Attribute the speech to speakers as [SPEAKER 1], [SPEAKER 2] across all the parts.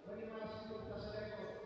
[SPEAKER 1] Bagaimana sikap kita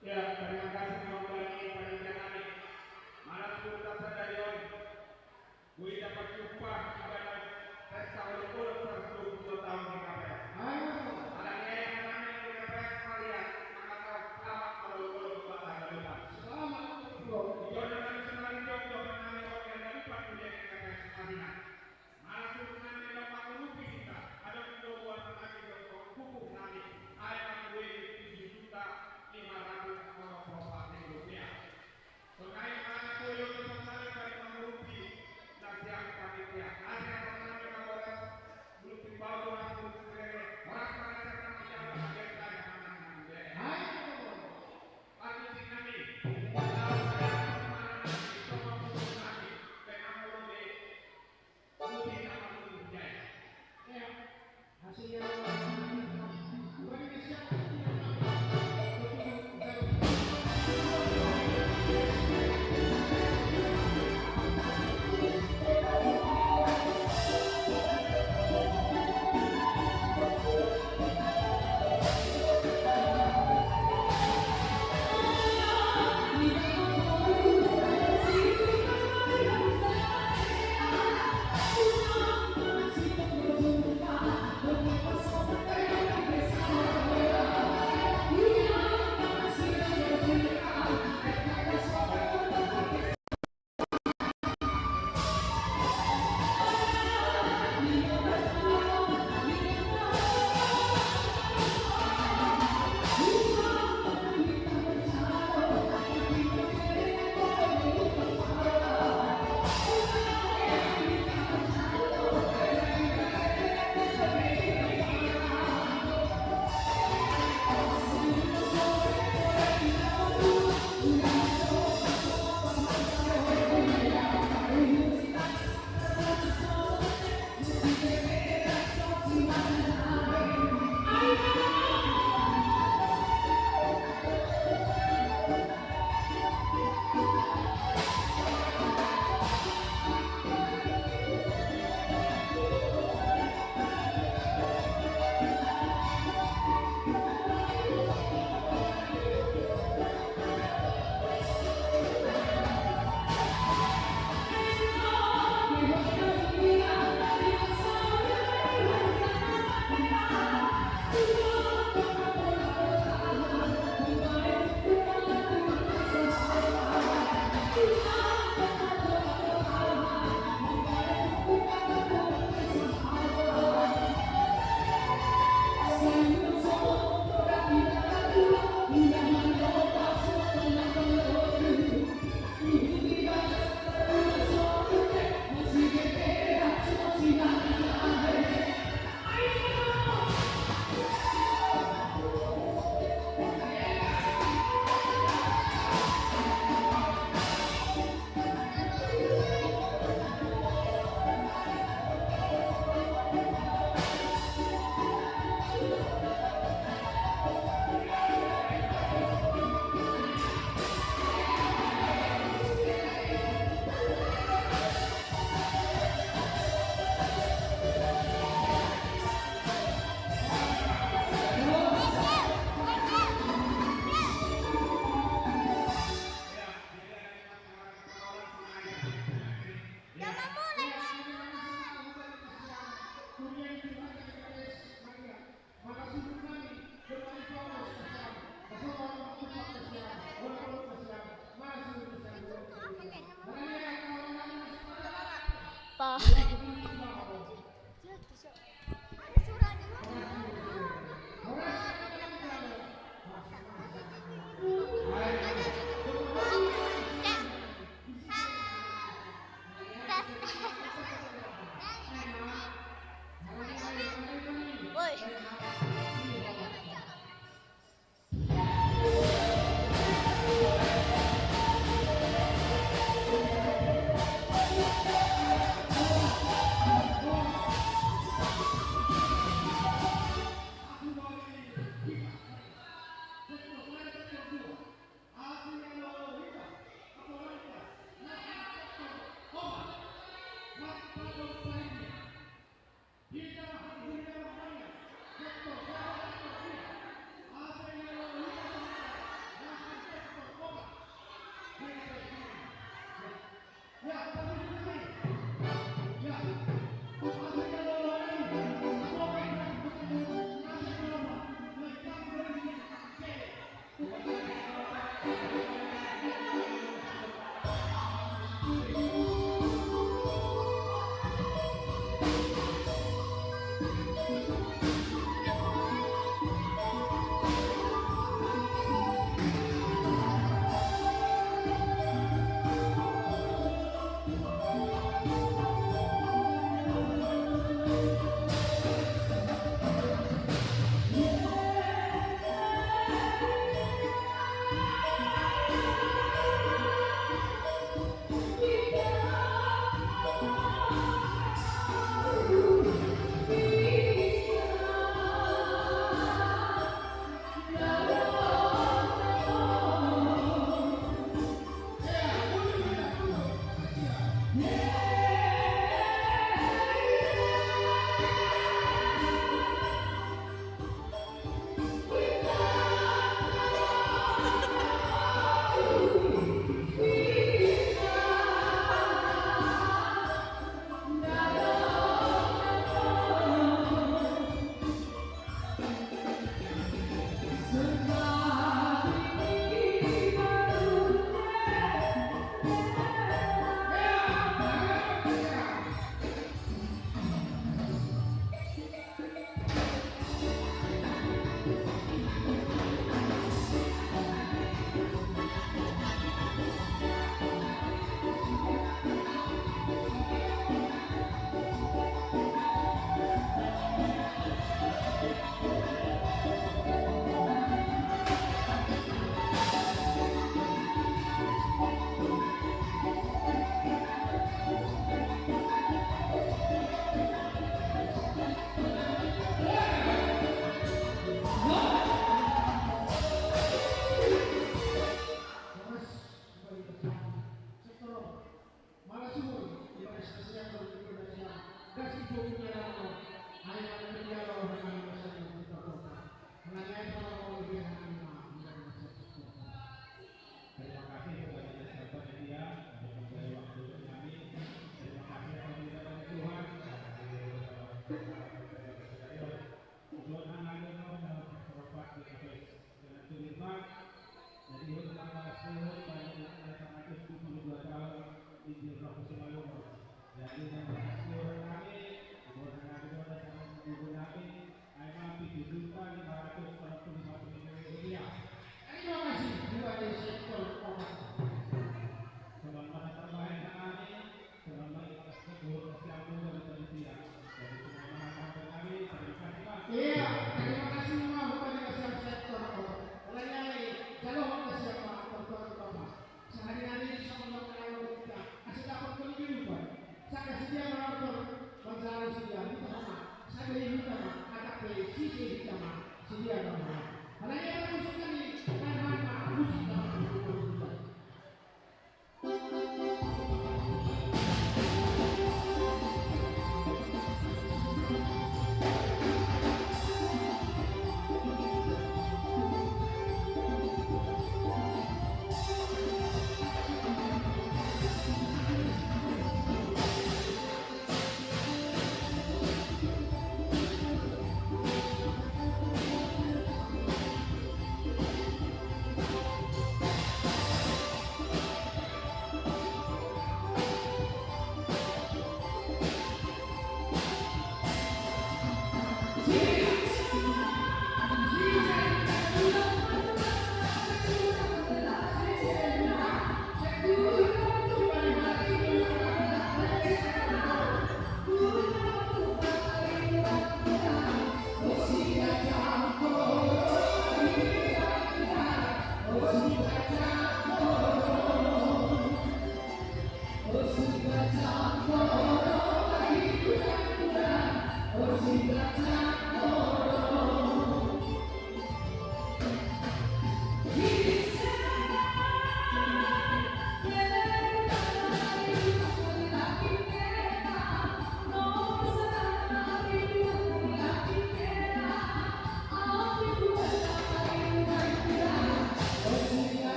[SPEAKER 1] Ya, terima kasih kembali panitia kami. Malam sudah sadar gue dapat jumpa ibadah pesta ulang tahun 122 tahun di KPS. Alangnya yang namanya di KPS kalian mengatakan selamat ulang tahun depan. Selamat ulang tahun. Senang jauh mengenai orang yang dapat menjadi KPS Madinah. Malam sudah nanti dapat merupi kita. Ada kedua lagi untuk hukum nanti. Ayat gue 7.500.000 rupiah. Terkait mana kuliah bersama dari merupi nasihat panitia. Ada pernah kita belum dibawa langsung ke orang mana yang menjawab agenda yang menang deh. Pagi kami. Hasilnya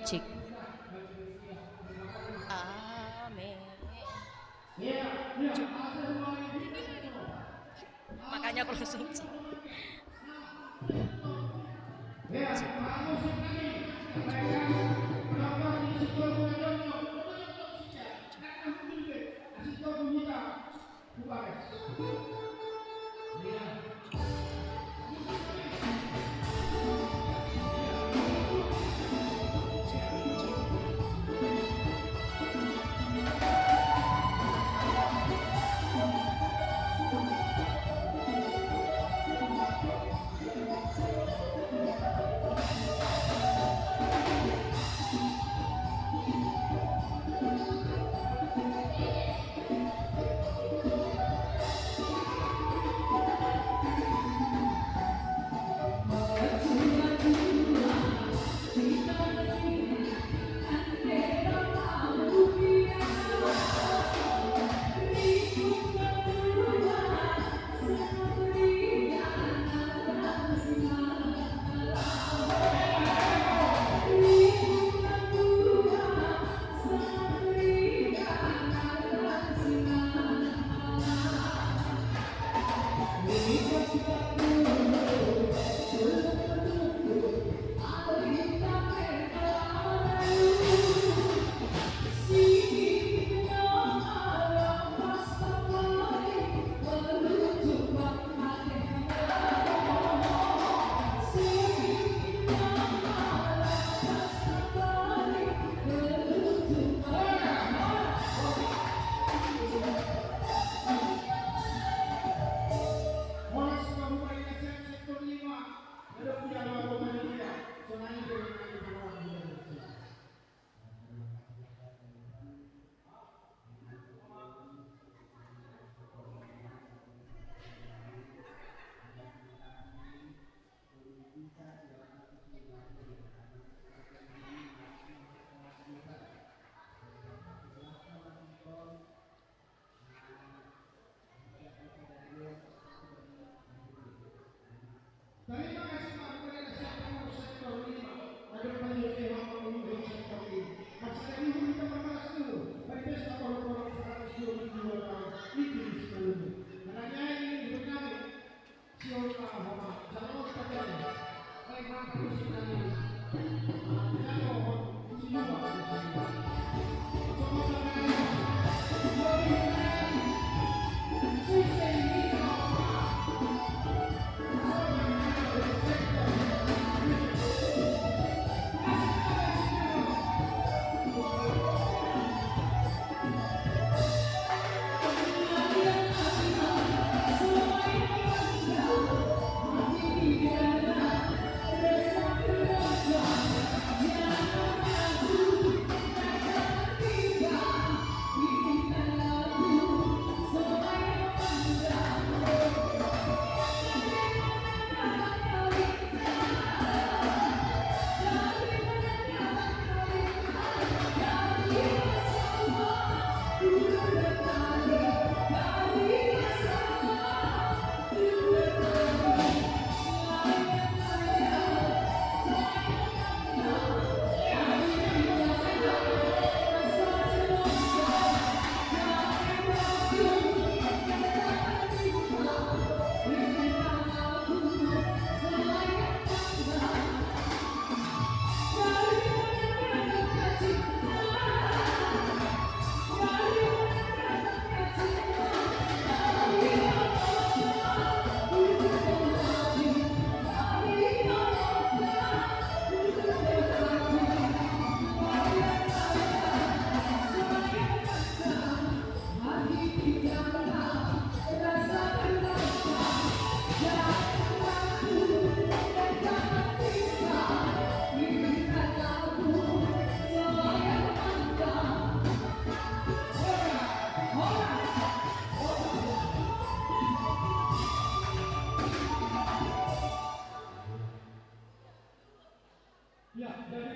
[SPEAKER 2] Cik. Amin. Makanya aku langsung cik.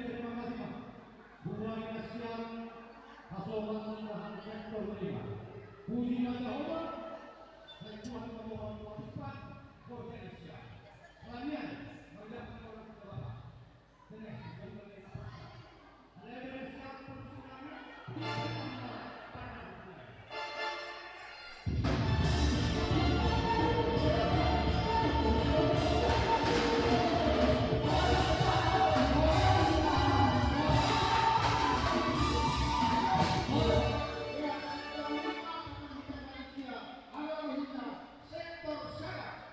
[SPEAKER 3] terima kasih Pak. Mulai kasihan pasokan lahan sektor 5. Puji Jehovah. Dan Tuhan memohon cepat Indonesia. Kalian mendapat orang Bapak. Dengan sektor sana.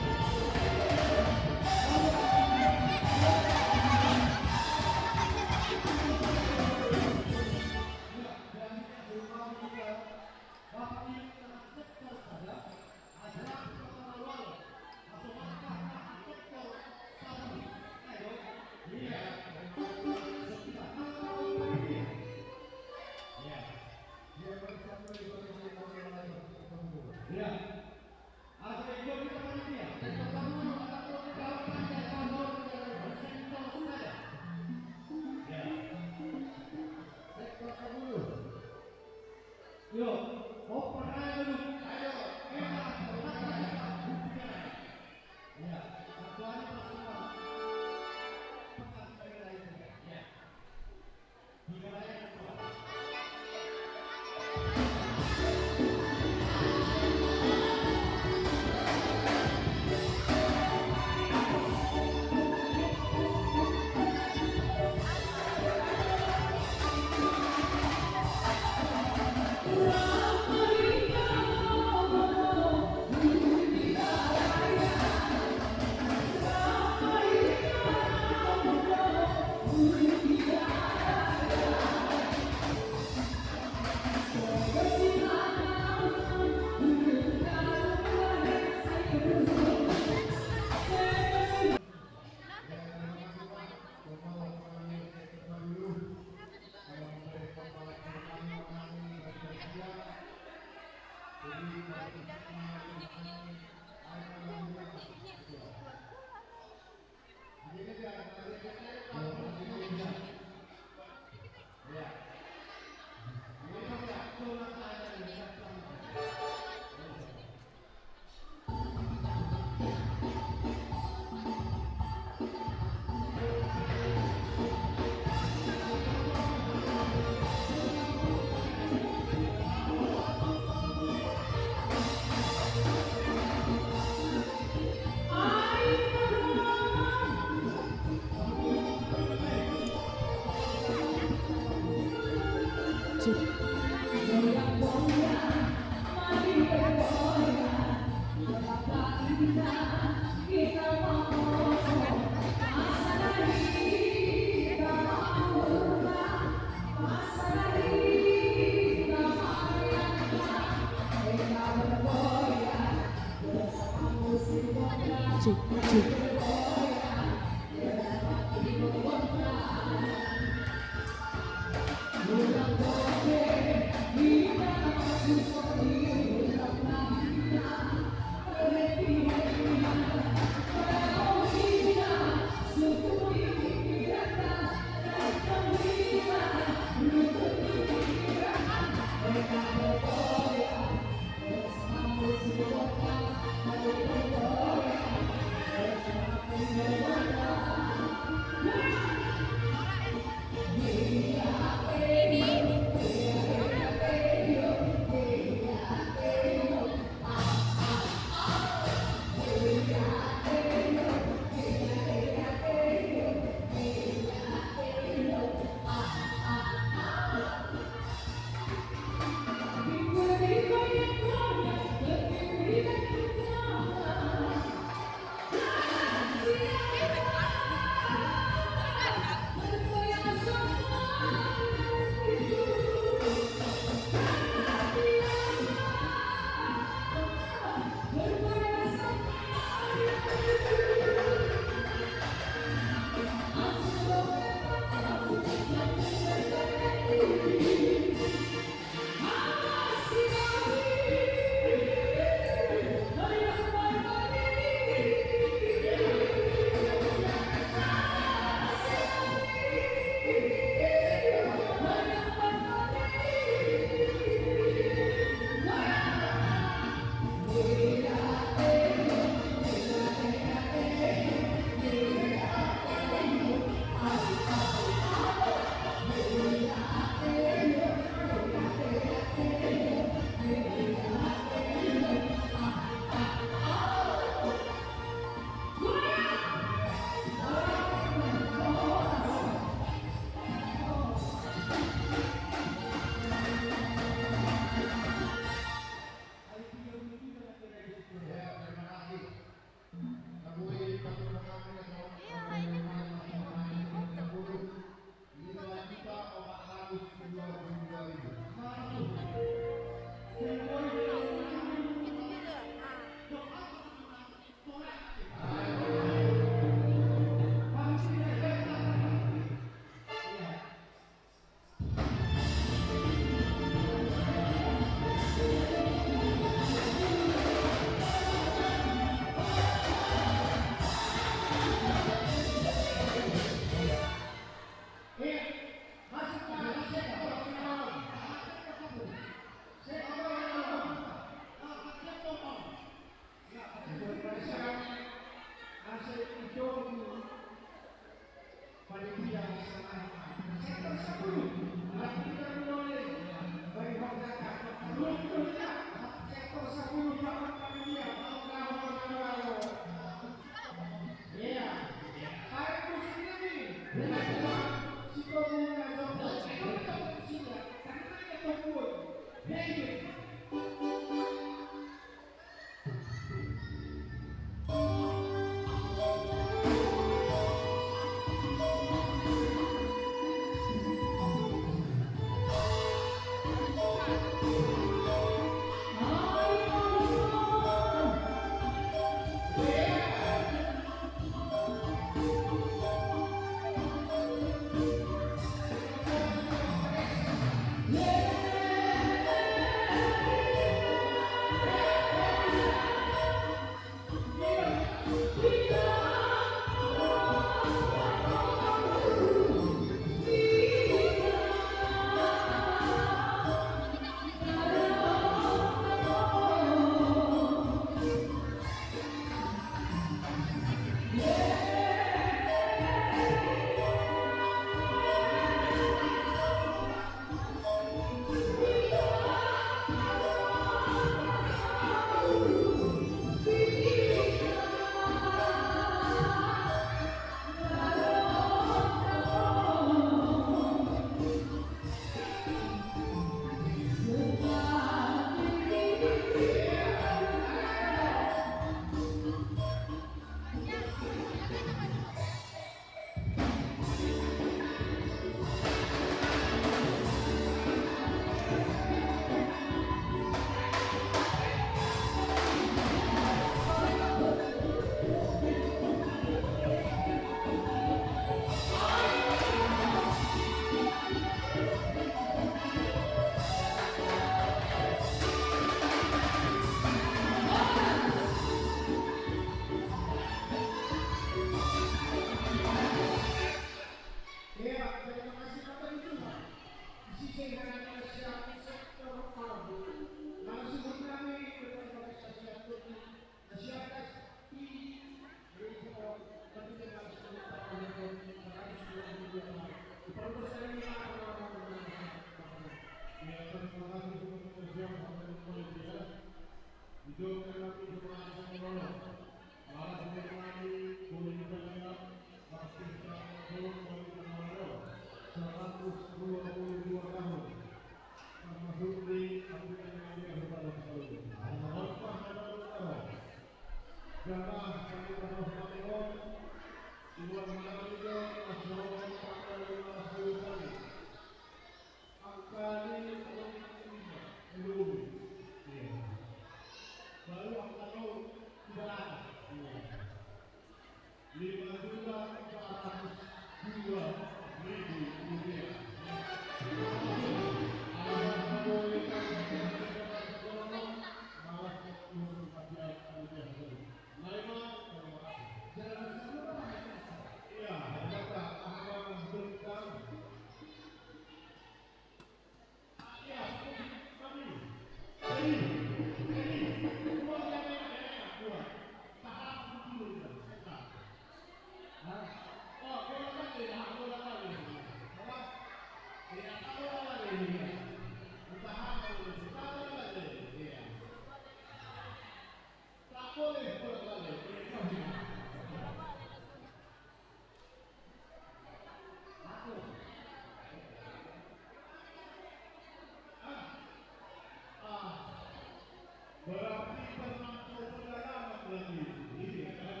[SPEAKER 3] Berarti penonton perdana berarti. Iya kan?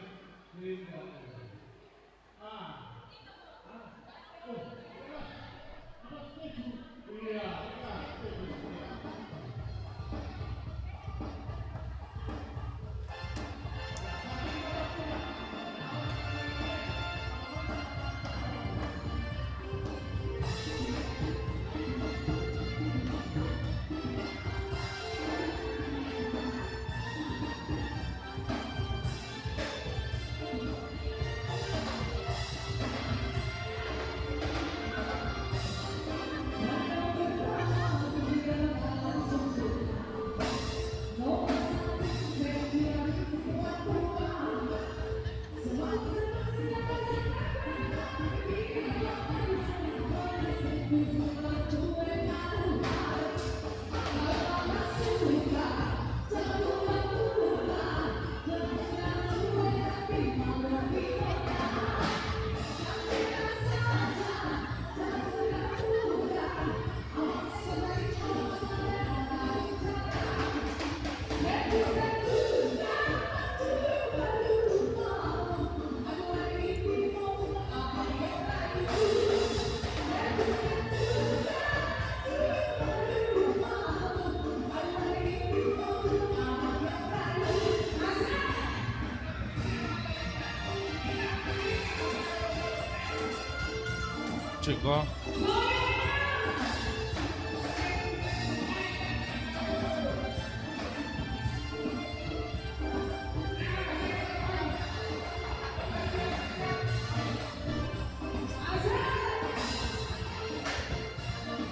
[SPEAKER 4] Ceko.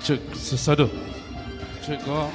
[SPEAKER 4] Cek sesado. Ceko.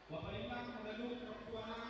[SPEAKER 1] Bapak Imam, Menlu Perjuangan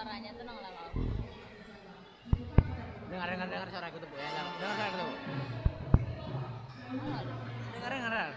[SPEAKER 2] suaranya tenang lah kau.
[SPEAKER 5] Dengar suara aku tuh Bu ya. Dengar suara aku tuh. Bu. Dengar.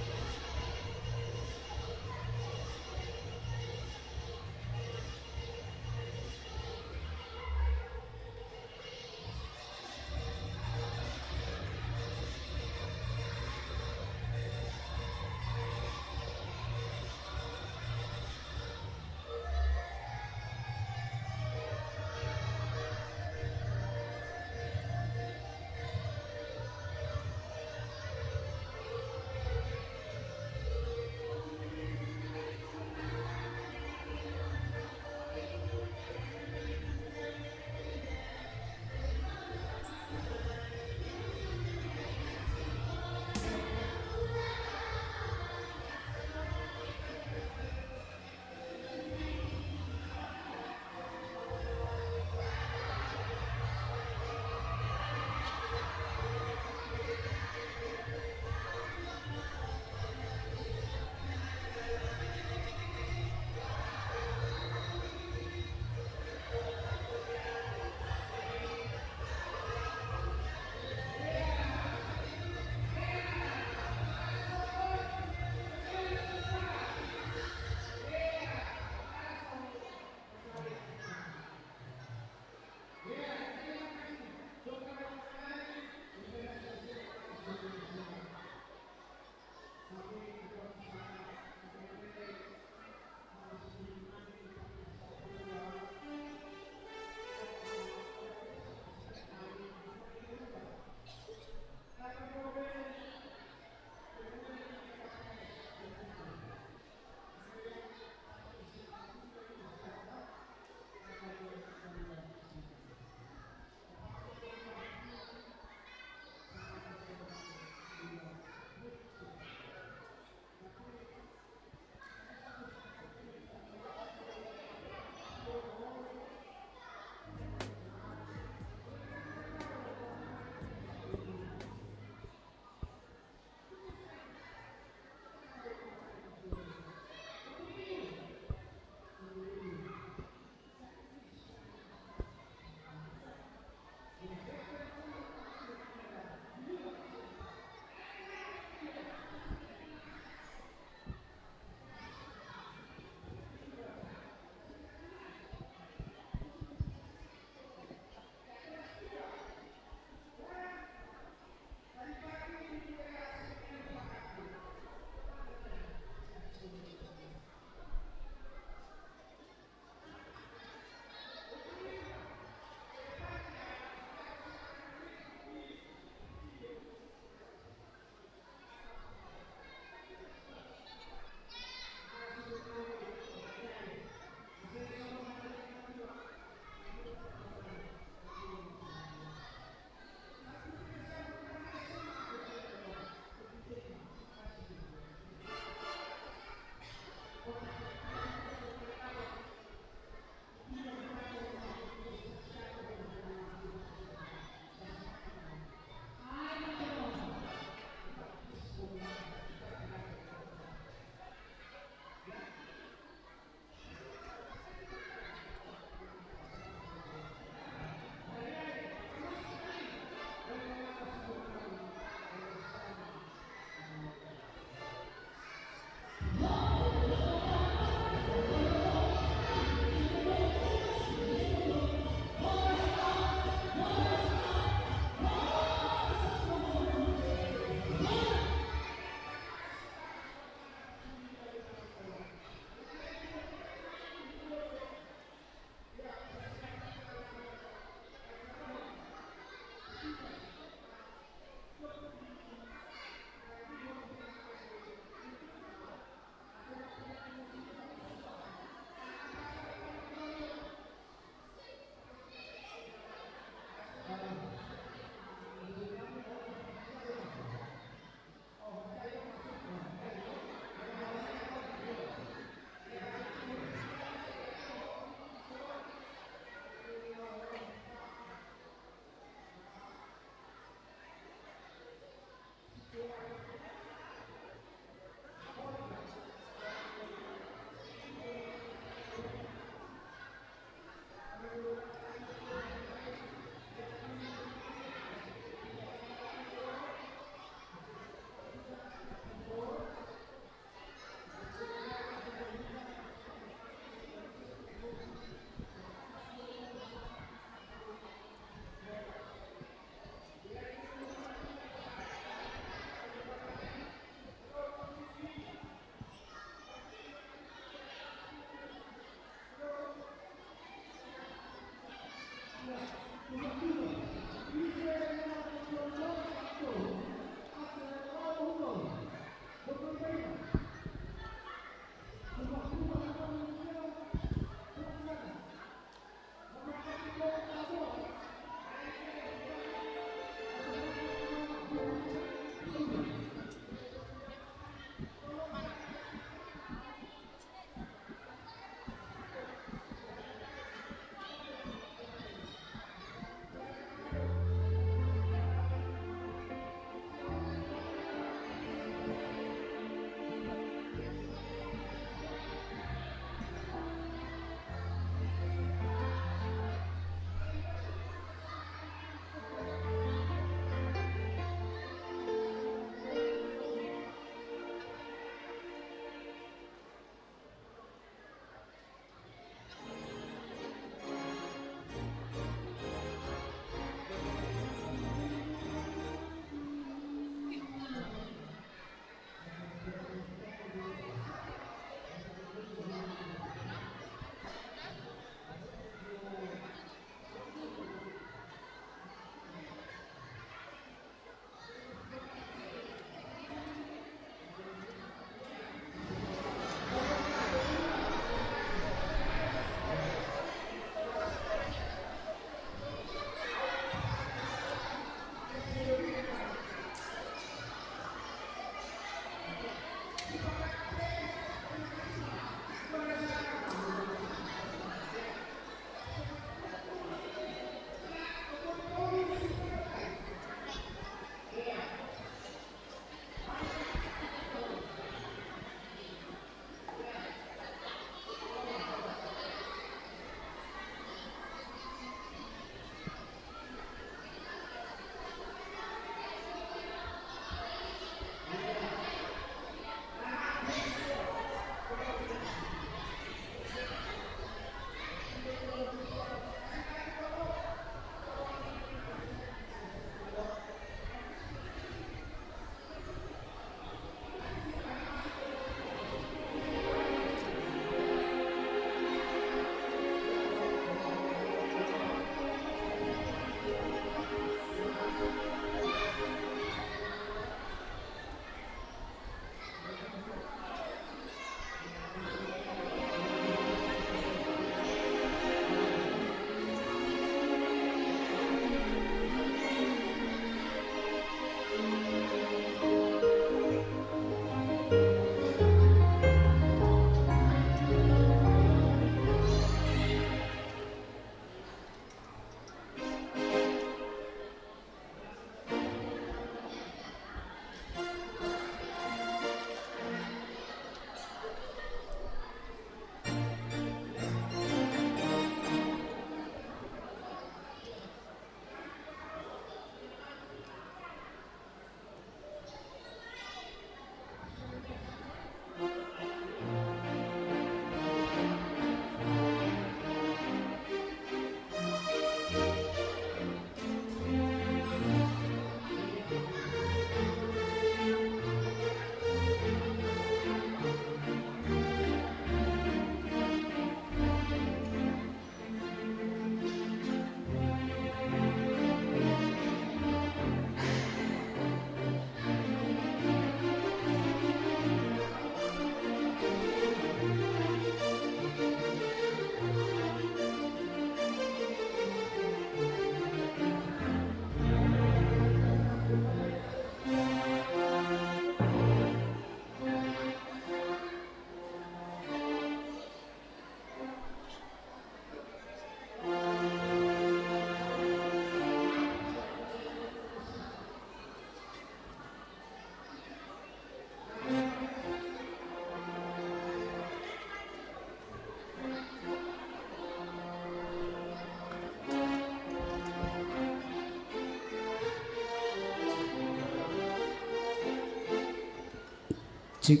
[SPEAKER 6] Cik.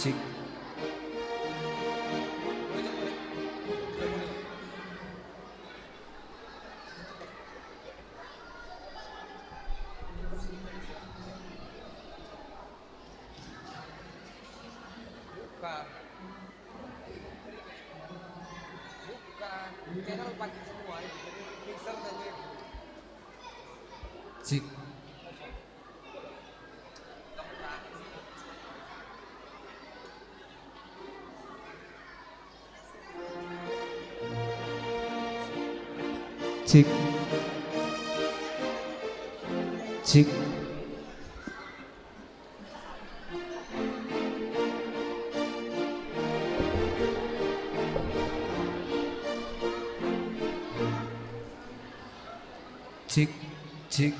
[SPEAKER 6] Cik.
[SPEAKER 5] Bukan. Bukan. Channel pakai semua ini. Mixer dan web.
[SPEAKER 6] Cik. Cik. Cik. Cik. Cik.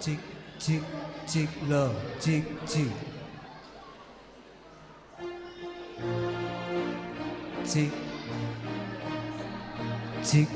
[SPEAKER 6] Cik, cik, cik lo, cik, cik. Cik. Cik.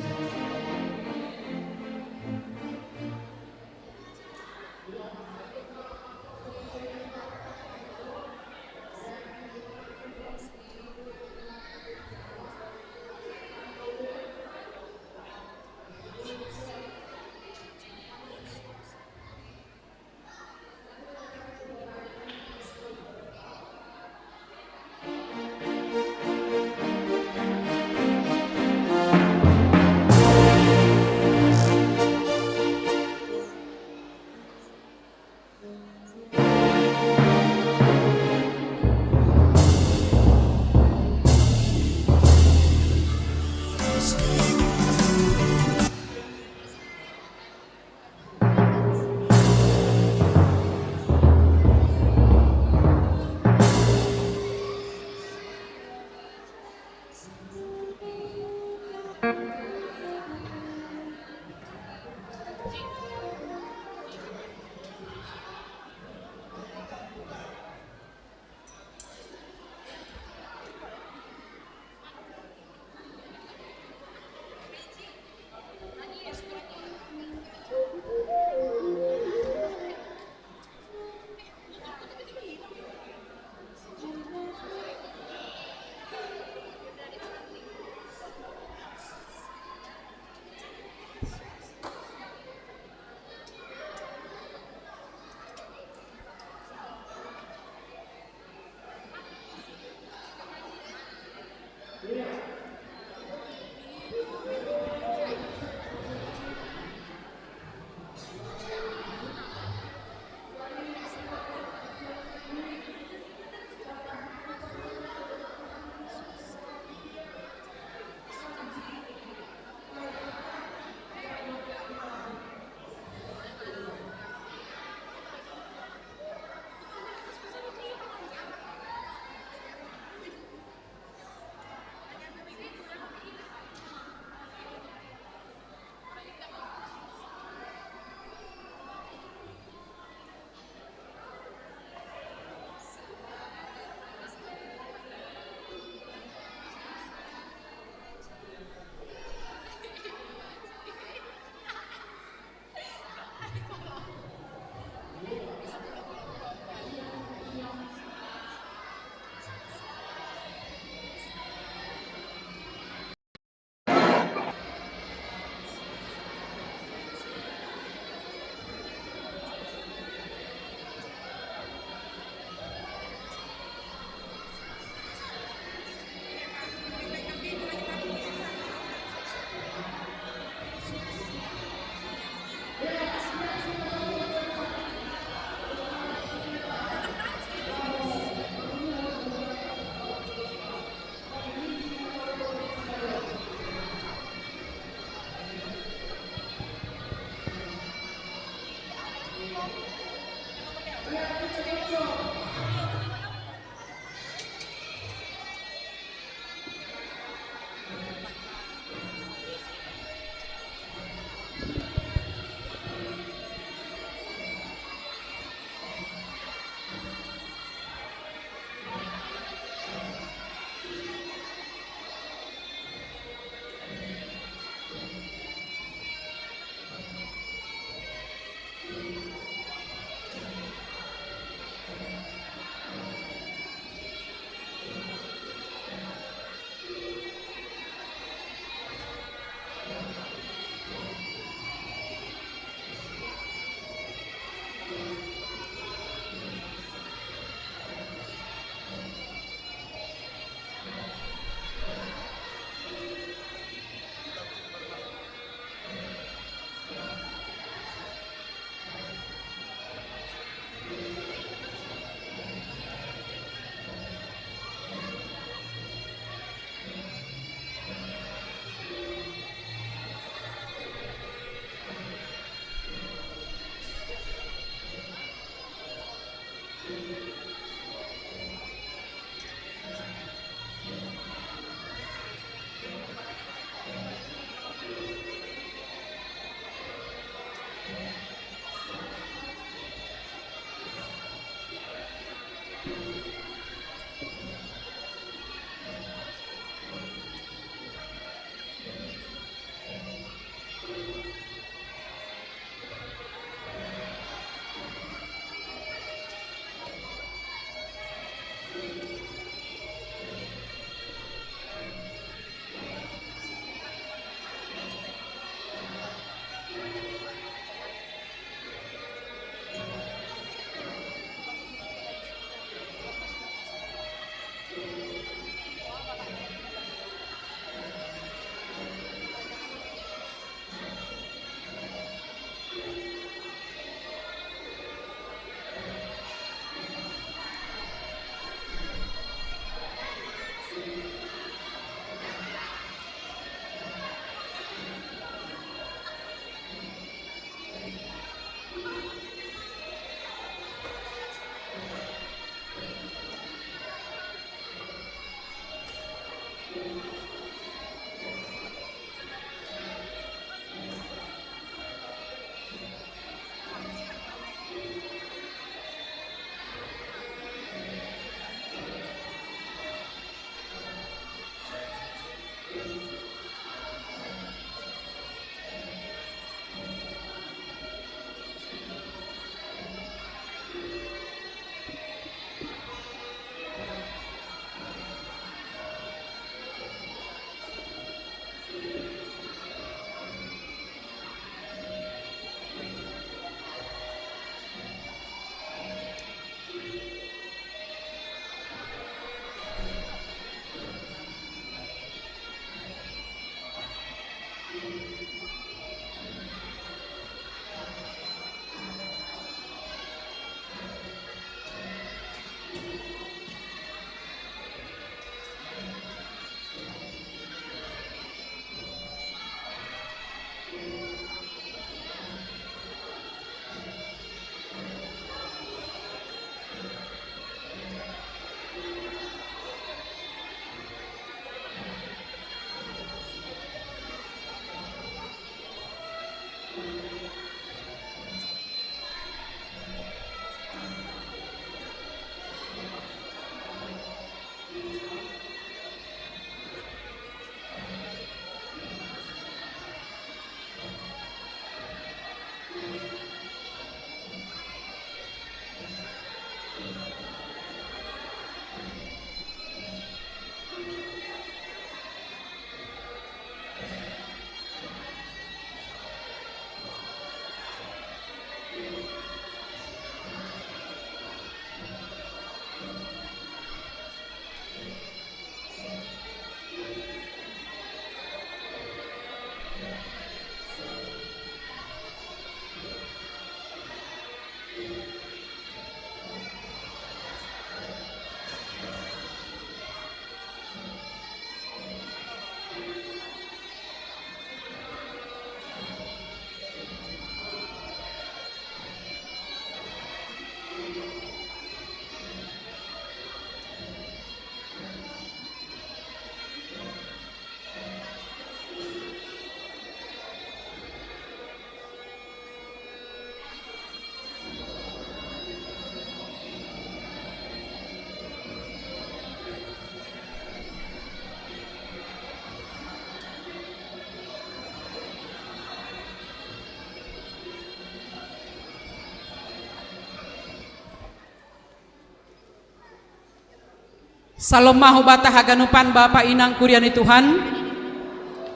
[SPEAKER 7] Salom mahubata haganupan Bapak Inang Kuriani Tuhan.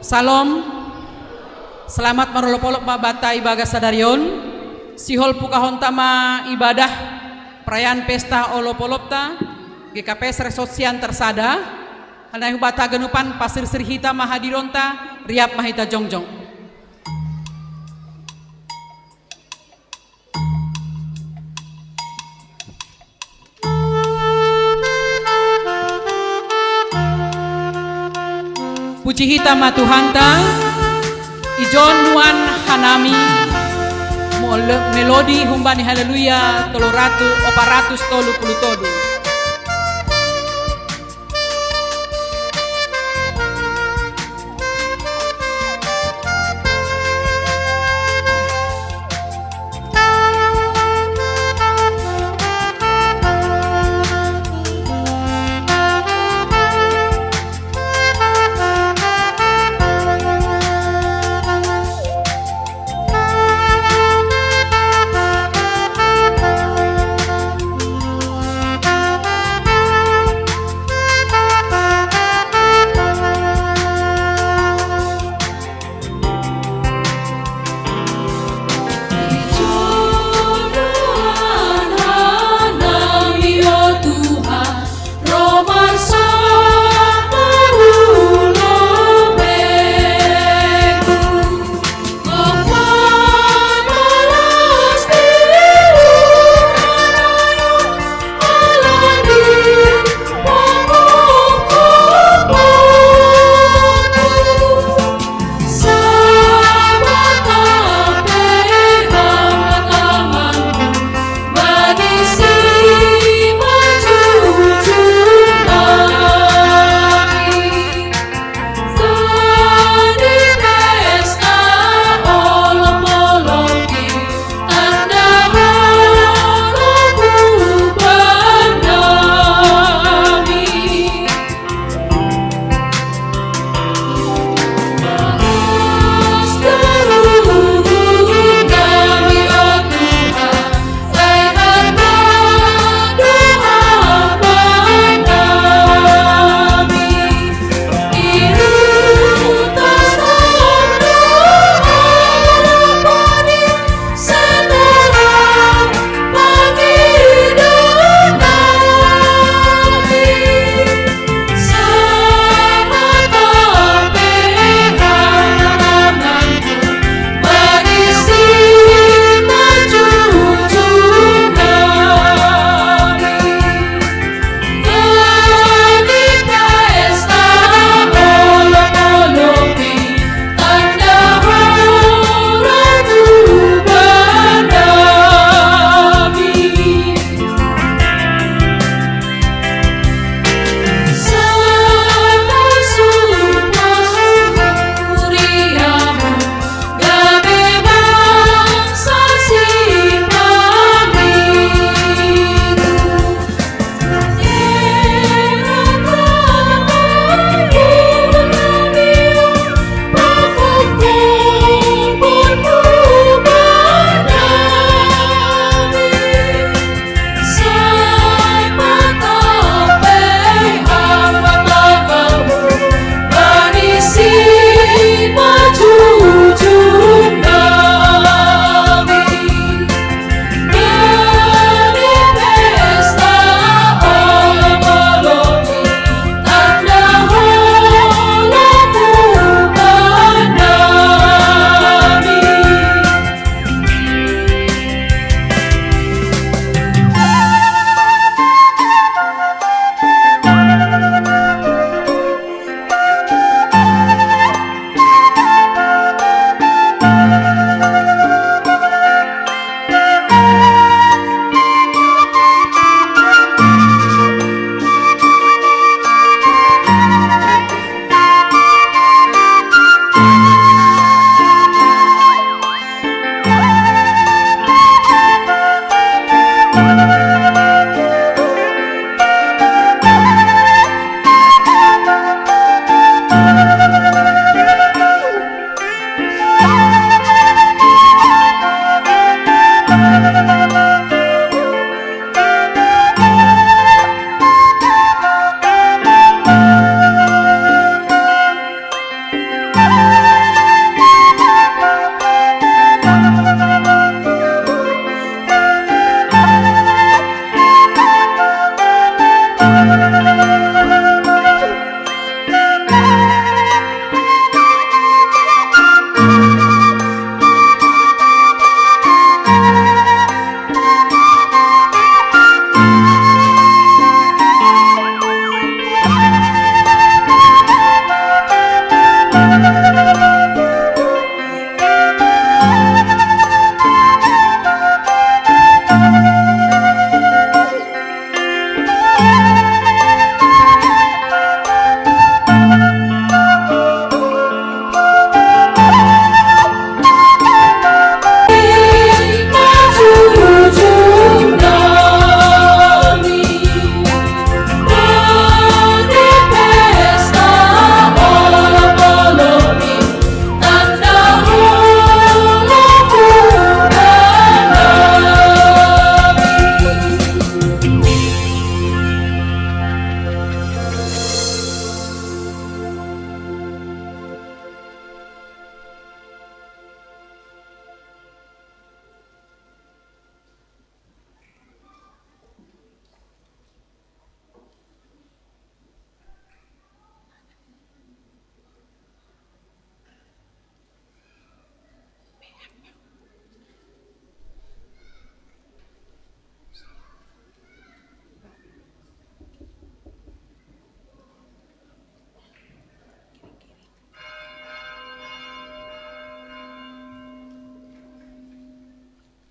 [SPEAKER 7] Salom. Selamat marolopolop babata ibaga sadarion. Sihol pukahon tama ibadah perayaan pesta olopolopta GKPS Resosian tersada. Hanai hubata haganupan pasir sirhita mahadironta riap mahita jongjong. Puji hita matuhanta ijon nuan hanami melodi humbani haleluya 333.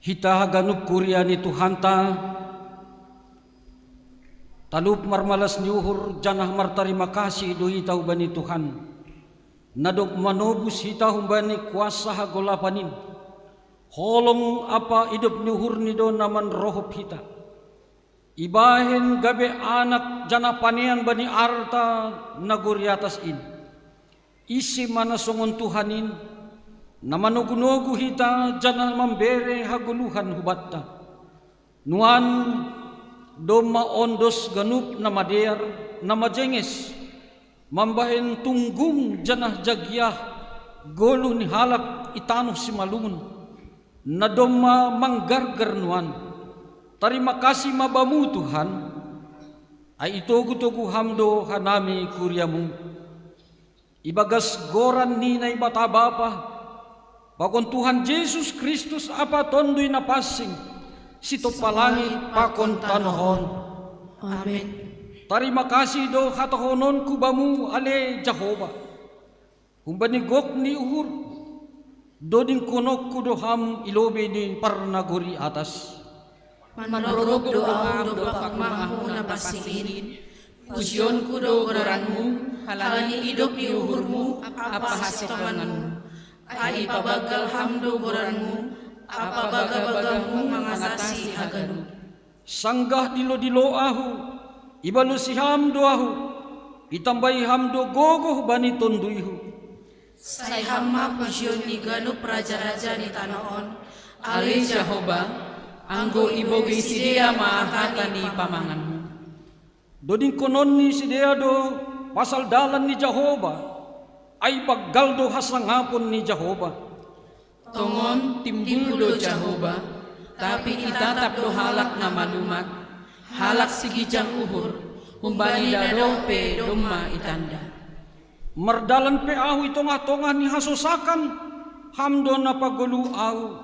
[SPEAKER 8] Hita ganup kurya ni Tuhanta talup marmalas nyuhur janah martarima kasih do hita ubani Tuhan nadok manobus hita humbani kuasa hagolapanin holong apa hidup nyuhur ni do naman rohop hita ibahen gabe anak janah panean bani arta naguri atas in isi mana songon Tuhanin namanugunugu hita janah membere haguluhan hubatta nuan doma ondos ganup nama dear nama jenges mambahen tunggung janah jagiah golu ni halak itanuh si malungun na doma manggargar nuan terima kasih mabamu Tuhan ay itogu-togu hamdo hanami kuryamu ibagas goran ni na ibata bapa pakon Tuhan Yesus Kristus apa tondoy na passing sito palangit pakon tanohon.
[SPEAKER 9] Amen.
[SPEAKER 8] Terima kasih do hatahonon kubamu ale Jehovah. Humbanigok ni uhur doding konok kudo ham ilobe ni parnaguri atas.
[SPEAKER 9] Manrorog do am do pakmahu na pasingin. Pujion kudo goranmu, halani idop di uhurmu, apa hasitomanmu. Ai pabagal hamdo goranmu, apa baga-bagamu mengatasi haganu.
[SPEAKER 8] Sanggah dilo-dilo ahu ibalu si hamdo ahu itambai hamdo gogoh bani tonduihu
[SPEAKER 9] Sai hamma pujion ni ganu praja-raja ni tanoon ale Jehovah anggo ibogi sidia maahata ni pamanganmu.
[SPEAKER 8] Doding konon ni sidia do pasal dalan ni Jehovah ay paggaldo hasangapon ni Jehovah.
[SPEAKER 7] Tongon timbul do Jehovah, tapi itatap do halak na malumat, halak sigijang uhur, humbani dado pe doma itanda.
[SPEAKER 8] Mardalan pe ahu itong-atongah ni hasosakan, hamdo na pagulu ahu.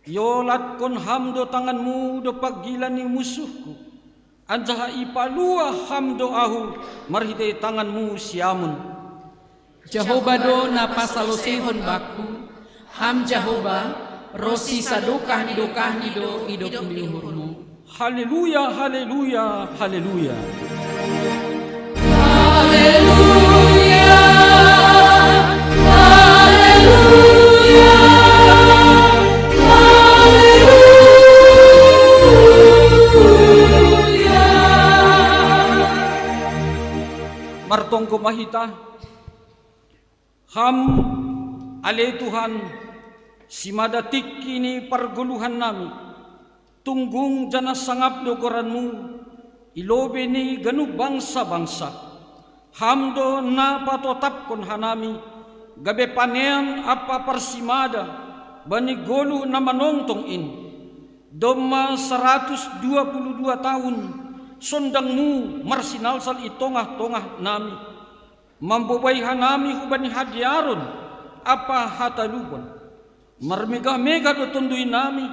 [SPEAKER 8] Yolat kon hamdo tanganmu do paggilan ni musuhku. Anjaha ipalua hamdo ahu, marhite tanganmu siamun.
[SPEAKER 7] Jehovah do na pasalosehon baku, ham Jehovah, rosi sadukah ni do idop liurmu.
[SPEAKER 8] Haleluya, haleluya, haleluya.
[SPEAKER 9] Haleluya, haleluya, haleluya.
[SPEAKER 8] Martong kumahita, ham ale Tuhan, si madatik kini parguluhan nami, tunggung jana sangap dogoranmu, ilobe ni ganu bangsa-bangsa, hamdo na patotap kon hanami, gabe panean apa parsimada, bani golu na manongtong in, doma 122 tahun, sondangmu marsinalsal itongah-tongah nami, mambobay hanami hubani hadiaron, apa hatalubon, marmega-mega do tunduy nami,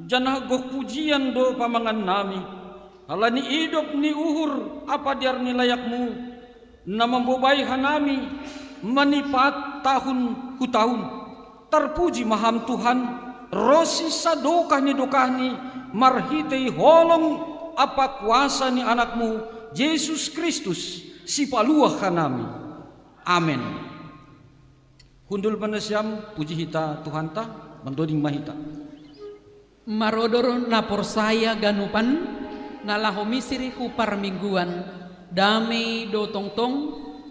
[SPEAKER 8] janah gok pujian do pamangan nami, halani idop ni uhur apa diar nilayakmu, na mambobay hanami, manipat tahun ku tahun, terpuji maham Tuhan, rosi sadokah ni marhitei holong apa kuasa ni anakmu, Yesus Kristus, si paluah hanami. Amin. Hundul panasyam puji hita Tuhan ta mendoding mahita.
[SPEAKER 7] Marodor na porsaya ganupan nalahomisiri ku parmingguan damai do tongtong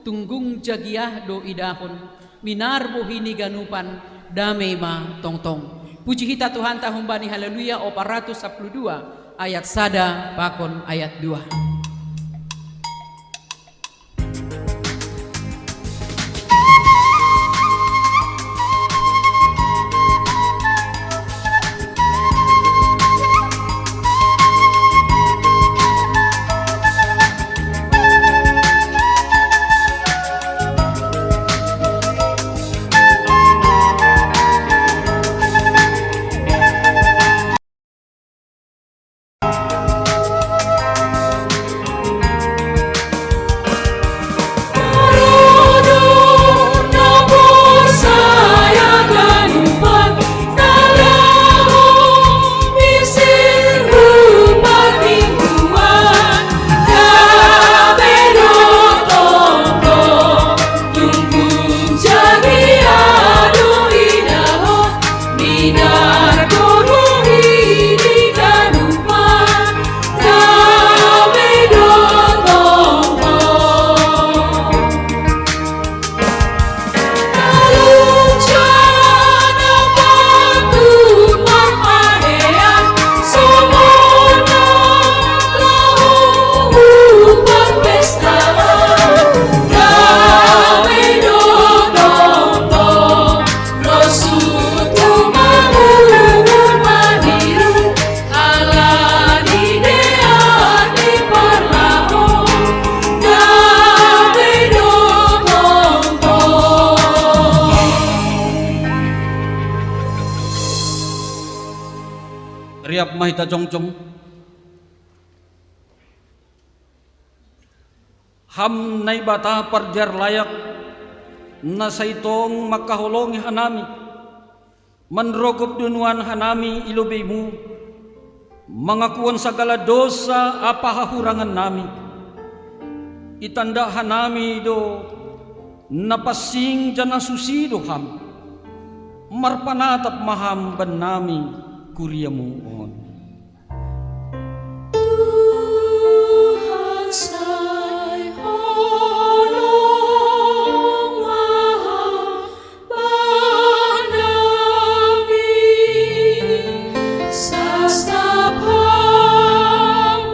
[SPEAKER 7] tunggung jagiah do idahon minar bohini ganupan damai ma tongtong. Puji hita Tuhan ta humbani haleluya o 412 ayat sada pakon ayat 2.
[SPEAKER 8] mahita jongjong. Ham nay bata parjar layak na sa itong makahulong hanami, manrogop dunuan hanami ilubay mo, mga kuwan sa galadosa apahahurangan nami, itanda hanami do napasing dyan na susido ham, marpanatap maham ban nami kurya mo on.
[SPEAKER 9] Tuhan say holong maham nami sa sapang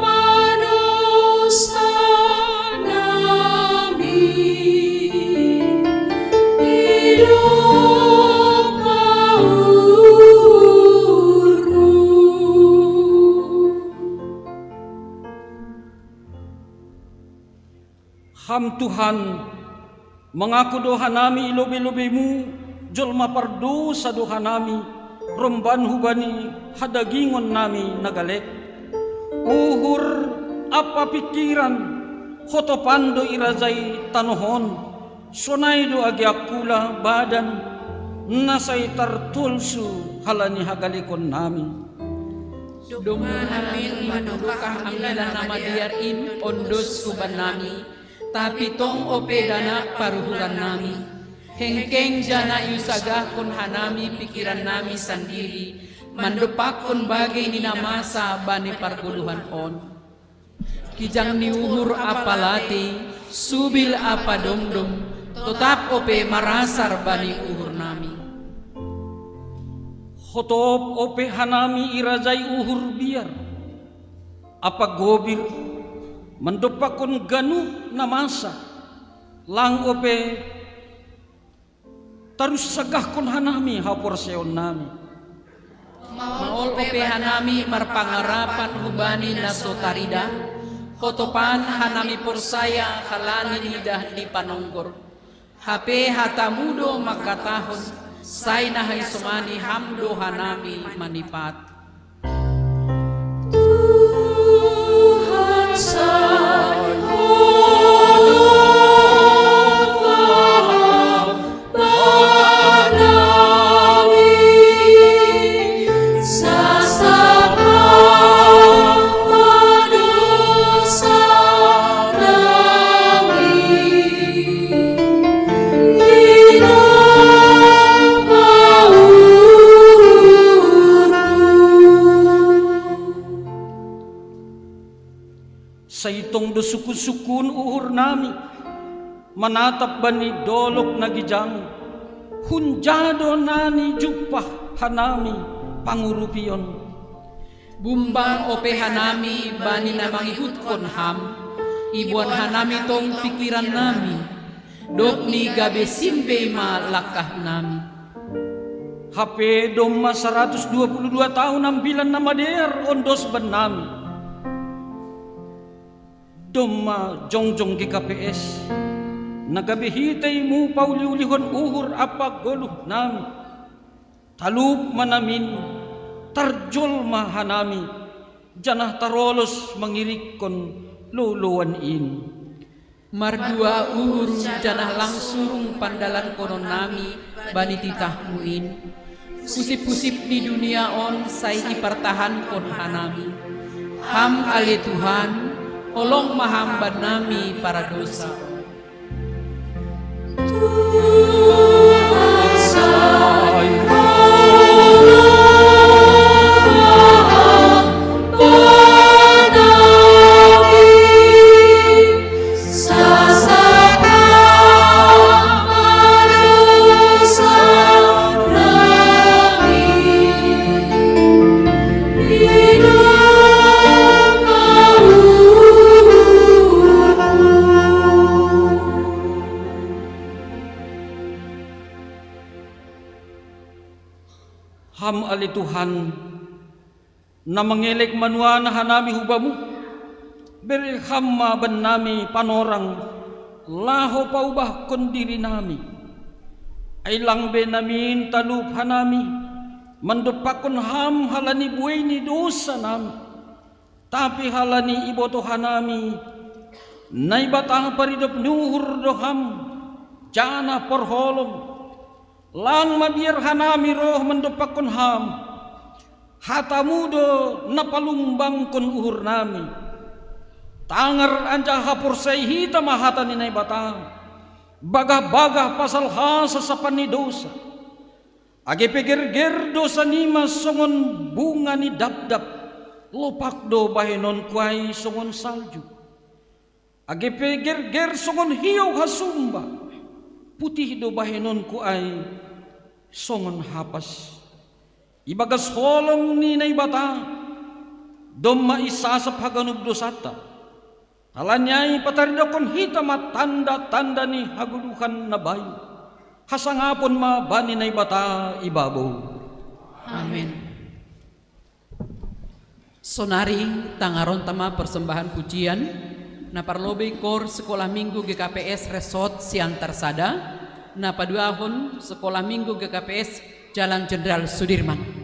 [SPEAKER 9] manusa nami hidup maurmu.
[SPEAKER 8] Ham Tuhan, mengaku doha nami ilobi-lobi mu, jolma pardo sa doha nami, romban hubani hadagingon nami nagalek. Uhur apa pikiran, hotopando irazay tanohon, sonay do agi akula badan, nasay tartulsu halani hagalikon nami.
[SPEAKER 7] Dungan amin manukah amilan nama diarin ondos kuban nami, tapi tong ope dana paruhuran nami. Hengkeng jana yusaga kun hanami pikiran nami sendiri, mandupak kun bagai nina masa bani parguluhan on. Kijang niuhur apalati, subil apa domdom, tetap ope marasar bani uhur nami.
[SPEAKER 8] Hotop ope hanami irazay uhur biar, apa gobir, mendopakon ganu na masa, lang ope tarus sagah kon hanami hapor seon nami.
[SPEAKER 7] Maol ope hanami marpangarapan hubani na sotarida, hotopan hanami porsaya halani lidah di panonggor. Hape hatamudo makatahon, say na hay sumani hamdo hanami manipat.
[SPEAKER 9] Tuhan say holong maham nami sa sapang manusa nami hidup
[SPEAKER 8] Sa itong dosukun-sukun uhur nami, manatap bani dolok na gijang, hunjado nani jupah hanami pangurupiyon.
[SPEAKER 7] Bumbang ope hanami bani na mangihutkon ham, ibuan hanami tong pikiran nami, dok ni gabe simbe malakah nami.
[SPEAKER 8] HP doma 122 tahun ambilan na mader ondos ban nami. Doma jongjong di KPS, nagabihitay mo pauliulihon uhur apa goluh nami. Talup manamin, tarjol mahanami, janah tarolos mangirikon luluan in.
[SPEAKER 7] Mardua uhur janah langsurung pandalan konon nami bani titah muin. Pusip-pusip di dunia on say ipartahan kon hanami. Ham ali Tuhan, olong mahamban nami para dosa.
[SPEAKER 9] Tuhan say holong nami sa sapang manusa nami hidup
[SPEAKER 8] Ham ali Tuhan, na mangelik manwa na hanami hubamu, beri hamma ban nami panorang, laho paubah kondiri nami, ay lang be namin talup hanami, mendepakun ham halani bueni dosa nami, tapi halani ibo Tuhan nami, nai batang paridop nuhur doham, jana porholom, lang mabiar hanami roh mendepakun ham, hatamudo napalumbang kun uhur nami, tangar anja hapur hita mahatani nai batang, bagah-bagah pasal hasa sapani dosa. Age peger-ger dosa nima songon bunga ni dap-dap, lopak do bahenon kuai songon salju. Age peger-ger songon hiau hasumba, putih do bahenon kuai songon hapas. Ibagas holong ni nai bata, dom maisasap haganub dosata. Halanyai pataridokon hitamat tanda-tanda ni haguduhan na bayu. Hasangapon ma bani na ibata ibabaw.
[SPEAKER 9] Amin.
[SPEAKER 7] Sonari tangaron tama persembahan pujian na parlobe kor sekolah minggu GKPS Resort Siantar Sada na paduahon sekolah minggu GKPS Jalan Jenderal Sudirman.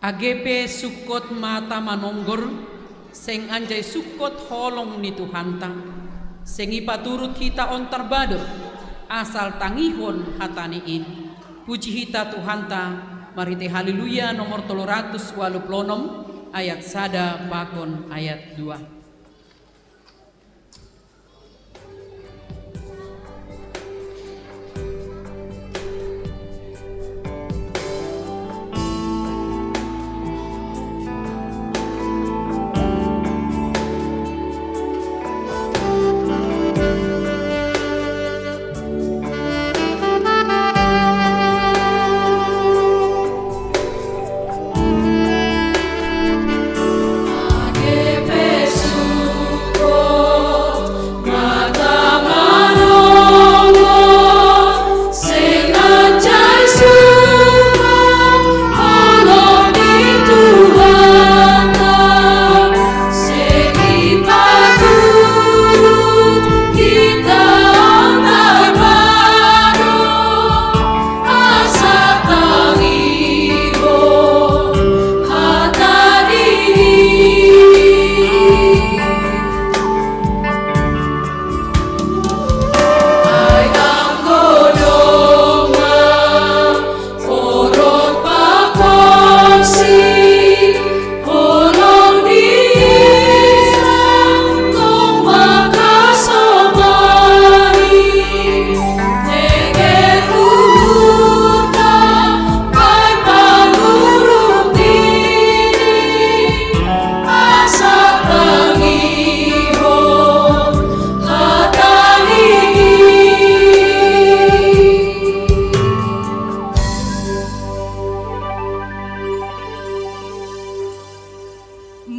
[SPEAKER 7] AGP sukot mata manonggor, seng anjay sukot holong ni Tuhanta, seng ipaturut kita on terbado, asal tangihon hataniin. Puji hita Tuhanta, marite haleluya nomor 386 ayat sada bakon ayat 2.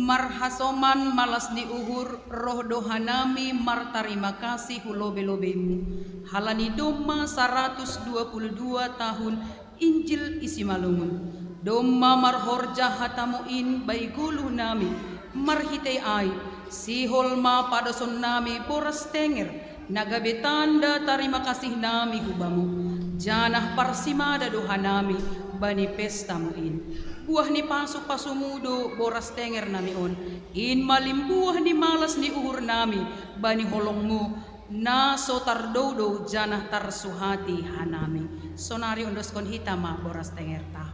[SPEAKER 7] Marhasoman malas ni uhur roh dohanami martarima kasih hulobe-lobemu. Halani doma 122 tahun Injil isi malungun. Doma marhorja hatamuin baiguluh nami marhitei ai siholma padoson nami boras tenger nagabe tanda tarima kasih nami hubamu. Janah parsimada dohanami bani pestamuin. Buah ni pasuk pasumudo boras tenger nami on. In malim buah ni malas ni uhur nami bani holongmu na sotar dodo janah tarsuhati hanami. Sonari ondoskon hitama boras tenger ta.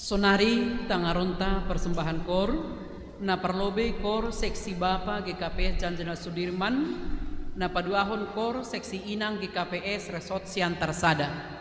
[SPEAKER 7] Sonari Tangaronta persembahan kor na perlobe kor seksi Bapa GKPS Janjena Sudirman na paduahon kor seksi Inang GKPS Resort Siantar Sada.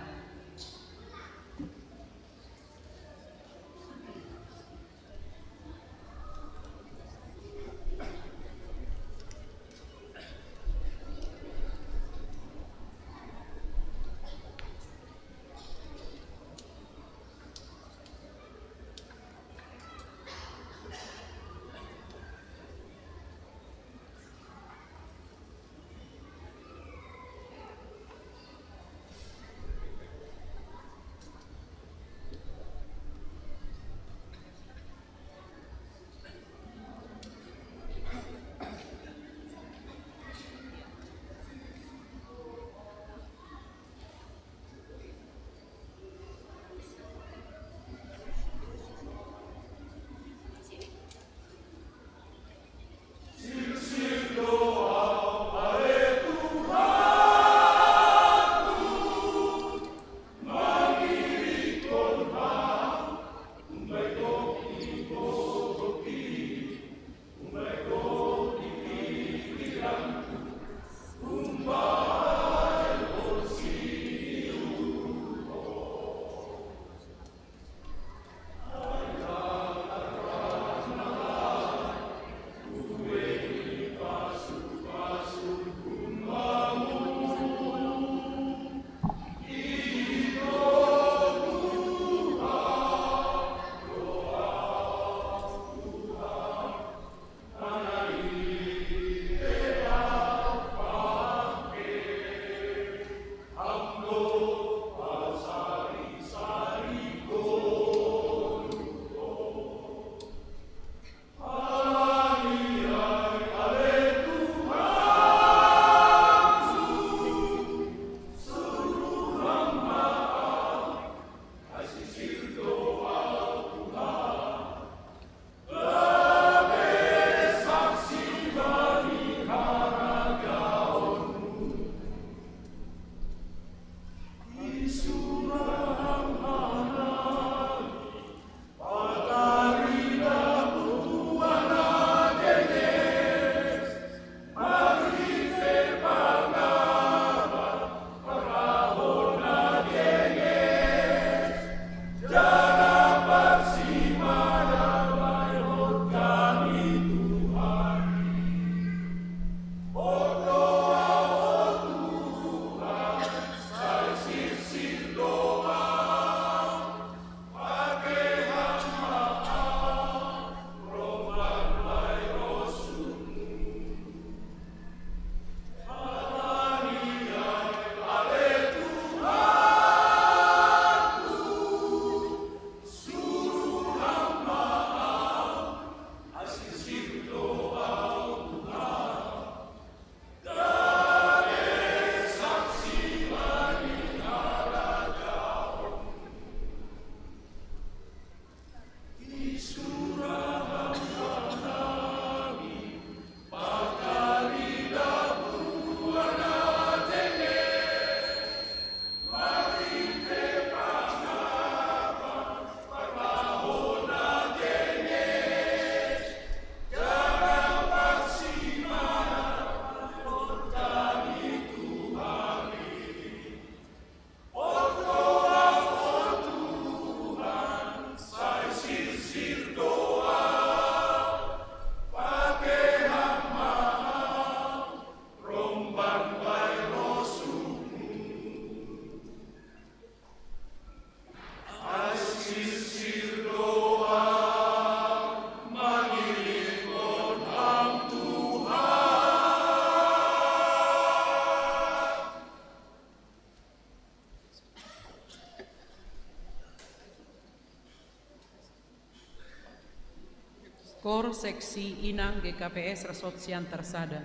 [SPEAKER 7] Kor Seksi Inang GKPS Resort Siantar Sada.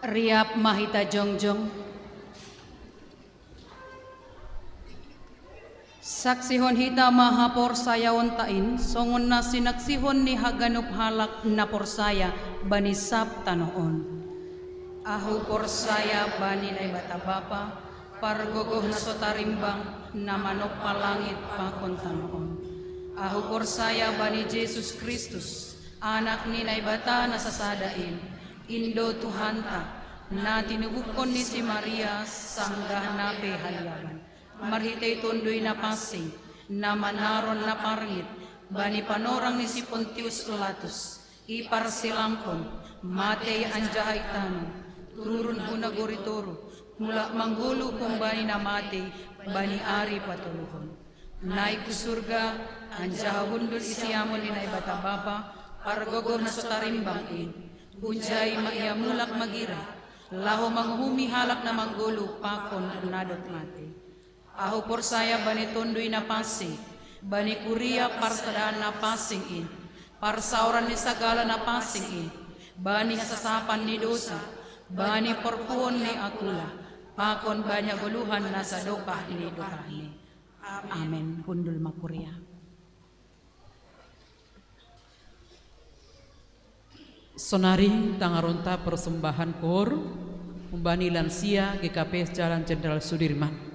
[SPEAKER 7] Riap Mahita Jongjong. Saksihon hita maha porsayaon tain, songon na sinaksihon ni haganup halak na porsaya bani sabta noon. Ahu porsaya bani na bata bapa, pargogoh na sotarimbang na manok palangit pakonta noon. Ahu porsaya bani Jesus Kristus, anak ni na bata na sasadain, Indo Tuhanta, na tinubukon ni si Maria sanggah nape haliaban. Marhitay tundoy na pasing, na manaron na parngit, bani panorang ni si Pontius Pilatus, ipar silangkon, matay anjahay tanong, tururun hunagoritoro, mula manggulo kung bani na matay, bani ari patuluhon. Naik kusurga, anjahawundul isiyamon ni na ibata bapa, pargogor na sotarimbang in, unjay maiyamulak magira, laho manghumi halak na manggulo pakon nadot mati. Aho porsaya bani tondoy na pasing, bani kuria parsadaan na pasing in, parsauran ni sagala na pasing in, bani hasasapan ni dosa, bani porpuon ni akula, pakon banyak guluhan na sa dokah ni dokah ni. Amen. Hundul makuria. Sonaring tangaronta persembahan kor, umbani lansia GKP Jalan Jenderal Sudirman.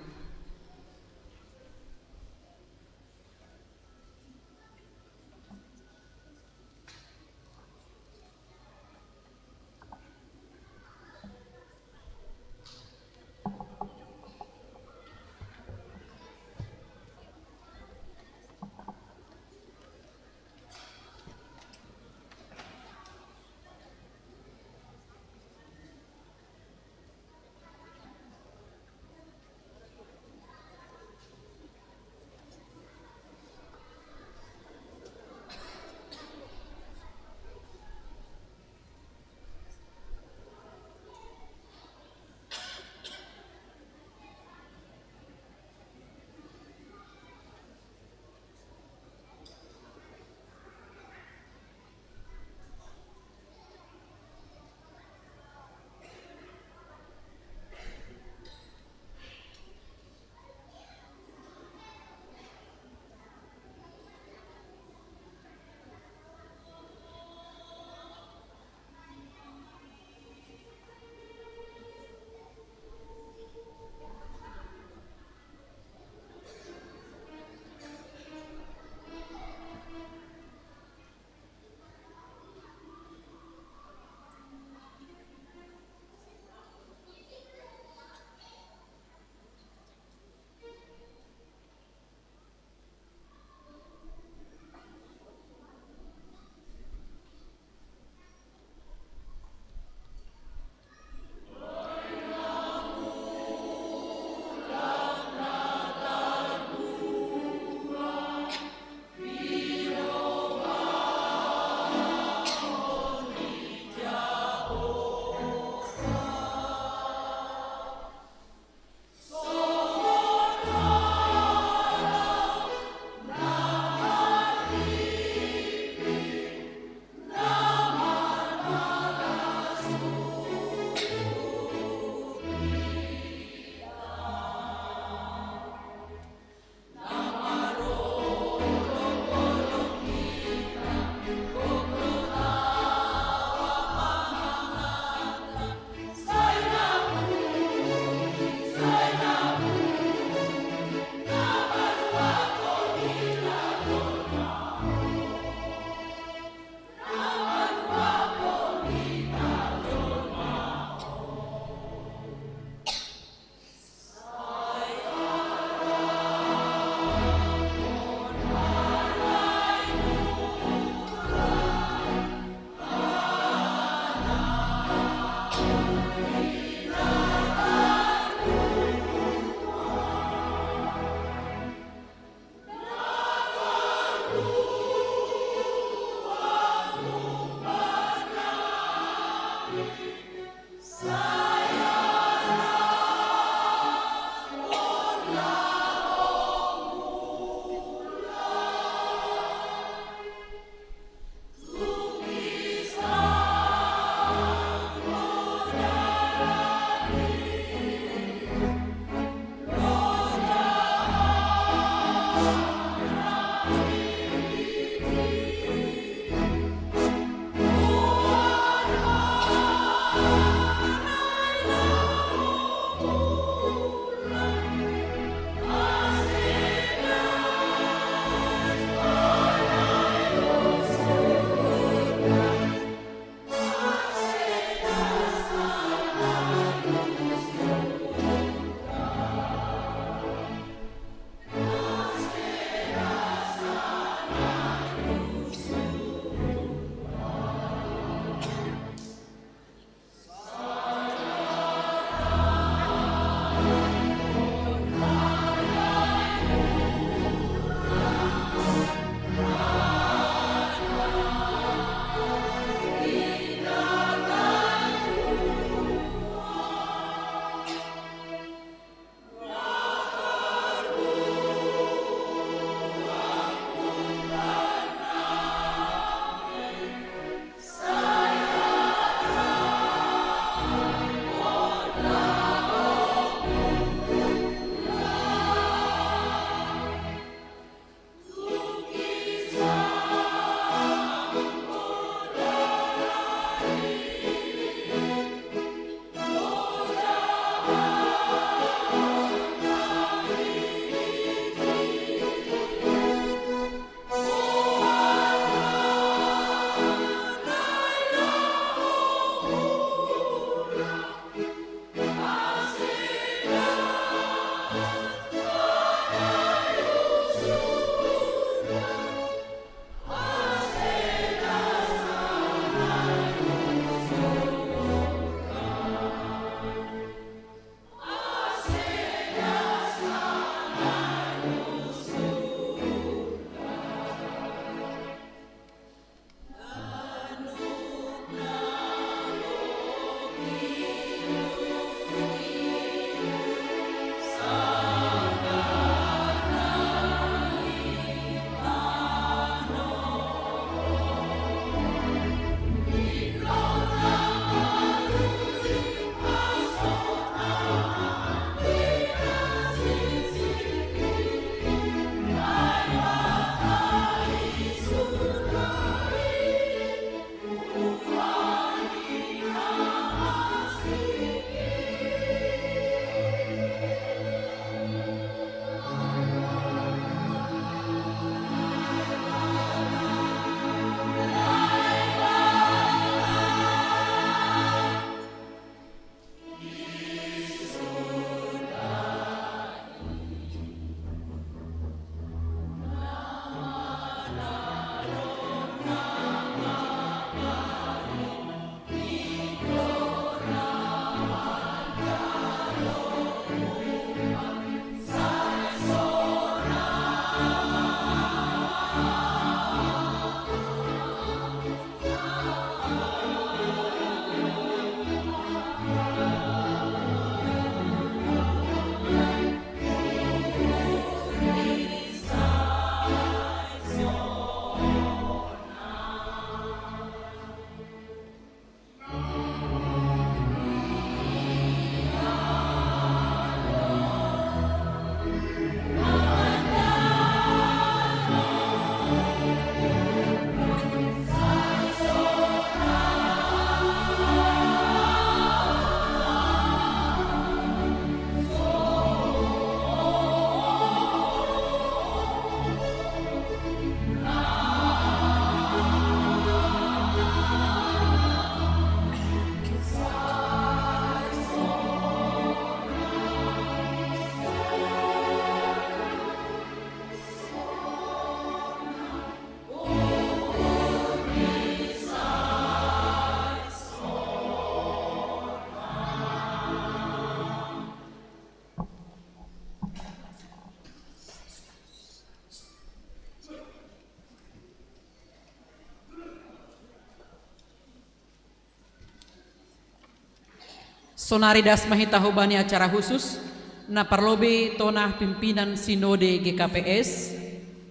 [SPEAKER 7] Sonari dasmahi tahubani acara khusus na parlobe tonah pimpinan sinode GKPS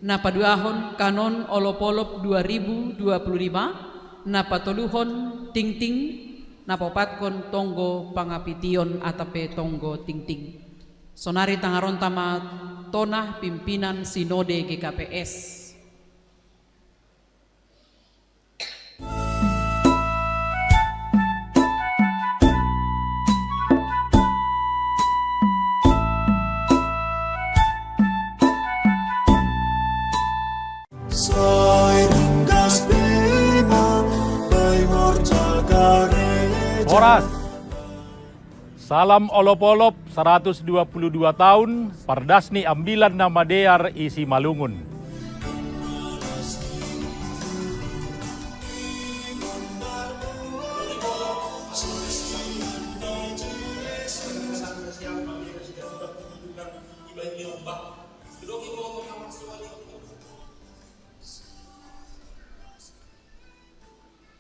[SPEAKER 7] na paduahon kanon olop-olop 2025 na patuluhon ting-ting na popatkon tonggo pangapition atape tonggo ting-ting. Sonari tangaron tama tonah pimpinan sinode GKPS.
[SPEAKER 10] Horas, salam olop-olop 122 tahun, Pardasni ambilan nama Dear isi Malungun.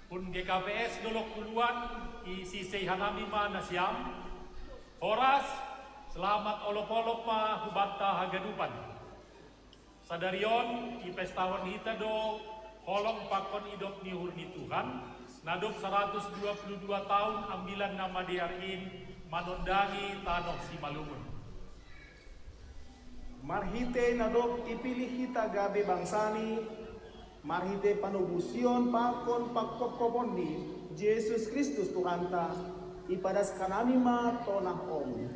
[SPEAKER 10] Pun GKPS dolok puluhan isi sehanami ma nasyam. Horas, selamat olop-olop ma hubanta hagadupan. Sadarion ipestawan hita do holong pakon idop nihur ni Tuhan. Nadop 122 tahun ambilan nama diarin manondangi tanok si Malungun.
[SPEAKER 3] Marhite nadop ipilih kita gabe bangsani, marhite panubusion pakon pakkokopondi Yesus Kristus Tuhanta ipadas kanami ma tonah om.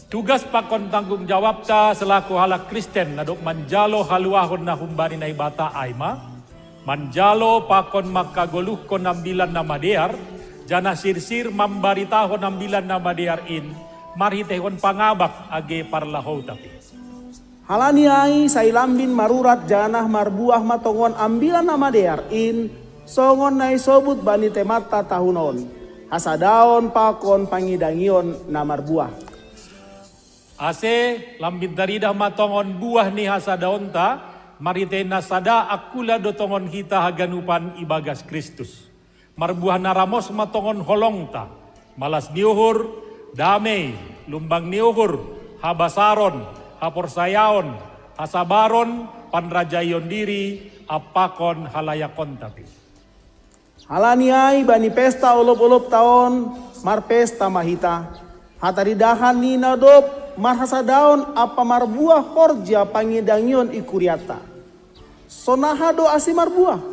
[SPEAKER 10] Tugas pakon tanggung jawab ta selaku halak Kristen nadok manjalo haluahon na humbani na ibata aima, manjalo pakon makagoluh kon ambilan nama dear, jana sirsir mambaritahon ambilan nama dear in, marhitehon pangabak age parlahou tapi.
[SPEAKER 3] Halani ai sailambin marurat janah marbuah matongon ambilan nama dear in, songon nai sobut bani temata tahunon, hasadaon pakon pangidangion na marbuah.
[SPEAKER 10] Ase lambin daridah matongon buah ni hasadaon ta, marite nasada akula dotongon kita haganupan ibagas Kristus. Marbuah naramos matongon holong ta, malas niuhur, damai, lumbang niuhur, habasaron, haporsayaon, hasabaron, panrajayon diri, apakon halayakon tapi.
[SPEAKER 3] Halaniai bani pesta olop-olop taon, mar pesta mahita. Hataridahan ni nadop, mar hasadaon apa marbuah horja pangidangyon ikuriata. Sonahado asi marbuah.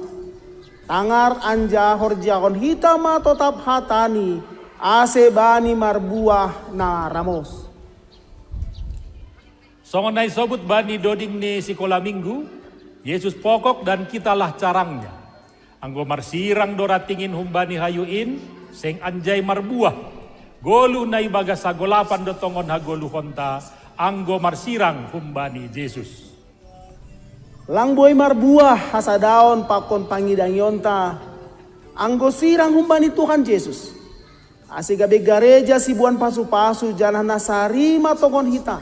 [SPEAKER 3] Tangar anja horja kon hita ma totap hatani, ase bani marbuah na ramos.
[SPEAKER 10] Songon nai sobut bani doding ni sikola minggu, Yesus pokok dan kitalah carangnya. Anggo marsirang doratingin humbani hayuin, seng anjay marbuah. Golu nai bagas sagolapan dotongon hagolu honta, anggo marsirang humbani Yesus.
[SPEAKER 3] Langboy marbuah hasadaon pakon pangidangyonta, anggo sirang humbani Tuhan Yesus. Asigabe gareja si buan pasu-pasu janah nasari matongon hita.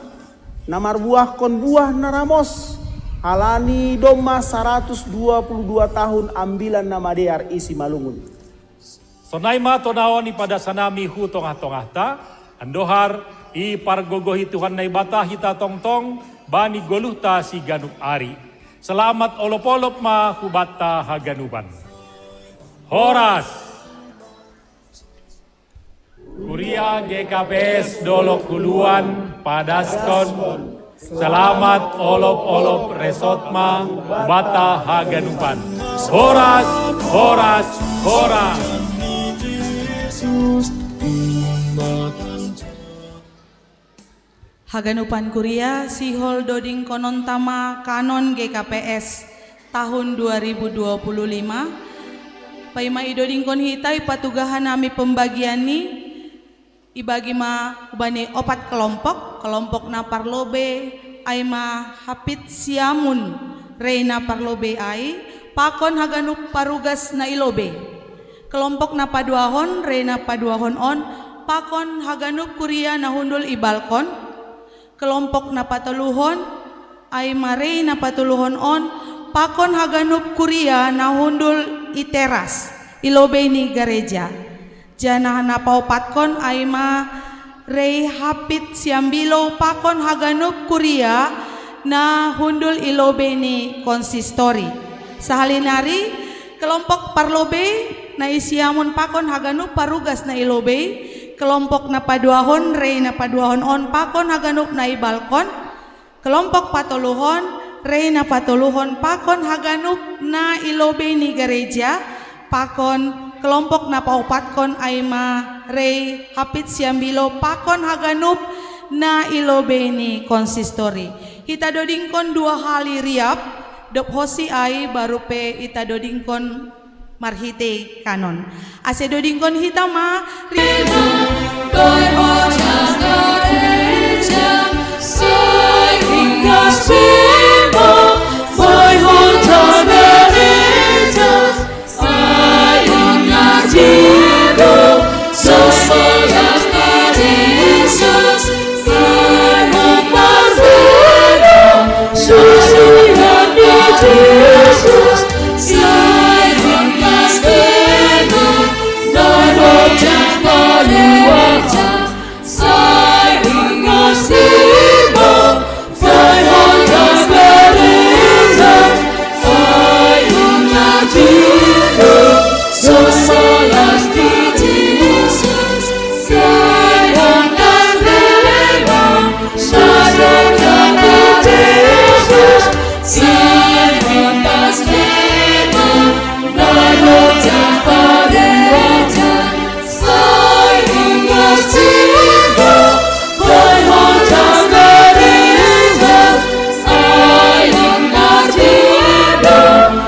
[SPEAKER 3] Namar buah kon buah naramos. Halani doma 122 tahun ambilan nama dear isi Malungun.
[SPEAKER 10] Sonai ma tonaon ipada sanami hu tongah-tongah ta, andohar i pargogohi Tuhan nai bata hita tong-tong, bani goluh ta si ganuk ari. Selamat olop-olop ma hubata haganuban. Horas. Kuria GKPS dolok kuluan padaskon. Selamat olop-olop resotma bata haganupan. Horas, horas, horas.
[SPEAKER 9] Haganupan Kuria Sihol Doding Konon Tama Kanon GKPS tahun 2025. Paima idoding kon hitai patugahan nami pembagiani ibagi ma ubani opat kelompok na parlobe aima hapit siamun reina parlobe ai pakon haganup parugas na ilobe kelompok na paduahon reina paduahon on pakon haganup Kuria na hundul ibalkon kelompok na pataluhon aima reina patuluhon on pakon haganup Kuria na hundul iteras ilobe ni gareja Janah napau patkon aima rei hapit siambilo pakon haganup kuria na hundul ilobe ni konsistori. Sahalinari kelompok parlobe na isiamun pakon haganup parugas na ilobe, kelompok na paduahon rei na paduahon on pakon haganup na ibalkon, kelompok patoluhon rei na patoluhon pakon haganup na ilobe ni gereja, pakon kelompok na paupatkon aima rei hapit siambilo pakon haganup na ilobe ni konsistori. Hita dodingkon 2 hali riap dop hosi ai baru pe ita dodingkon marhite kanon. Ase dodingkon hita ma ribu doi hojas gereja sai hingga sibo boy hojas gereja sai hingga sibo sesolas Yesus sai hingga Yesus sai hingga sibo doi hojas gereja sai hingga sibo doi hojas gereja sai hingga sibo sesolas Yesus sai hingga sibo sesolas Yesus sai hingga sibo doi hojas gereja sai hingga sibo doi hojas gereja sai hingga sibo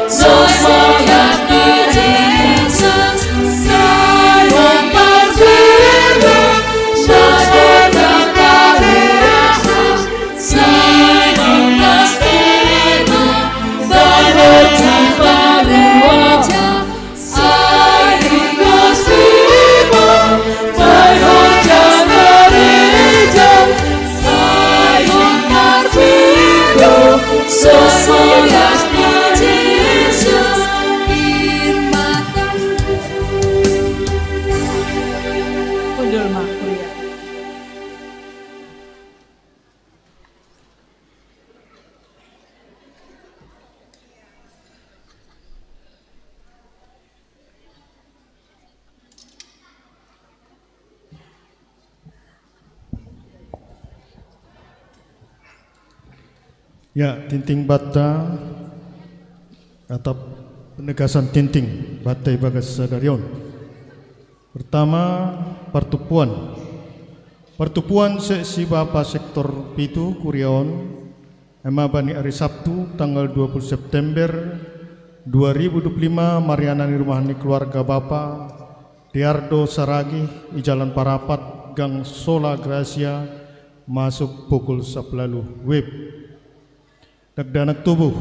[SPEAKER 9] sesolas Yesus sai hingga sibo sesolas Yesus sai hingga sibo doi hojas gereja sai hingga sibo doi hojas gereja sai hingga sibo sesolas Yesus firmatan Kundul mak kuria.
[SPEAKER 11] Ya, tinting bata atau penegasan tinting bata Ibagas Sadarion. Pertama, pertupuan seksi Bapa sektor Pitu Kuriaon ema bani hari Sabtu tanggal 20 September 2025 Marianan Rumahani keluarga Bapa Diardo Saragi di Jalan Parapat Gang Sola Gracia masuk pukul 11 WIB. Nagdanak tubuh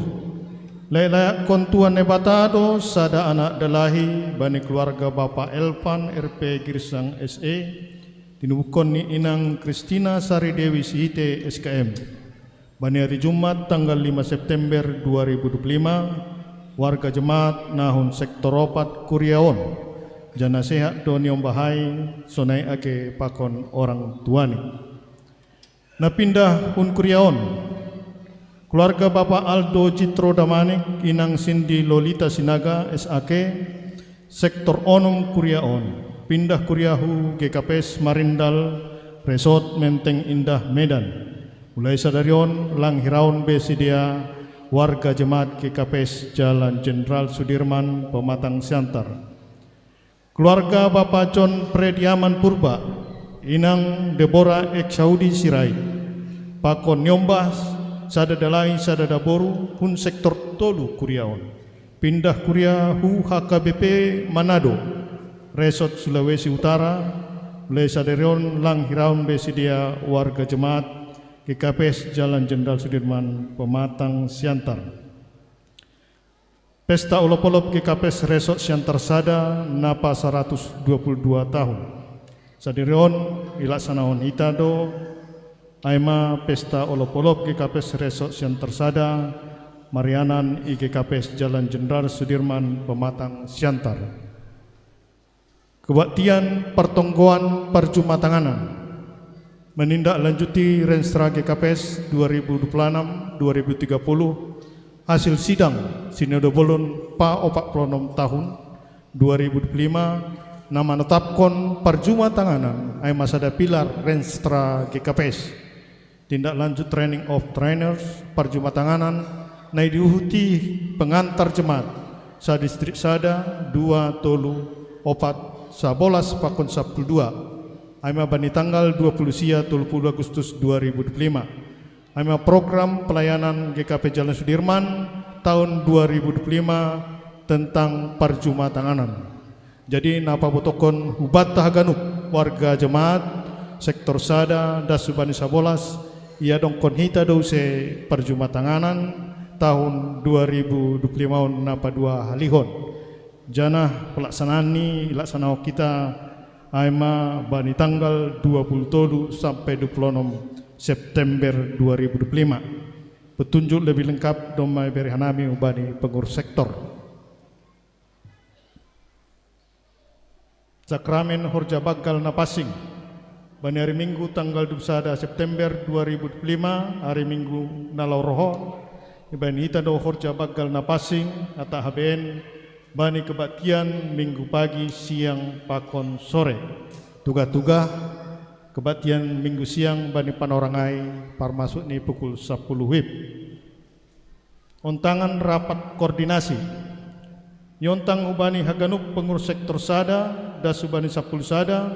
[SPEAKER 11] layak kontuan nebatado sada anak dalahi bani keluarga Bapak Elvan RP Girsang SE tinubukon ni Inang Kristina Sari Dewi Sihite SKM bani hari Jumat tanggal 5 September 2025 warga jemaat nahun sektor opat Kuriaon jana sehat doniom bahai sonai ake pakon orang tuani napindah hun Kuriaon keluarga Bapak Aldo Citro Damanik Inang Cindy Lolita Sinaga SAK sektor Onom Kuriaon pindah Kuriahu GKPS Marindal Resort Menteng Indah Medan mulai sadarion lang hiraun besidia warga jemaat GKPS Jalan Jenderal Sudirman Pematang Siantar keluarga Bapak John Prediaman Purba Inang Deborah Eksaudi Sirai Pakon Nyombas sadada lain sadada boru hun sektor Tolu Kuriaon pindah Kuriahu HKBP Manado Resort Sulawesi Utara mulai sadarion lang hiraun besidia warga jemaat GKPS Jalan Jenderal Sudirman Pematang Siantar pesta olop-olop GKPS Resort Siantar Sada napa 122 tahun sadarion ilaksanaon hitado Aima pesta olop-olop GKPS Resort Siantar Sada Marianan IGKPS Jalan Jenderal Sudirman Pematang Siantar Kebaktian pertonggoan perjumatanganan menindaklanjuti Renstra GKPS 2026-2030 hasil sidang Sinode Bolon Pa 46 tahun 2025 nama menetapkan perjumatanganan ay masada pilar Renstra GKPS tindak lanjut training of trainers perjumatanganan na diuhuti pengantar jemaat sa distrik Sada 2 Tolu 4 11 Pakon 12 Aima bani tanggal 20 sia 30 Agustus 2025 Aima program pelayanan GKP Jalan Sudirman tahun 2025 tentang perjumatanganan. Jadi napa botokon hubat tahaganuk warga jemaat sektor Sada das Subani Sabolas ia dongkon hita dose perjumatanganan tahun 2025 napa dua halihon. Janah pelaksanaan ni laksanao kita aima bani tanggal 27 sampai 26 September 2025. Petunjuk lebih lengkap domai beri hanami ubani pengurus sektor. Sakramen Horja Bagal Napasing bani hari Minggu tanggal 21 September 2025 hari Minggu nalau roho bani hita do Horja Bagal Napasing atau HBN bani kebaktian minggu pagi siang pakon sore tuga-tuga kebaktian minggu siang bani panorangai parmasuk ni pukul 10 WIB ontangan rapat koordinasi yontang ubani haganuk pengurus sektor Sada das ubani 10 Sada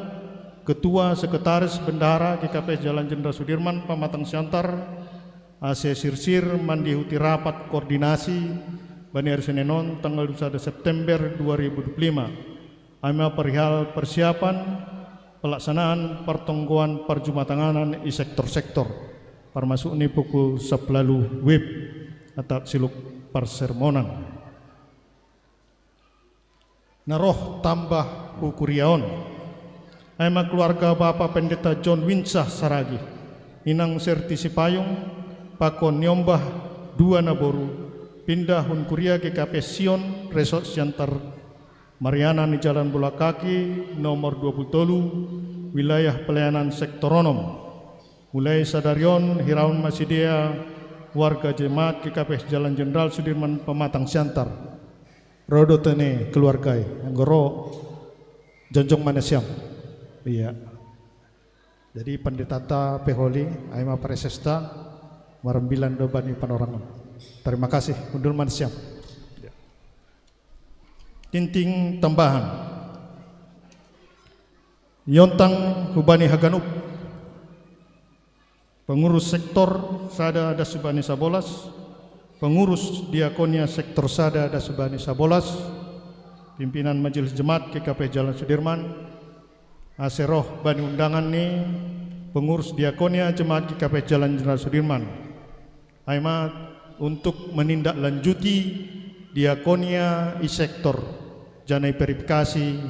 [SPEAKER 11] ketua sekretaris bendahara GKP Jalan Jenderal Sudirman Pamatang Siantar AC Sirsir mandihuti rapat koordinasi bani hari Senin tanggal 21 September 2025 aima perihal persiapan pelaksanaan pertonggoan perjumatanganan di sektor-sektor termasuk ni pukul 10 WIB atau siluk persermonan naroh tambah ukuriaon aima keluarga Bapak Pendeta John Winsah Saragi inang sertisi payung pakon nyombah 2 naboru pindah hun kuria GKP Sion Resort Siantar Mariana di Jalan Bola Kaki nomor 20 wilayah pelayanan sektoronom mulai sadarion hiraun masidia warga jemaat GKP Jalan Jenderal Sudirman Pematang Siantar rodo tene keluargai anggoro jonjong manasiam iya jadi pendeta peholi aima presesta marembilan dobani panorangan. Terima kasih Undul Mansiam. Tinting tambahan yontang hubani haganuk pengurus sektor Sada das Subani Sabolas pengurus diakonia sektor Sada das Subani Sabolas pimpinan majelis jemaat GKP Jalan Sudirman aseroh bani undangan ni pengurus diakonia jemaat GKP Jalan Jenderal Sudirman aima untuk menindaklanjuti diakonia i sektor janai verifikasi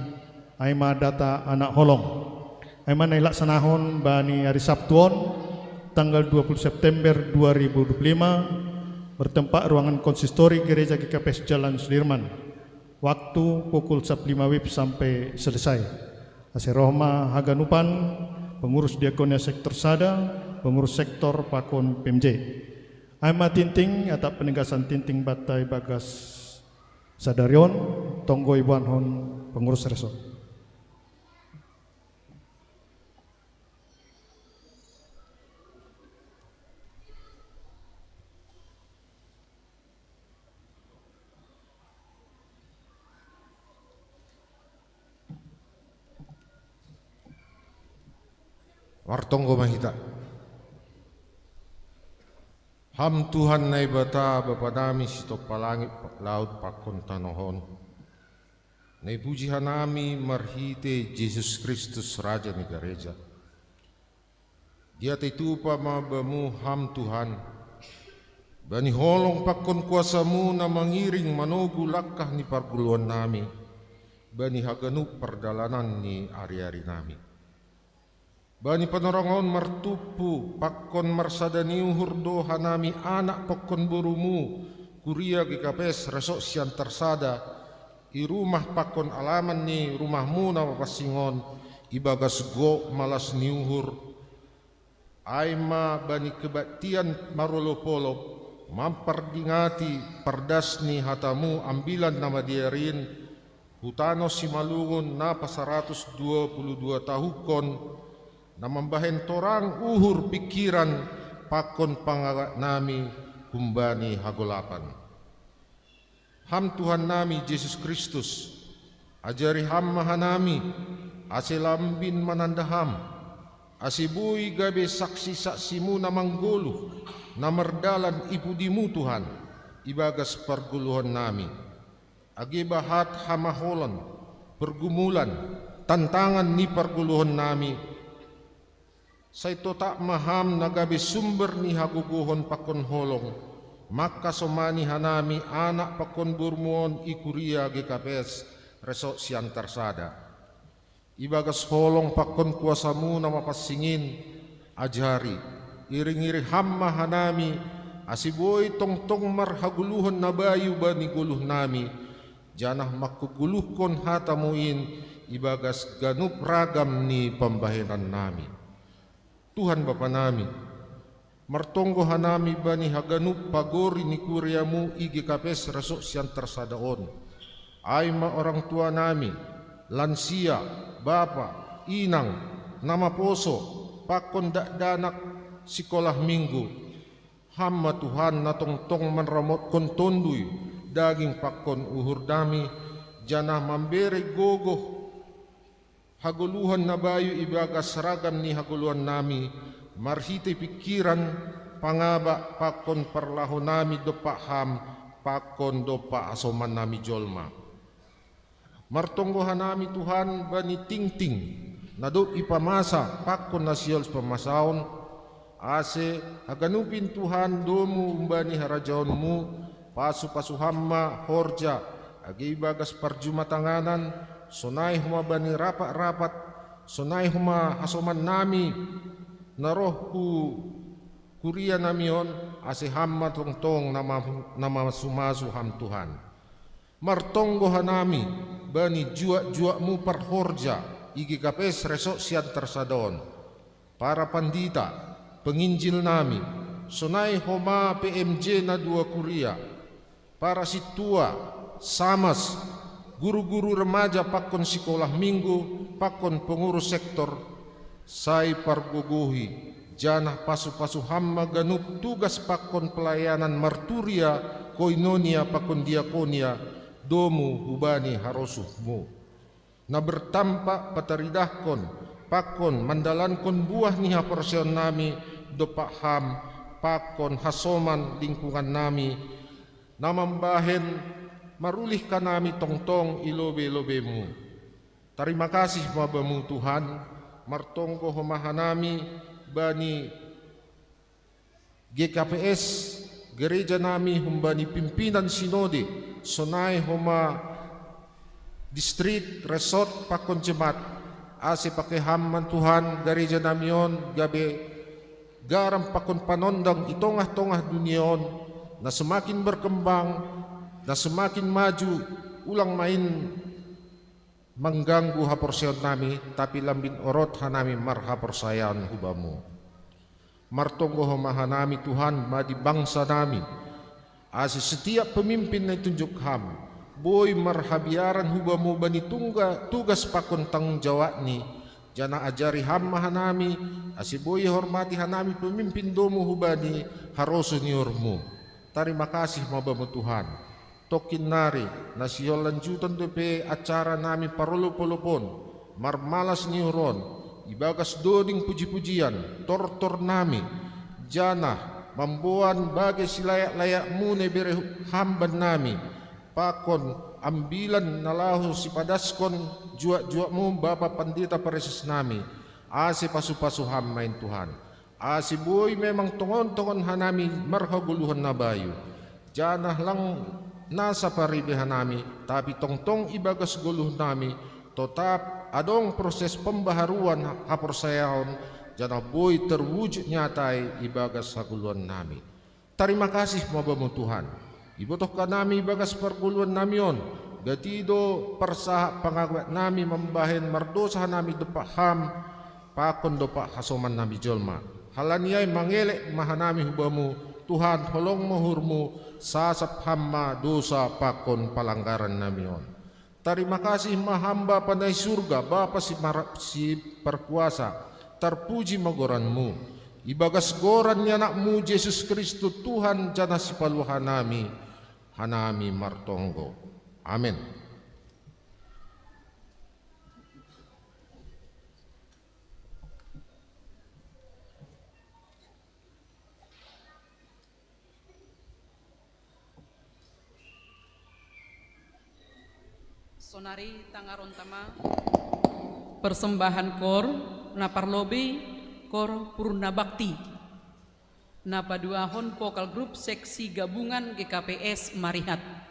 [SPEAKER 11] aima data anak holong aima nai laksanahon bani hari Sabtuon tanggal 20 September 2025 bertempat ruangan konsistori gereja GKP Jalan Sudirman waktu pukul 15 WIB sampai selesai aserohma haganupan pengurus diakonia sektor Sada pengurus sektor Pakon PMJ aima tinting atau penegasan tinting batai bagas sadarion tonggo ibuan hon pengurus resort.
[SPEAKER 12] Wartonggo mahita. Ham Tuhan na ibata Bapa nami sitok palangit laut pakon tanohon. Na ipujihan nami marhite Jesus Kristus Raja ni Gereja. Dia itu pa mabamu ham Tuhan. Bani holong pakon kuasamu na mangiring manogu lakah ni parguluan nami. Bani haganuk perdalanan ni ari-ari nami. Bani panorangon martupu pakon marsadaniu hurdo hanami anak pakon burumu kuria GKPS Resok Siantar Sada i rumah pakon alaman ni rumahmu na pasingon ibagas go malas niuhur aima bani kebaktian marolopolop mampardingati perdas ni hatamu ambilan nama diarin hutano simalungun na pa 122 tahukon na mambahen torang uhur pikiran pakon pangagat nami humbani hagolapan. Ham Tuhan nami Yesus Kristus, ajari ham mahanami, aselambin manandaham, asibui gabe saksi-saksimu na mangguluh, na merdalan ipudimu Tuhan, ibagas perguluhan nami. Agibahat hamaholan, pergumulan, tantangan ni perguluhan nami. Saito tak maham na gabe sumber ni haguguhon pakon holong, maka somani hanami anak pakon burmuon ikuria GKPS resok siantar sada. Ibagas holong pakon kuasamu nama pasingin ajari. Iring-iri hamma hanami asiboy tong-tong marhaguluhon na bayu bani guluh nami. Janah makuguluhkon hatamuin ibagas ganup ragam ni pambahenan nami. Tuhan Bapa nami, martonggo hanami bani haganup pagori ni kuriamu IGKPS resok siantar sadaon. Aima orang tua nami, lansia, bapa, inang, nama poso, pakon danak sekolah minggu. Hamma Tuhan na tong-tong manramot kon tondui daging pakon uhur dami janah mambere gogoh haguluhan na bayu ibagas seragam ni haguluhan nami marhite pikiran pangaba pakon perlaho nami dopa ham pakon dopa asoman nami jolma. Martonggohan nami Tuhan bani ting-ting nado ipamasa pakon nasiol pamasaon ase haganupin Tuhan domu umbani harajaonmu pasu-pasu hamma horja agi bagas perjumatanganan sonai huma bani rapat-rapat sonai huma asoman nami narohku kuria namion ase hamma tong-tong nama sumasu ham Tuhan. Martonggohan nami bani jua-juamu perhorja IGKPS resok siantar sadon para pandita penginjil nami sonai homa PMJ na 2 kuria para situa samas guru-guru remaja pakon sekolah minggu pakon pengurus sektor sai pargogohi janah pasu-pasu hamma ganup tugas pakon pelayanan marturia koinonia pakon diakonia domu hubani harosuhmu na bertampak pataridahkon pakon mandalankon buah niha porsion nami dopak ham pakon hasoman lingkungan nami namambahen marulihkan nami tong-tong ilobe-lobemu. Terima kasih mabamu Tuhan martonggo homahanami bani GKPS gereja nami humbani pimpinan sinode sonai homa distrik resort pakon jemaat ase pakai hamman Tuhan gereja namion gabe garam pakon panondang itongah-tongah dunion na semakin berkembang na semakin maju ulang main mengganggu haporsion nami tapi lambin orot hanami marha persayan hubamu martonggo homahanami Tuhan madi bangsa nami ase setiap pemimpin na tunjuk ham boy marhabiaran hubamu bani tugas pakon tanggung jawab ni jana ajari ham mahanami ase boy hormati hanami pemimpin domu hubani harosu niormu. Terima kasih mabamu Tuhan tokin nari nasihol lanjutan dope acara nami parolo-polopon marmalas niuron ibagas doding puji-pujian tor-tor nami jana mambuan bagai silayak-layak mune bere hamban nami pakon ambilan nalahu si padaskon juak-juakmu Bapa Pandita Paresis nami ase pasu-pasu ham main Tuhan ase boy memang tongon-tongon hanami marhaguluhan na bayu janah lang nasa paribehan nami tapi tong-tong ibagas guluh nami tetap adong proses pembaharuan haporsayaon janah boy terwujud nyatai ibagas haguluhan nami. Terima kasih mabamu Tuhan ibutuhkan nami ibagas perguluhan namion gatido persah pangagwet nami membahen mardosa nami depak ham pakon depak hasoman nami jolma. Halaniai mangelek mahanami hubamu Tuhan holong mahurmu sasap hamma dosa pakon palanggaran nami on. Terima kasih mahamba pandai surga Bapa si perkuasa, terpuji magoranmu. Ibagas goran anakmu Yesus Kristus Tuhan jana si paluhan nami, hanami martonggo. Amin.
[SPEAKER 7] Sonari tangaron tama persembahan kor na parlobe kor purna bakti na paduahon vokal grup seksi gabungan GKPS Marihat.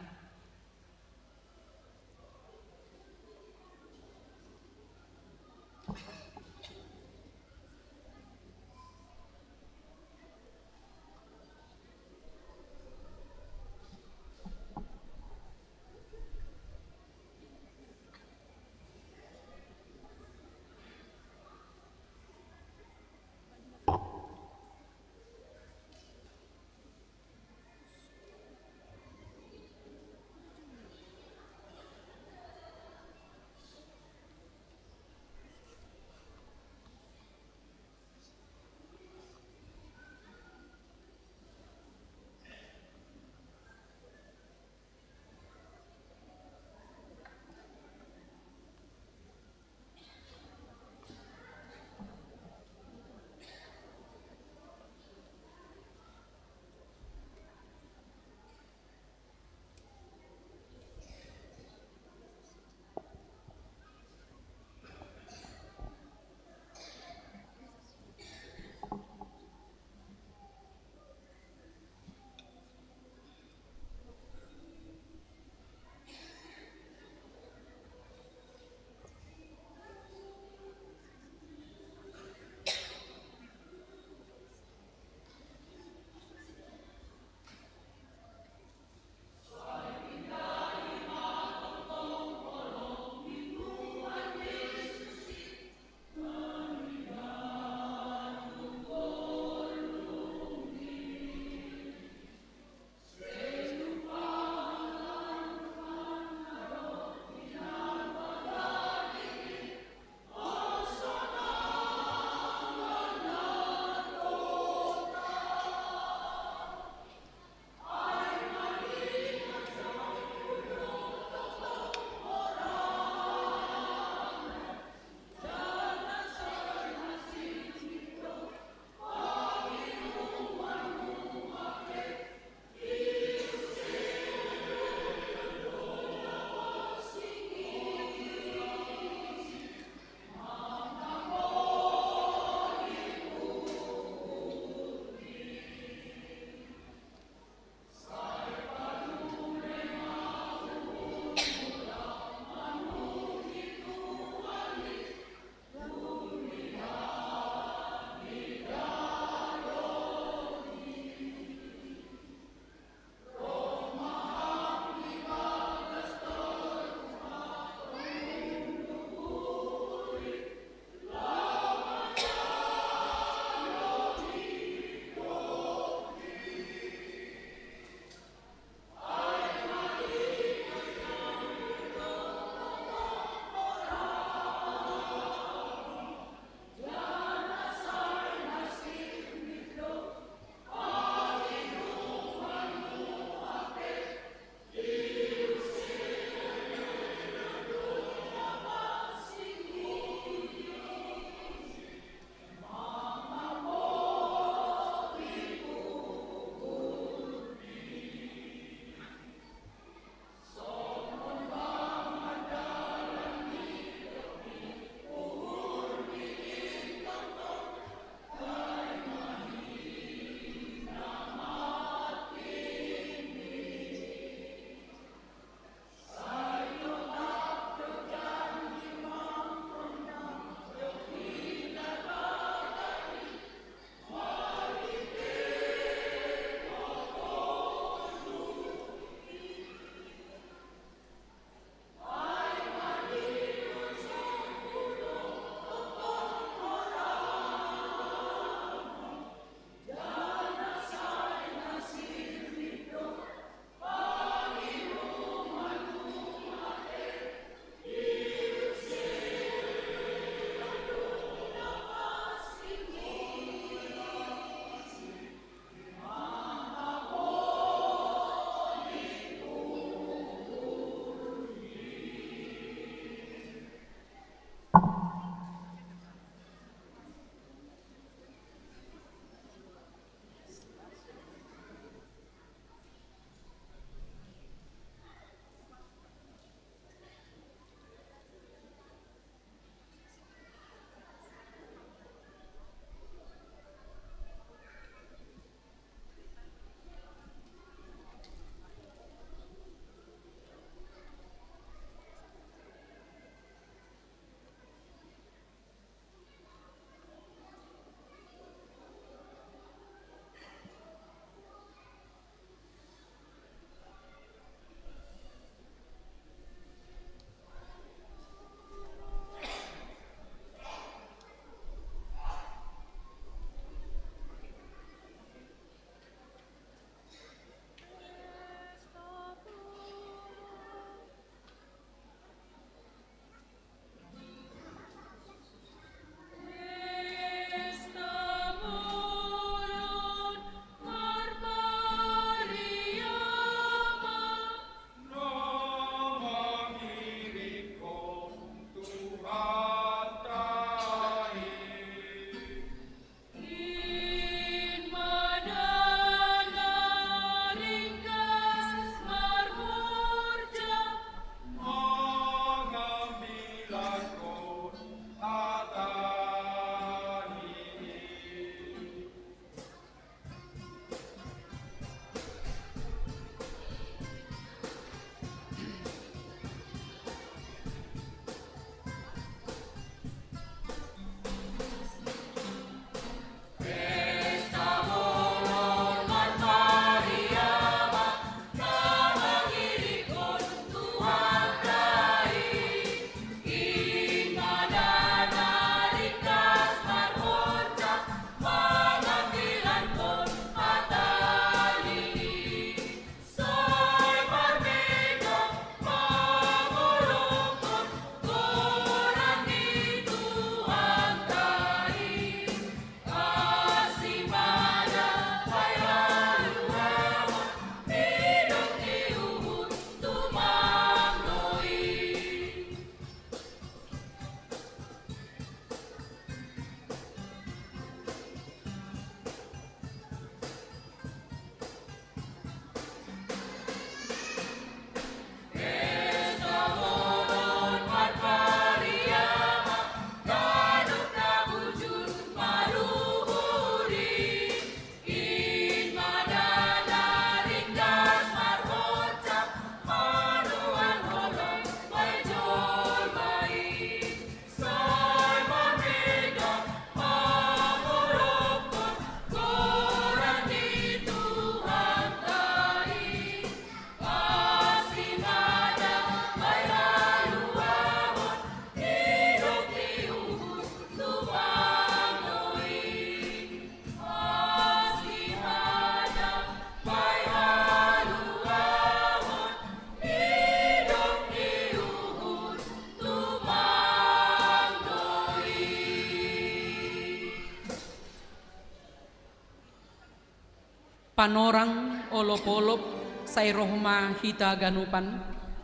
[SPEAKER 7] panorang olop-olop say rohma hita ganupan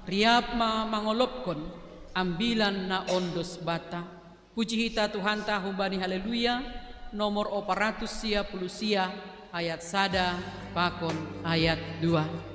[SPEAKER 7] riap ma mangolopkon ambilan na ondos bata. Puji hita Tuhan ta hubani haleluya nomor 410 ayat 1 pakon ayat 2.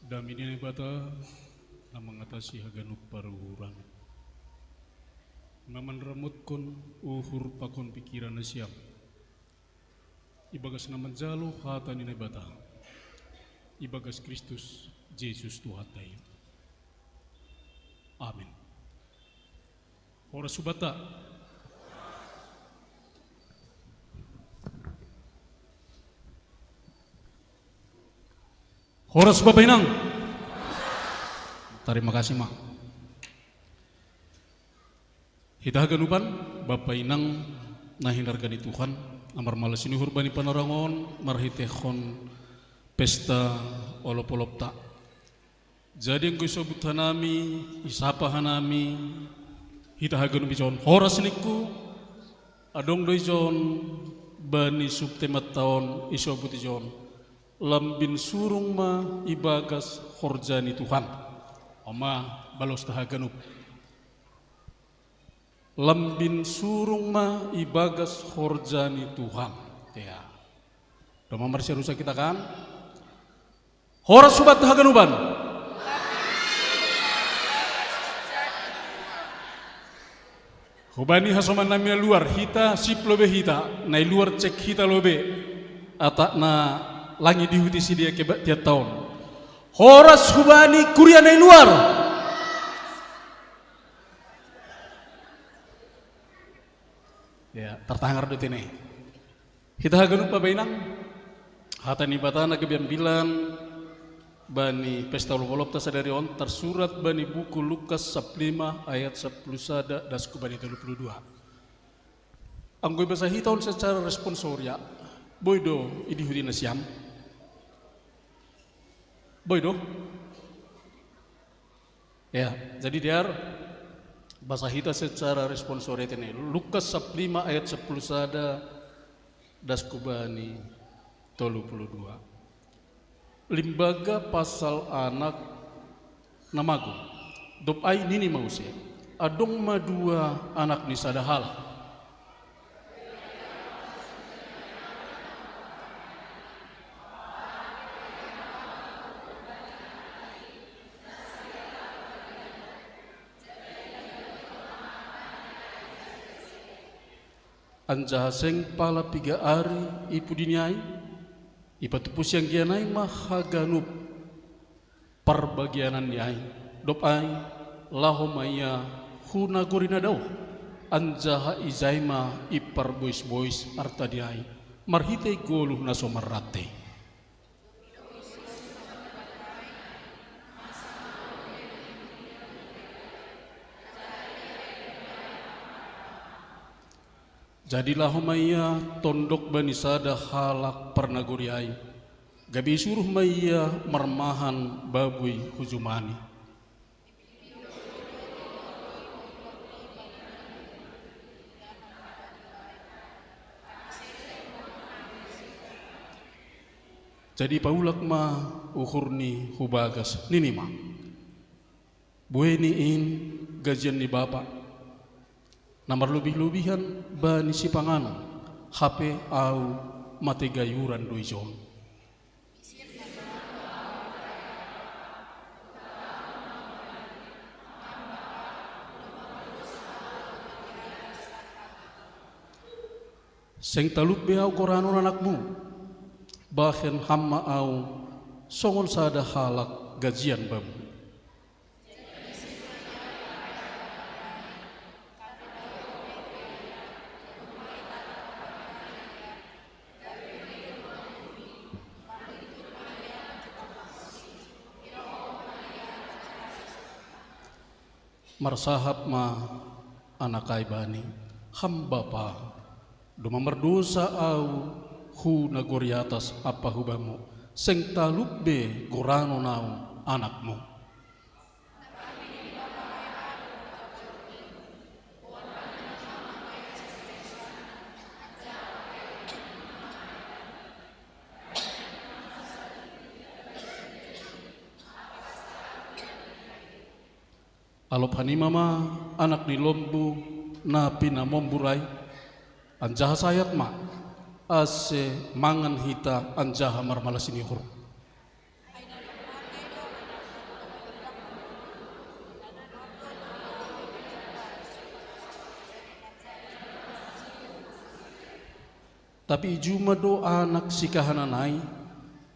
[SPEAKER 4] Damini bata na mengatasi haganuk paruhuran. Naman ramut kon uhur pakon pikiran na siap. Ibagas naman jalo hata ni bata. Ibagas Kristus Jesus Tuhan tayo. Amin. Ora subata. Horas babainang. Terima kasih mak. Hidahaganupan bapainang nahindargani Tuhan amar malas ini hurbani panarangon marhitehon pesta olop-olop tak. Jadi yang kusebut hanami isapa hanami hidahaganu bijon horas niku adong doijon bani subtemat tahun isobut ijon lambin surung ma ibagas horjani Tuhan oma balos tahaganup lambin surung ma ibagas horjani Tuhan ya doma marsya rusa kita kan horas subat tahaganuban hubani hasoman namanya luar hita sip lobe hita nai luar cek hita lobe atak na langit dihuti si dia kebat tiap tahun horas hubani kuria nai luar ya tertangar do tene hita haganu pa bainang hata ni batana kebian bilan bani pesta olop-olop tasadari on tersurat bani buku Lukas 15 ayat 10 sada dasku bani 32. Anggoy basa hitaon secara responsoria boydo idi hudi nasiam boydo ya jadi diar basa hita secara responsoria tene Lukas 15 ayat 10 sada dasku bani 32. Limbaga pasal anak namagu dop ai nini mausia adong madua anak ni sadahala anjahaseng pala piga ari ipu diniai ipatupus yang gianai mahaganup parbagianan niai dopai lahomaya huna gorina dau anjaha izaima ipar bois arta diai marhite goluh naso marrate jadilah humaya tondok bani sada halak pernaguriai gabi suruh maya marmahan babui huzumani jadi paulak ma ukurni hubagas ninima bueniin gajian ni bapak nomor lebih-lebihan bani si panganan HP au mate gayuran doi jom seng taluk beau koranon anakmu bahkan hamma au songon sada halak gajian bamu marsahap ma anakai bani hamba pa doma merdosa au hu nagori atas apa hubamu seng taluk be gorano nau anakmu alop hanima ma anak ni lombu na pinamomburai anjaha sayat ma ase mangan hita anjaha marmalasini hur tapi ijuma do anak sikahananai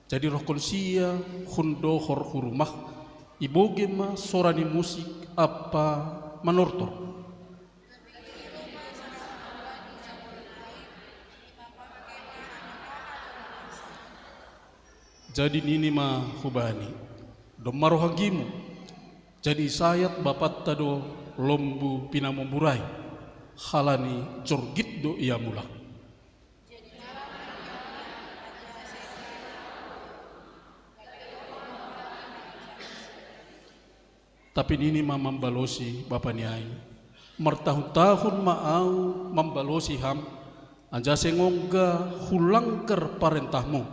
[SPEAKER 4] jadi roh konsia hundo hor hurumah iboge ma sorani musik apa manortor jadi nini ma hubani domaro hagimu jadi sayat bapat tado lombu pinamomburai halani jorgit do ia mulak tapi nini ma membalosi bapa niai mertahun-tahun mau membalosi ham anja sengongga hulangker parentahmu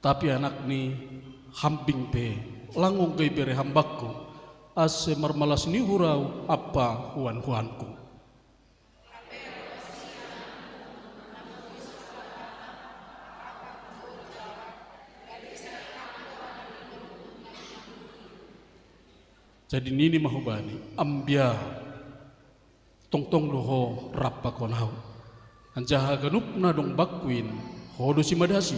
[SPEAKER 4] Tapi anak ni hamping pe langung kay bere hambakku ase marmalas ni hurau apa huan-huanku. Jadi nini mahubani ambia tong-tong loho rappa konau anjaha ganup na dong bakwin hodo si madasi.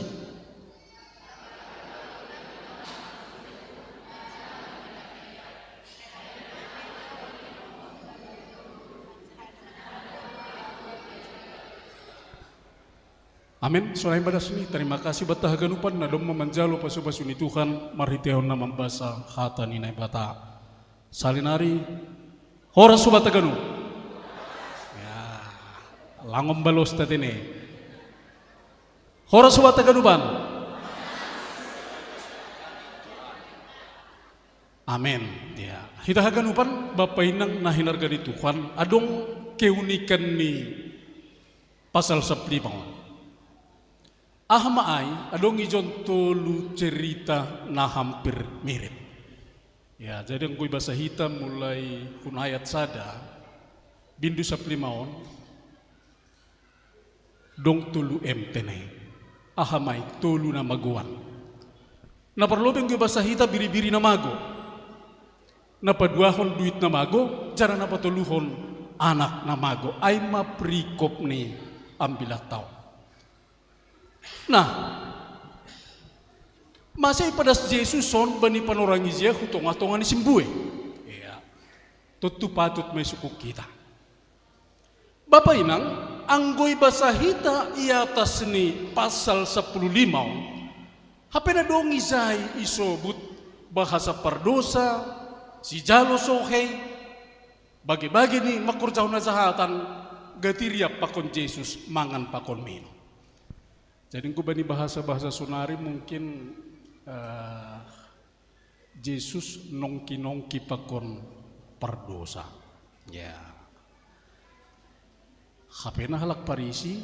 [SPEAKER 4] Amin. Soalnya pada sini terima kasih batah ganupan na dong memanjalo pasu-pasu ni Tuhan mariteon na mambasa hata ni bata salinari horas subata ganu ya langom balos tatene horas subata ganupan. Amin. Ya kita ganupan Bapak inang nahinarga di Tuhan adong keunikan ni pasal 15. Ahmaai adong ijon tolu cerita na hampir mirip. Ya, jadi ang bahasa hitam mulai kunayat sada bindu 15 dong tolu emtene. Ahmai tolu na maguan. Na perlobeng bahasa hitam biri-biri na mago. Na paduahon duit na mago, jara na patuluhon anak na mago. Ay maprikop ni ambilat tao. Nah, masih pada Yesus son bani panorangi dia hutong-hatongan isimbue. Ya, tutu patut may suku kita. Bapak inang, anggoy basahita iatas ni pasal 15. Hape na dong izay isobut bahasa pardosa, si jalo sohei, bagi-bagi ni makurjaw na zahatan, gatiriap pakon Yesus mangan pakon mino. Jadi ku bani bahasa-bahasa sunari mungkin Yesus nongki-nongki pakon pardosa. Ya. Hapena halak parisi,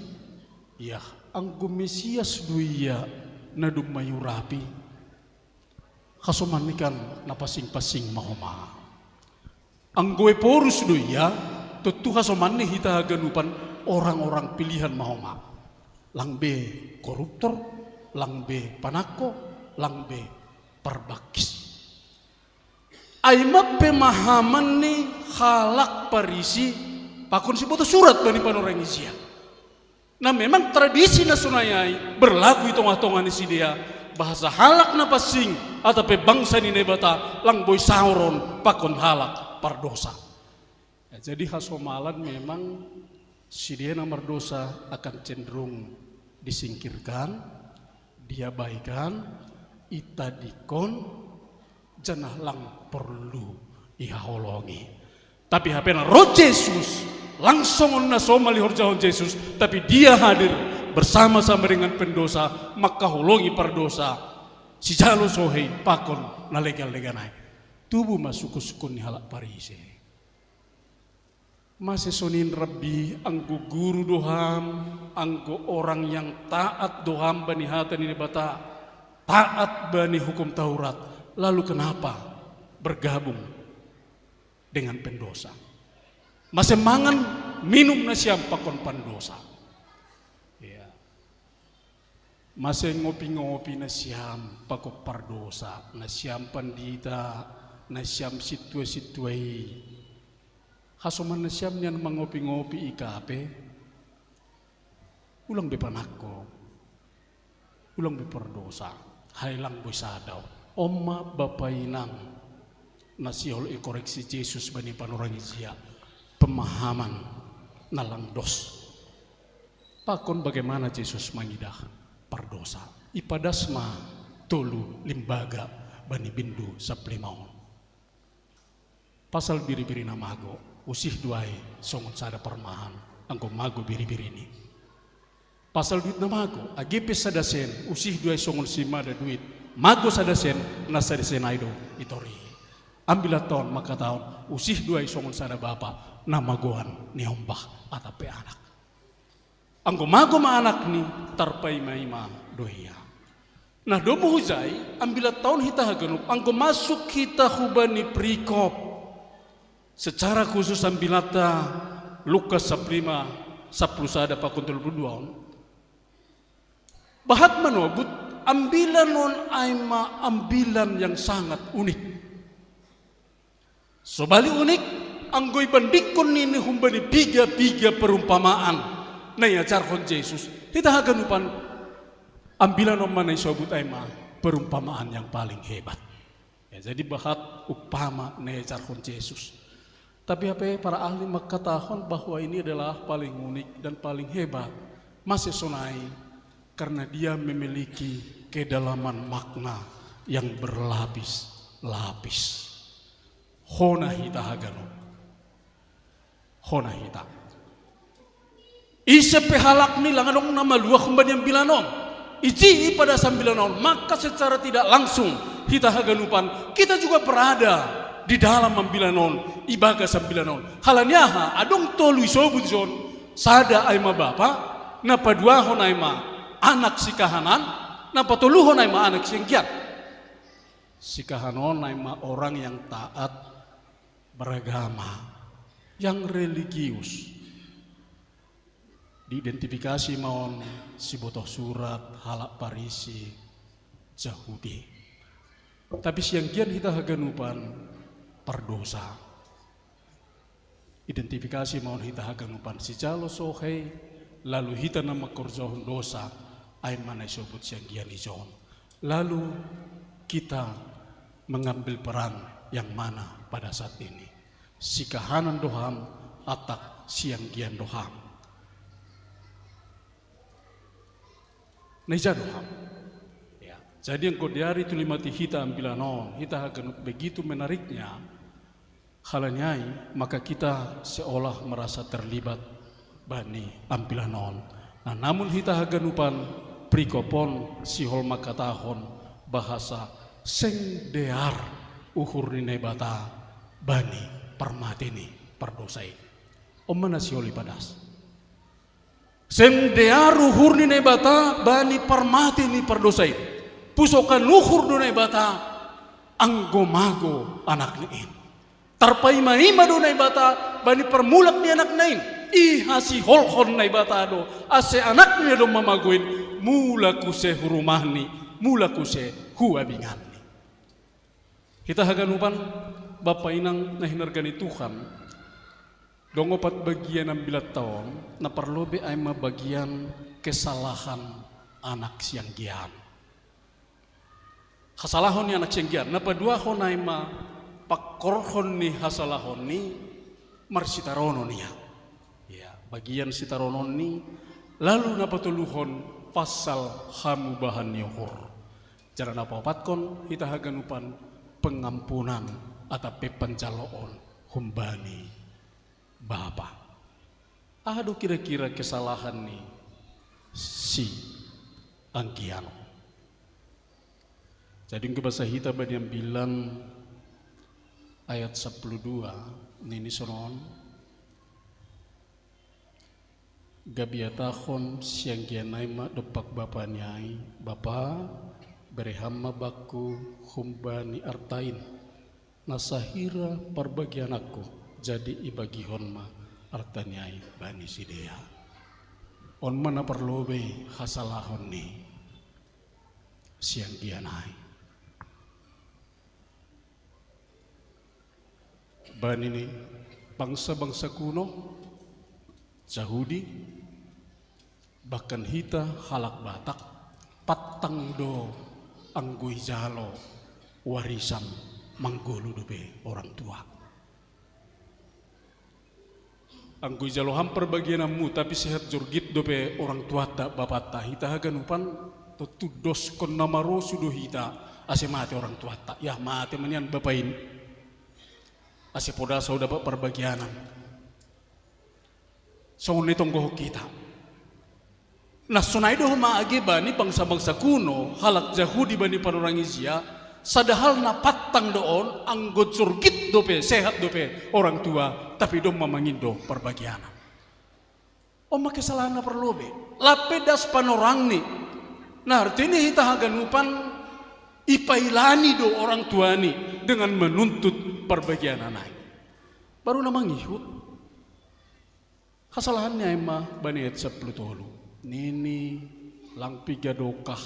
[SPEAKER 4] ya anggo Mesias duia na dumayu rapi. Kasomanikan na pasing-pasing mahoma. Anggo porus duia, tentu kasomani hita ganupan orang-orang pilihan mahoma. Langbe koruptor, langbe panako, langbe parbakis. Aima pemahaman ni halak parisi pakon si boto surat bani panorangi sia. Nah memang tradisi na sunayai berlaku itong-atongan si dia bahasa halak na pasing atau pe bangsa ni nebata langboy sauron pakon halak pardosa. Ya, jadi hasomalan memang si dia nomor dosa akan cenderung disingkirkan, diabaikan, itadikon, janah lang perlu ihaholongi. Tapi hapena roh Yesus langsung naso malihor jahon Yesus, tapi dia hadir bersama-sama dengan pendosa, maka holongi perdosa. Si jalo sohei pakon na legal-leganai. Tubuh masuk sukun ni halak parise. Masih sonin Rabbi anggo guru doham, anggo orang yang taat doham bani hatan ini bata, taat bani hukum Taurat. Lalu kenapa bergabung dengan pendosa? Masih mangan minum nasiam pakon pendosa. Ya. Masih ngopi-ngopi nasiam pakon pardosa, nasiam pandita, nasiam situasi-situasi. Hasoman nasiam niyan mangopi-ngopi ikape, ulang bepanako, ulang beperdosa, hailang boy sadaw, omma bapainang, nasihol ikoreksi Yesus bani panorangi siya, pemahaman nalang dos. Pakon bagaimana Yesus mangidah pardosa, ipadasma tolu limbaga bani bindu saplimaon. Pasal biri-biri namago. Usih duai songon sada permahan angko mago biri-biri ini. Pasal duit na mago agepe sadasen usih duai songon sima ada duit mago sadasen nasadasen aido itori. Ambilah tahun maka tahun usih duai songon sada bapa namagoan ni ombah atape anak. Angko mago ma anak ni tarpai maima doia. Nah domo hujai ambila tahun hita haganup anggo masuk kita hubani perikop secara khusus ambilata Lukas 15 sada pakuntul berduaon bahat manobut ambilan non aima ambilan yang sangat unik. Sobali unik anggoy bandingkon nini humbani piga perumpamaan na yacarkon Yesus hita haganupan ambilan manay sobut aima perumpamaan yang paling hebat. Ya, jadi bahat upama na yacarkon Yesus. Tapi apa para ahli magkatahon bahwa ini adalah paling unik dan paling hebat masih sonai karena dia memiliki kedalaman makna yang berlapis-lapis. Hona hita hagano. Hona hita. Isa pehalak ni langanong nama luah kumbani yang bilanon. Iji pada sambilanon maka secara tidak langsung hita haganupan kita juga berada di dalam ambilanon ibaga sambilanon. Halanyaha adong tolu isobut zon sada aima bapa napa duahon aima anak si kahanan napa toluhon aima anak si engkiat. Si kahanon aima orang yang taat beragama yang religius. Diidentifikasi maon si botoh surat halak parisi Yahudi. Tapi siang kian kita haganupan perdosa. Identifikasi maon kita haganupan si jalo sohei lalu hita nama korzohon dosa ain mana sobut siang kian izon. Lalu kita mengambil peran yang mana pada saat ini. Si kahanan doham atak siang kian doham. Neja doham. Ya. Jadi yang kodiari tulimati hita ambilanon, hita akan begitu menariknya halanyai, maka kita seolah merasa terlibat bani ambilanon. Nah, namun hita haganupan prikopon sihol makatahon bahasa seng dear uhur nine bata bani permatini perdosai. Omana siholi padas. Sem dearu hurni nebata bani parmati ni perdosai. Pusokan luhur do nebata anggomago anak niin. Tarpaima ima do nebata bani permulak ni anak nain. Ihasi holhon nebata do ase anak ni do mamaguin mula kuse hurumahni mula kuse huabingan. Kita haganupan Bapa inang nahinargani Tuhan. Dongopat bagian ambilat tahun, na perlobe ay bagian kesalahan anak siang gian. Hasalahon ni anak siang gian, na padua hon ay pakorhon ni hasalahon ni marsitarono niya. Ya, bagian sitaronon ni, lalu na patuluhon pasal hamubahan yuhur. Jara na papatkon, hita haganupan pengampunan atau pepancaloon humbani. Bapa, aduh kira-kira kesalahan nih si Angkiano. Jadi ke bahasa hita yang bilang ayat 12 nini sonon gabiatahon siang kianai ma depak bapa nyai bapa berehama baku humbani artain nasahira perbagian aku. Jadi ibagi honma artanyai bani sidea. On mana perlobe hasalahon ni siang kianai. Bani ni bangsa-bangsa kuno Yahudi bahkan hita halak Batak patang do anggui jalo warisan manggulu dobe orang tua. Anggoy jaloham perbagianamu tapi sehat jorgit dope orang tua tak bapak tak hita haganupan tudos kon namaro sudo hita ase mati orang tua tak ya mati manian bapain ase poda sau dapat perbagianan sau nitonggoh kita. Nah sunai doh maage bani bangsa-bangsa kuno halak Yahudi bani panurang Izia sadahal na patang doon anggot surgit dope sehat dope orang tua tapi dong mamangindo perbagianan. Oma kesalahan na perlobe lapedas panorang ni Nah artinya hita haganupan ipailani do orang tuani dengan menuntut perbagian anak. Baru nama ngihut. Kesalahannya emang bani ayat 10 tolu. Nini lang piga dokah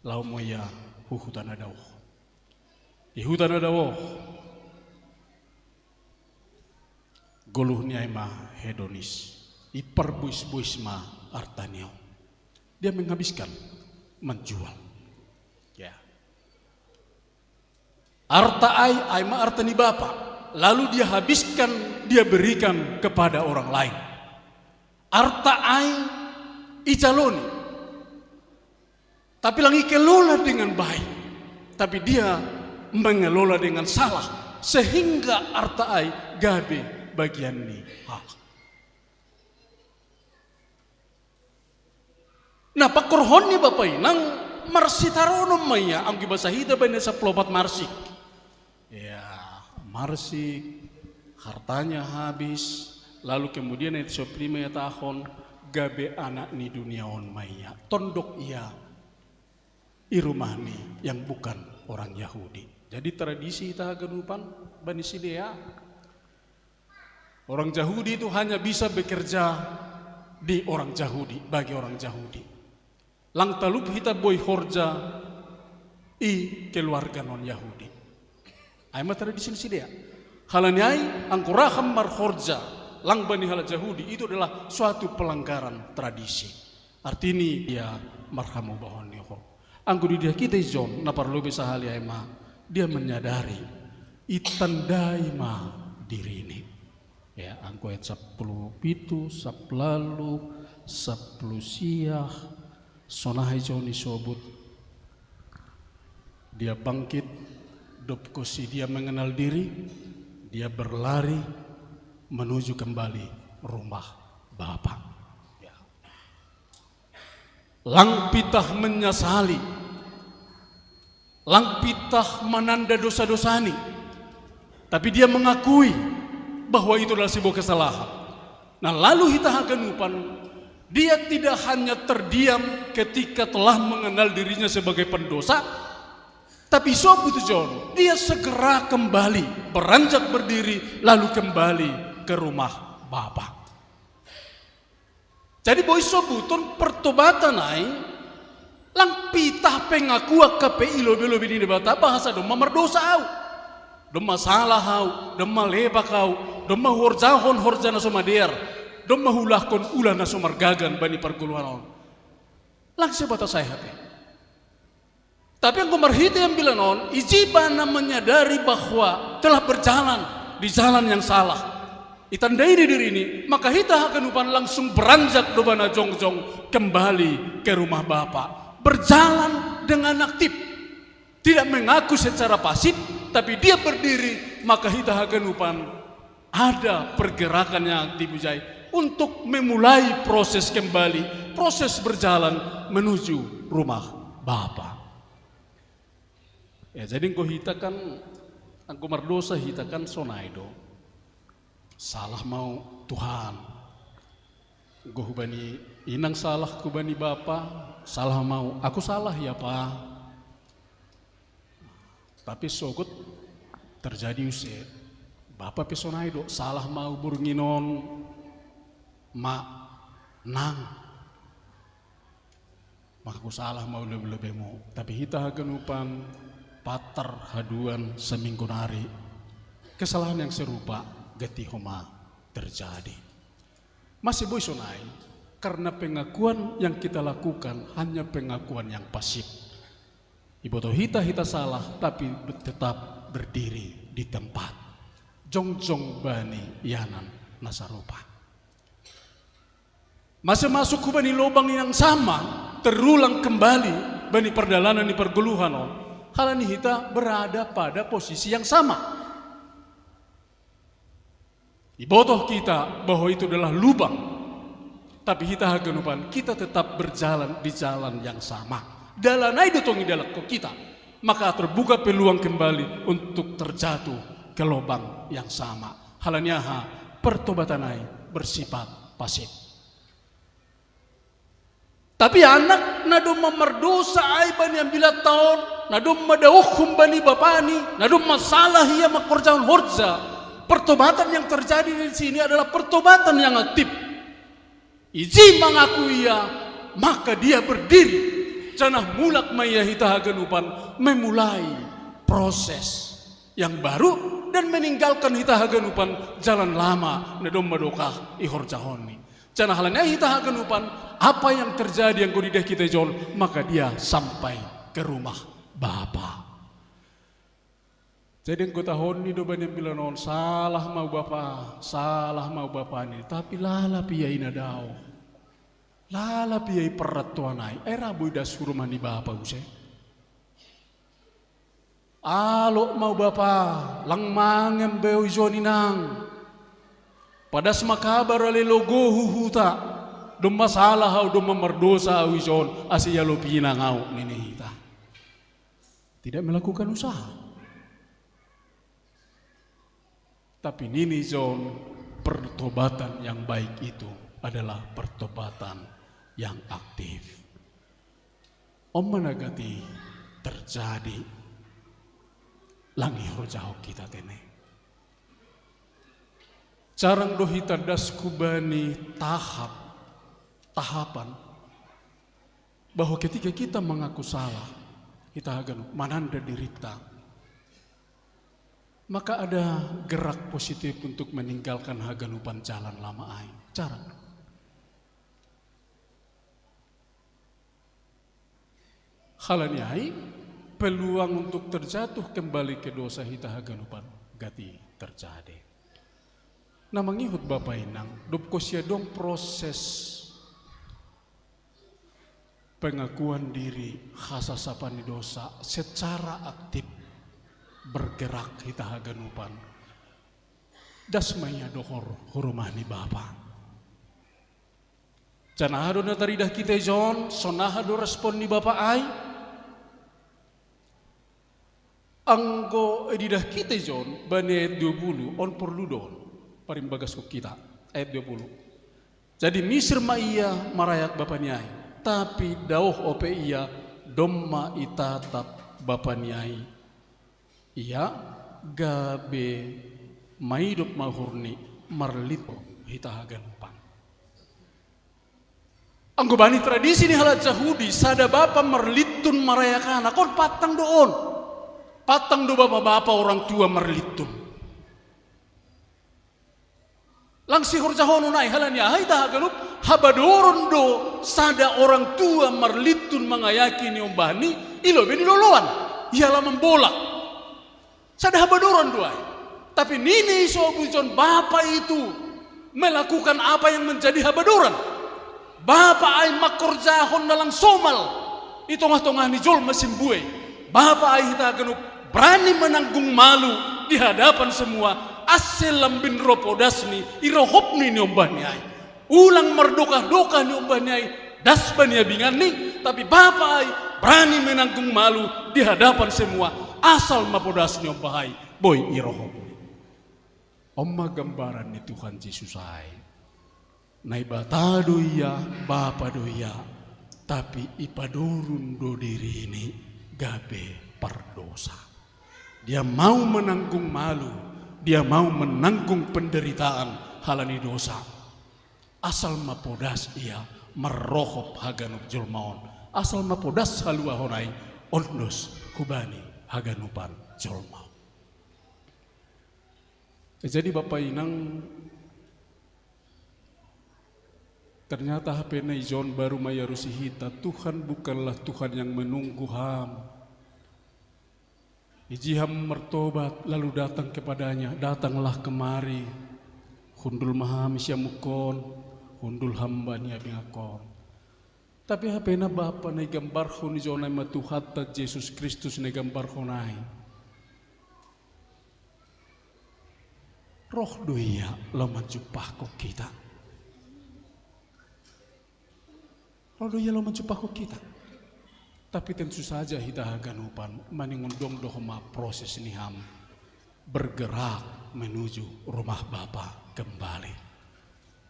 [SPEAKER 4] lau moya huhutan adawoh. Ihutan adawoh. Goluhnya emang hedonis. Iperbuis-buis ma artaniau. Dia menghabiskan, menjual. Ya. Arta ai ma artani bapak. Lalu dia habiskan, dia berikan kepada orang lain. Arta ai icaloni. Tapi lagi kelola dengan baik. Tapi dia mengelola dengan salah. Sehingga arta ai gabe bagian ni hal. Nah pakorhon ni bapak inang marsitaronom maya anggi bahasa hita benda saplopat marsik. Ya, marsik, hartanya habis, lalu kemudian ayat 15 tahun gabe anak ni duniaon maya tondok ia i rumah ni yang bukan orang Yahudi. Jadi tradisi kita ganupan bani sidea. Orang Yahudi itu hanya bisa bekerja di orang Yahudi, bagi orang Yahudi. Lang talup hita boy horja i keluarga non Yahudi. Ay tradisi sidea. Halanyai angkuraham mar horja lang bani hala Yahudi itu adalah suatu pelanggaran tradisi. Artinya dia marhamu bahon ni hor. Angku di dia kita John na parlo bisa hal ma dia menyadari itandai ma diri ini. Ya, angku ayat 10 pitu, 10 lalu, 10 siah, sonahai John disebut. Dia bangkit, dopkosi dia mengenal diri, dia berlari menuju kembali rumah Bapa. Ya. Lang pitah menyesali, lang pitah menanda dosa-dosani, tapi dia mengakui bahwa itu adalah sebuah kesalahan. Nah lalu hita haganupan, dia tidak hanya terdiam ketika telah mengenal dirinya sebagai pendosa, tapi sobu itu John, dia segera kembali, beranjak berdiri, lalu kembali ke rumah Bapa. Jadi boy sobutun pertobatan ai lang pitah pengakua KPI lobe-lobe di debata bahasa doma merdosa au. Doma salah au, doma lebak au, doma horjahon horjana somader, doma hulahkon ulana somargagan bani perguluhan on. Lang sebatas saya hati. Tapi yang kumarhiti yang bilang on, ijibana menyadari bahwa telah berjalan di jalan yang salah. Itandai di diri ini, maka hita hakanupan langsung beranjak dobana jongjong kembali ke rumah Bapa. Berjalan dengan aktif, tidak mengaku secara pasif, tapi dia berdiri, maka hita hakanupan ada pergerakan yang dibujai untuk memulai proses kembali, proses berjalan menuju rumah Bapa. Ya jadi engkau hita kan, engkau merdosa hita kan sonaido. Salah mau Tuhan. Engkau hubani inang salah kubani Bapa, salah mau aku salah ya Pak. Tapi sogut terjadi usir. Bapak pesonaido salah mau burnginon ma nang. Maka aku salah mau lebih-lebihmu. Tapi hita haganupan patar haduan seminggu nari. Kesalahan yang serupa gati homa terjadi. Masih boy sonai karena pengakuan yang kita lakukan hanya pengakuan yang pasif. Iboto hita salah tapi tetap berdiri di tempat. Jongjong bani yanan nasarupa. Masih masuk ke bani lubang yang sama, terulang kembali bani perdalanan di perguluhan on. Halani hita berada pada posisi yang sama. Ibotoh kita bahwa itu adalah lubang, tapi kita haganupan kita tetap berjalan di jalan yang sama. Dalanai dotongi dalam kita, maka terbuka peluang kembali untuk terjatuh ke lubang yang sama. Halanyaha pertobatanai bersifat pasif. Tapi anak nadom memerdosa ai bani ambil tahun, nadom madauhum bani bapani, nadom masalah ia makorjaun horja. Pertobatan yang terjadi di sini adalah pertobatan yang aktif. Iji mengaku ia, maka dia berdiri. Canah mulak maya hita haganupan memulai proses yang baru dan meninggalkan hita haganupan jalan lama nadom madokah ihor jahoni. Canah halanya hita haganupan apa yang terjadi yang kudidah kita John, maka dia sampai ke rumah Bapa. Jadi yang tahun ni do banyak bilang salah mau bapa ni, tapi lala piyai nadao, lala piyai peratuanai, era buida suruh mani bapa usai. Alo mau bapa, lang mangem beu joninang, pada semakabar ale logo huhuta, dom masalah au dom memerdosa au jon, asia lo pinang au nini hita. Tidak melakukan usaha. Tapi nini zon, pertobatan yang baik itu adalah pertobatan yang aktif. Om menagati terjadi langi horjau kita tene. Carang dohita das kubani tahapan bahwa ketika kita mengaku salah, kita akan mananda dirita. Maka ada gerak positif untuk meninggalkan haganupan jalan lama ai. Cara halani ai peluang untuk terjatuh kembali ke dosa hita haganupan gati terjadi. Nah mengihut Bapak Inang, dop kosia dong proses pengakuan diri khasasapani dosa secara aktif. Bergerak hita haganupan dasmaya dohor hurumani Bapa. Canahado na taridah kita John, sonahado respon ni Bapa ai. Anggo edidah kita John, bani ayat 20 on perlu don parimbagas ko kita ayat 20. Jadi misir ma iya marayak Bapa niai, tapi dauh ope iya domma itatap Bapa niai. Ia gabe maidup mahurni marlito hita haganupan. Anggo bani tradisi ni halat Yahudi sada bapa marlitun merayakan akon patang doon. Patang do bapa-bapa orang tua marlitun. Langsi horjahon unai halanya hita haganup habadoron do sada orang tua marlitun mangayaki ni umbani ilo beni loloan. Ialah membolak. Sada habadoron duai. Tapi nini sobujon bapa itu melakukan apa yang menjadi habadoran. Bapa ay makorjahon dalang somal. Itongah-tongah ni jol mesin buai. Bapa ay hita genup berani menanggung malu di hadapan semua. Asel lambin ropodasni irohopni ni ombani ay. Ulang merdokah-dokah ni ombani ay. Dasbani abingan ni. Tapi bapa ay berani menanggung malu di hadapan semua. Asal mapodasni ombahai boy irohop. Omma gambaran ni Tuhan Yesus ay. Naibata doya, bapa doya, tapi ipadorun do diri ini gabe perdosa. Dia mau menanggung malu, dia mau menanggung penderitaan halani dosa. Asal mapodas ia merohop haganup julmaon. Asal mapodas halua honai ondos hubani haganupan julmaon. Jadi Bapak Inang, ternyata HP John baru mayarusi hita. Tuhan bukanlah Tuhan yang menunggu ham. Iji ham mertobat lalu datang kepadanya. Datanglah kemari. Hundul maham syamukon, hundul hamba ni abingakon. Tapi HP na Bapa na gambar hon ni John ay matuhatta Yesus Kristus na gambar honay. Roh doya laman jupah ko kita. Roh doya laman jupah ko kita. Tapi tentu saja hita haganupan maningundong dohoma proses ni ham bergerak menuju rumah Bapa kembali.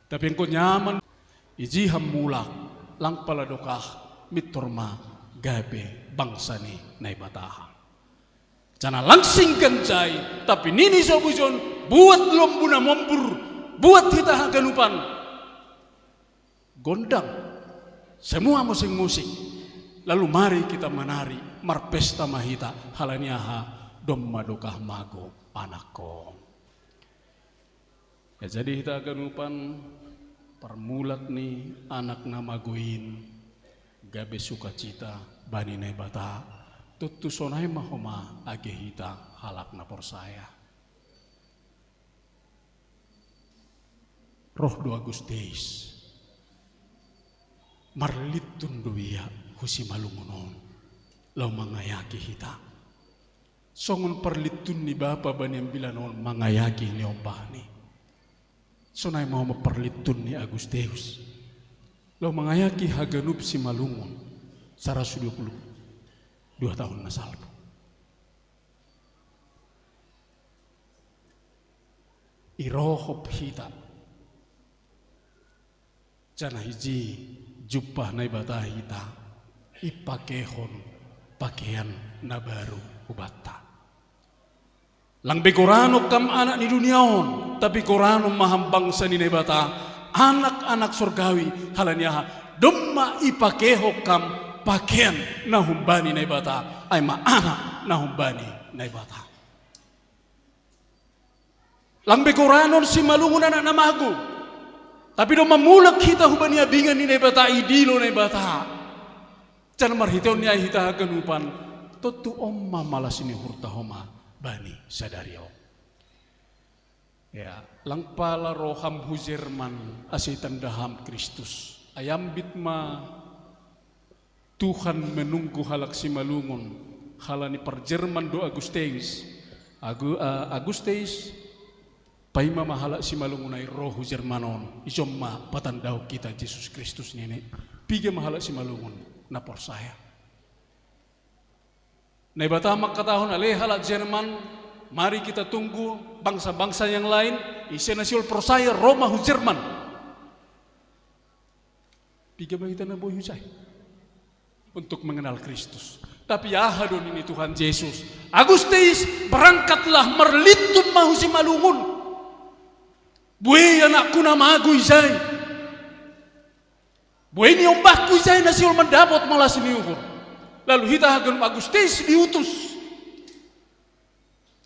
[SPEAKER 4] Tapi engkau nyaman iji ham mulak lang paladokah miturma gabe bangsa ni naibataha. Jana langsing kencai tapi nini sobujon buat lombuna mombur buat kita haganupan gondang semua musik-musik lalu mari kita menari marpesta mahita halaniaha domma dokah mago anakko. Ya jadi kita haganupan permulat nih anak nama goin gabe sukacita bani naibata tutu sonai mahoma age hita halak napor saya. Roh 2 Agustus marlitun duia husi malungunon lau mangayaki hita songon perlitun ni bapa bani ambilanon mangayaki ni ompah ni sonai mau perlitun ni Agustus lau mangayaki haganup si malungun 122 tahun nasalpo. Irohop hita jana hiji jupah naibata hita ipakehon pakaian nabaru ubata. Lang bekorano kam anak ni duniaon tapi korano maham bangsa ni naibata anak-anak surgawi halaniaha domma ipakeho kam pakaian nahumbani naibata ay maana nahumbani naibata. Lambe koranon si malungun anak namagu tapi do mamulak kita hubani abingan ni naibata idilo naibata can marhiton ni hita haganupan totu omma malas ini hurta homa bani sadario. Ya lang pala roham hu Jerman asitan daham Kristus ayam bitma Tuhan menunggu halak si malungun halani per Jerman 2 Agustus Agustus paima mahalak si malungun ay rohu Jermanon isomma patandau kita Yesus Kristus nene piga mahalak si malungun napor saya naibata makatahon aleh halak Jerman mari kita tunggu bangsa-bangsa yang lain isi nasional persaya Roma hu Jerman piga bahita na boy husay untuk mengenal Kristus. Tapi ahadon ini Tuhan Yesus. Agustus berangkatlah merlitun mahu si malungun. Buai anakku nama aku isai. Buai ni ombahku isai nasil mendapat malas niuhur. Lalu hita hagan Agustus diutus.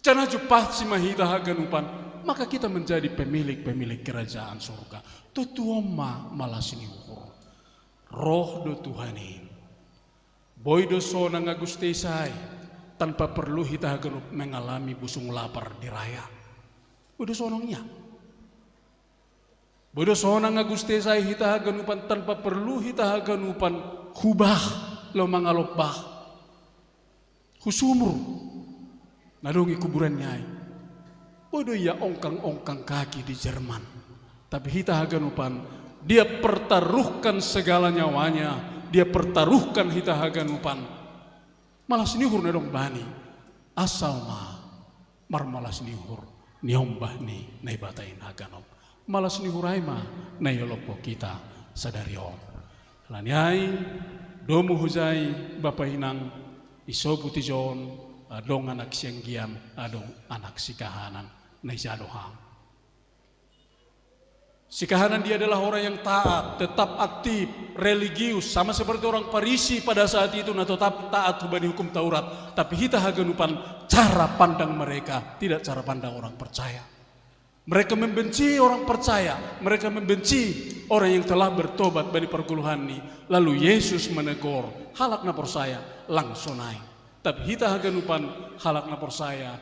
[SPEAKER 4] Cana jupat si mahita haganupan. Maka kita menjadi pemilik kerajaan surga. Tutuoma malas niuhur. Roh do Tuhan ini. Boy doso nang Agustusai tanpa perlu kita haganup mengalami busung lapar di raya. Boy doso nangnya. Boy doso nang Agustusai kita haganupan tanpa perlu kita haganupan hubah lo mangalopah. Husumur nadongi kuburan nyai. Boy do ya ongkang kaki di Jerman. Tapi kita haganupan dia pertaruhkan segala nyawanya. Dia pertaruhkan hita haganupan malas nihur nedong bani asal malas nihur niombah ni naibatain haganup malas nihur aima nayolopo kita sadarion lanyai domu huzai bapa hinang iso putijon adong anak sianggian adong anak sikahanan naisadoham. Si kahanan dia adalah orang yang taat, tetap aktif, religius, sama seperti orang Parisi pada saat itu, nah tetap taat hubani hukum Taurat. Tapi hita haganupan cara pandang mereka, tidak cara pandang orang percaya. Mereka membenci orang percaya, mereka membenci orang yang telah bertobat bani perguluhan ini. Lalu Yesus menegur, halak na percaya, langsung naik. Tapi hita haganupan halak na percaya,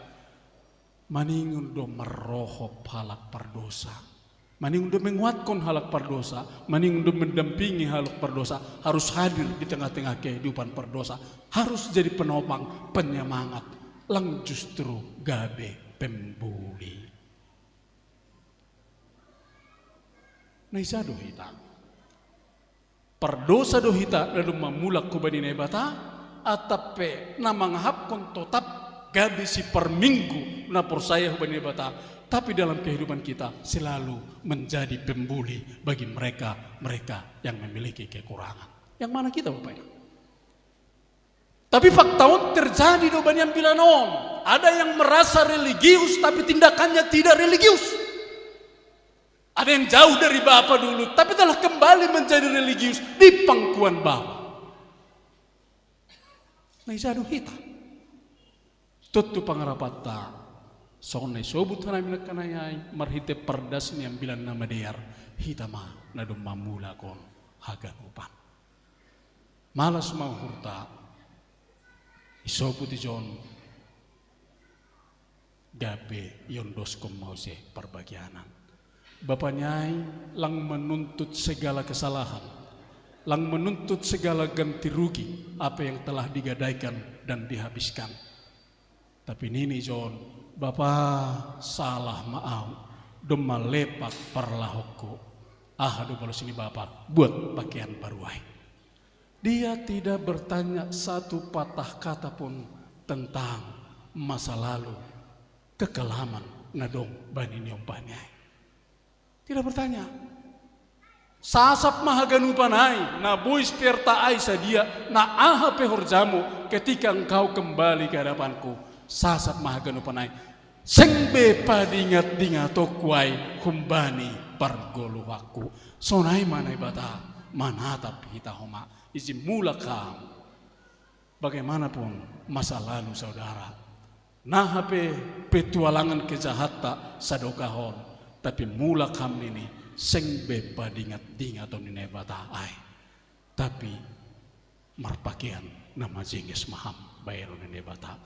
[SPEAKER 4] maningun do merohop halak perdosa. Maning untuk menguatkan halak perdosa, maning untuk mendampingi halak perdosa, harus hadir di tengah-tengah kehidupan perdosa, harus jadi penopang, penyemangat, lang justru gabe pembuli. Naisa dohita, perdosa dohita lalu memulak kubani nebata, atape namang hapkon totap gabe si per minggu na persaya kubani nebata. tapi dalam kehidupan kita selalu menjadi pembuli bagi mereka yang memiliki kekurangan. Yang mana kita Bapak Ibu? Tapi fakta terjadi do banyak bilanon. Ada yang merasa religius tapi tindakannya tidak religius. Ada yang jauh dari Bapa dulu tapi telah kembali menjadi religius di pangkuan Bapa. Nah jadu hita. Tutu pangarapata. Sonai sobut hanami nakanayai marhite perdas ni ambilan nama dear hitama nadum mamula kon haganupan. Malas mau hurta. Isopu ti John gabe yondos komause perbagianan. Bapak Nyai lang menuntut segala kesalahan, lang menuntut segala ganti rugi apa yang telah digadaikan dan dihabiskan. Tapi nini John, Bapak salah maaf, doma lepak parlahoko. Aduh kalau sini Bapak buat pakaian baruai. Dia tidak bertanya satu patah kata pun tentang masa lalu, kekelaman nadong bani nyompanyai. Tidak bertanya. Sasap mahaganupanai, na bois perta ai sadia, na aha pehorjamu ketika engkau kembali ke hadapanku. Sasap mahaganupanai, sengbe padingat-dingat tokwai humbani pargoluwaku. Sonai manai bata, manatap hita homa. Izin mula kam, bagaimanapun masa lalu saudara, nah hape petualangan kejahatan sadokahon, tapi mula kam ini sengbe padingat-dingat atau nene bata ai, tapi marpakaian nama jengges maham bayar nene bata,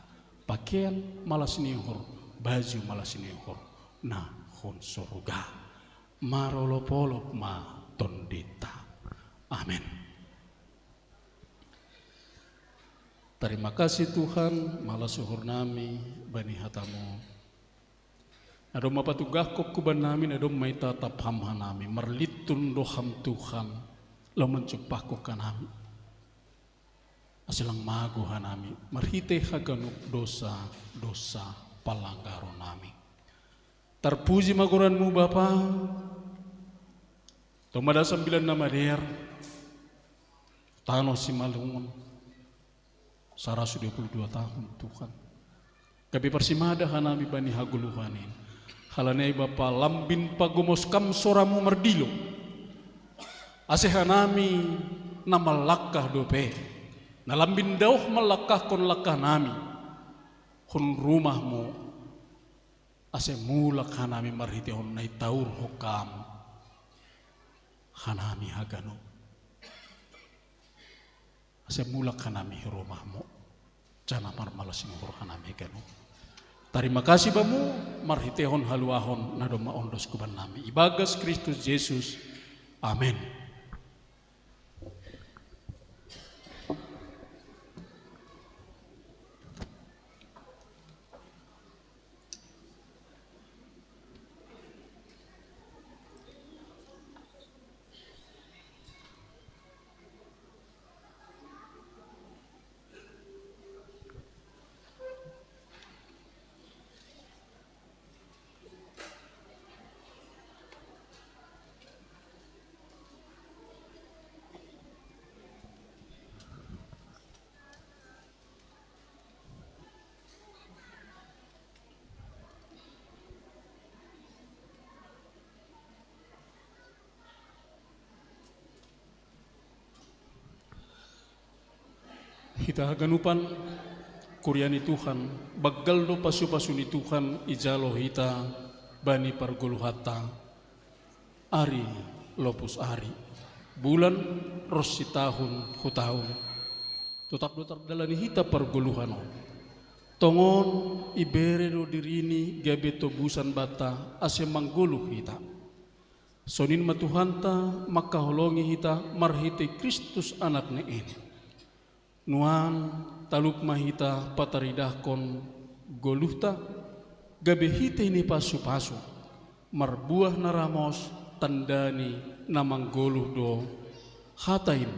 [SPEAKER 4] pakaian malas nihur, baju malas nihur, nah hon surga, marolopolop ma tondita, amin. Terima kasih Tuhan, malah suhur nami bani hatamu. Adom mapatugah kok kuban nami, adom may tatap hamha nami, marlitun doham Tuhan, lo mencupah kok kanami. Asilang maguhan nami, marhite haganuk dosa palanggaro nami. Terpuji maguranmu Bapa, tomada 9 nama der, tano si malungun. Sarasu 22 tahun Tuhan. Kabi persimada hanami bani haguluhanin. Halanai Bapa lambin pagumos kam soramu merdilo. Ase hanami na malakah dope. Na lambin dauh malakah kon lakah nami. Kon rumahmu. Ase mulak hanami marhite hon nai taur hokam. Hanami hagano. Ase mulak hanami rumahmu, jana marmalas ngurur hanami kanu. Terima kasih bamu, marhitehon haluahon nadoma ondos kuban nami. Ibagas Kristus Yesus, amin. Hita haganupan kuryani Tuhan, bagal do pasu-pasuni Tuhan ijalo hita bani pargoluhata ari lopus ari bulan rosi tahun hutahun tetap do tardalani hita pargoluhano tongon ibere do dirini gabe tobusan bata ase manggoluh hita sonin matuhanta maka holongi hita marhite Kristus anak ne'en nuan taluk mahita pataridahkon goluhta gabe hite ini pasu-pasu marbuah naramos tandani namang goluh do hatain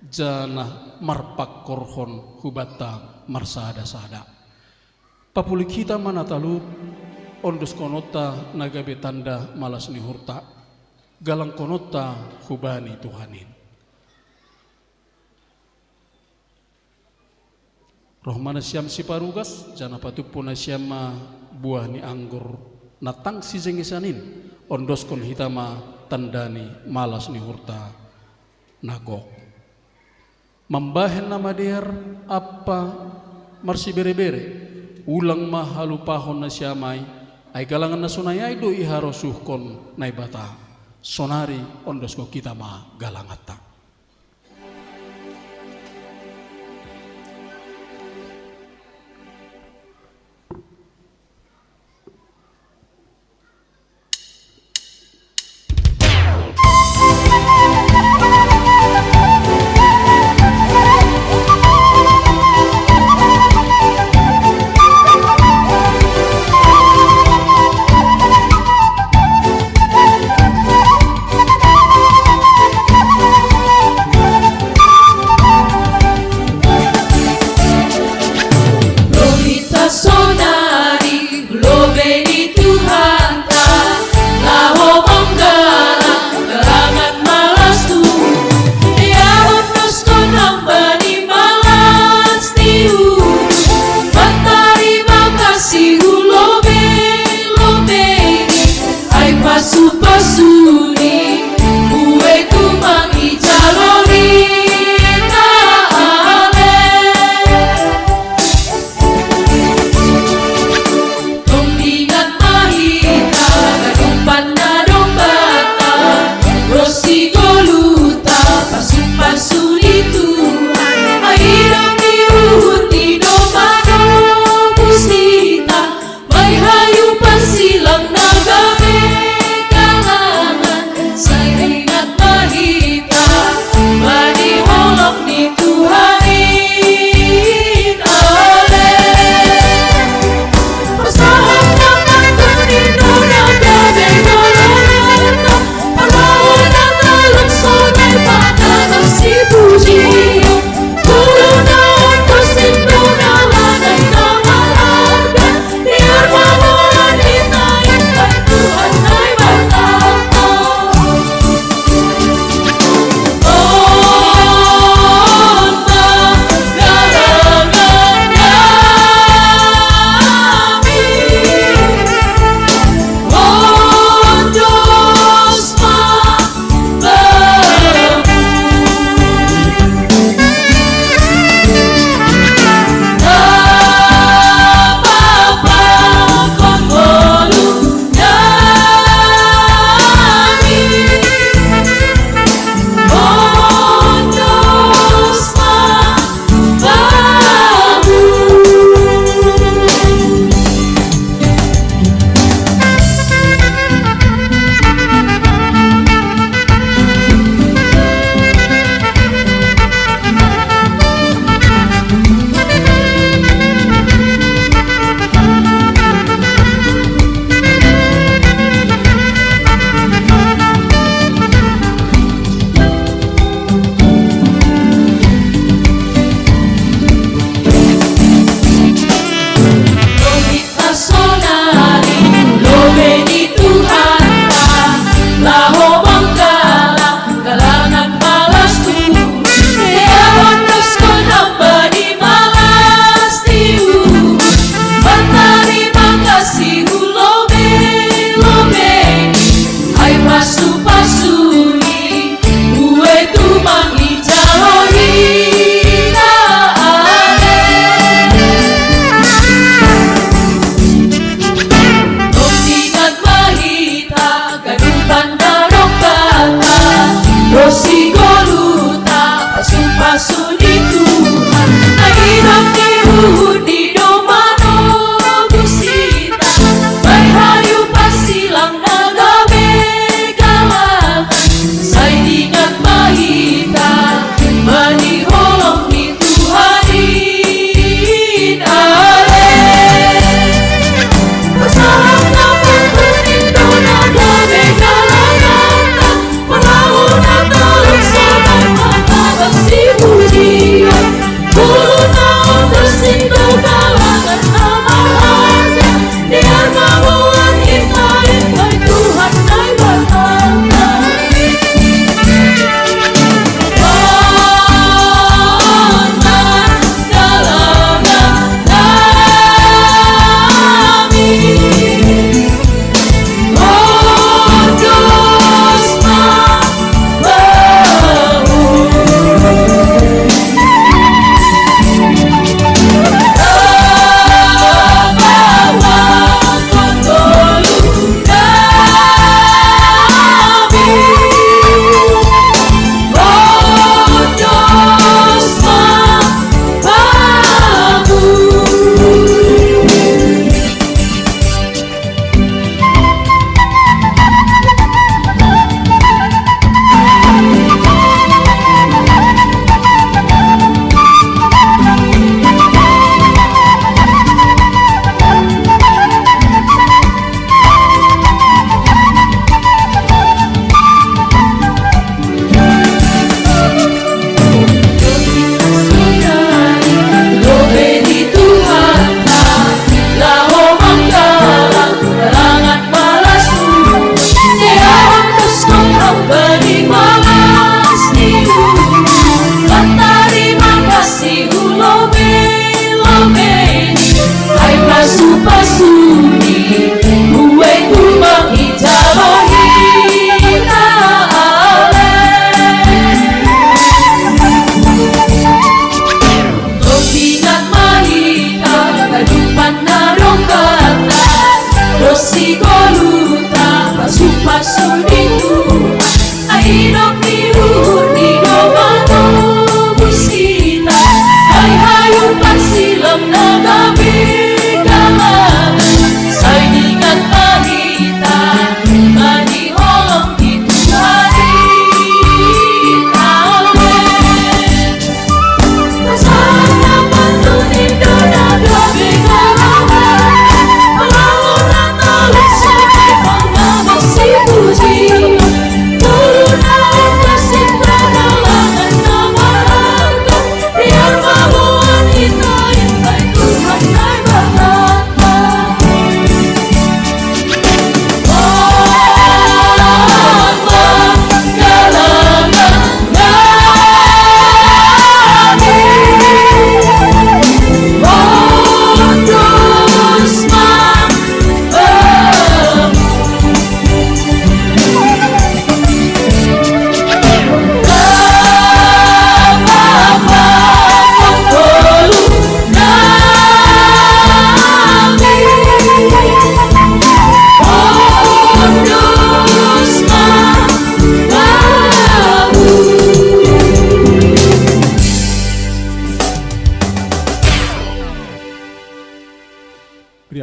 [SPEAKER 4] jana marpak korhon hubata marsada-sada papulik kita mana taluk ondos konota nagabe tanda malas ni hurta galang konota hubani Tuhanin. Rohmana siam si parugas jana patupuna siama buah ni anggur natang si zengisanin ondos kon hitama tandani malas ni hurta nagok. Membahen nama der apa marsi bere-bere ulang mahalu pahon na siamai ay galangan na sunayay do iharosuh kon naibata sonari ondos ko kita ma galangata.
[SPEAKER 9] Tolong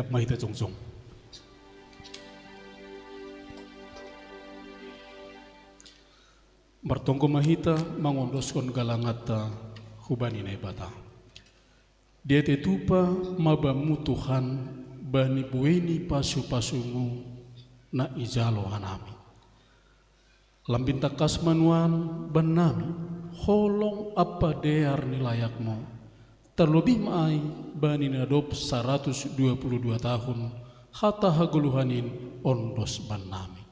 [SPEAKER 4] mahita jongjong. Martongko mahita mangondoskon galangata hubani na ibata. Dia tetupa mabamu Tuhan bani bueni pasu-pasumu na ijalo hanami. Lambin takas manuan banami holong apa dear nilayakmu. Terlebih maai bani nadop 122 tahun hata haguluhanin ondos banami.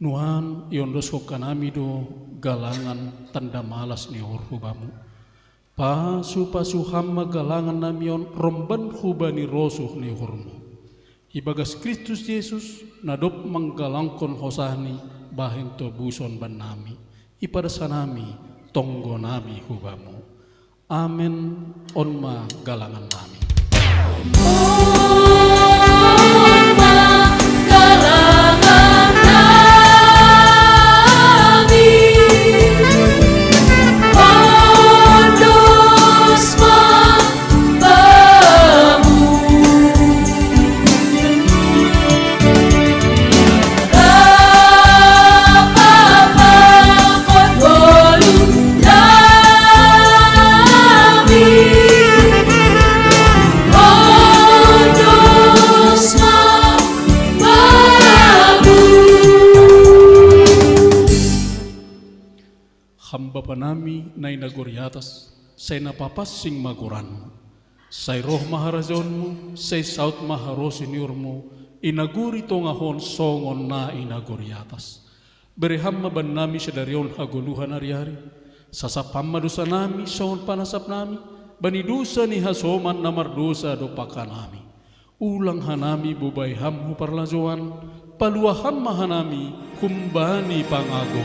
[SPEAKER 4] Nuhan iondos kanami do galangan tanda malas ni hubamu. Pasu-pasu hamma galangan namion romban hubani rosuh ni hurmu. Ibagas Kristus Yesus nadop manggalangkon hosani bahin to buson banami. Ipada sanami tonggo nami hubamu. Amen onma galangan nami. Hamba panami na inaguriatas, say napapasing maguran. Say roh maharazonmu, say saut maharosiniurmu, inaguri tongahon songon na inaguriatas. Bereham maban nami sedarion haguluhan ari-ari, sasapam madusa nami, songon panasap nami, banidusa ni hasoman namardusa dopaka nami. Ulang hanami bubayham huparlazoan, paluaham mahanami, kumbani pangago.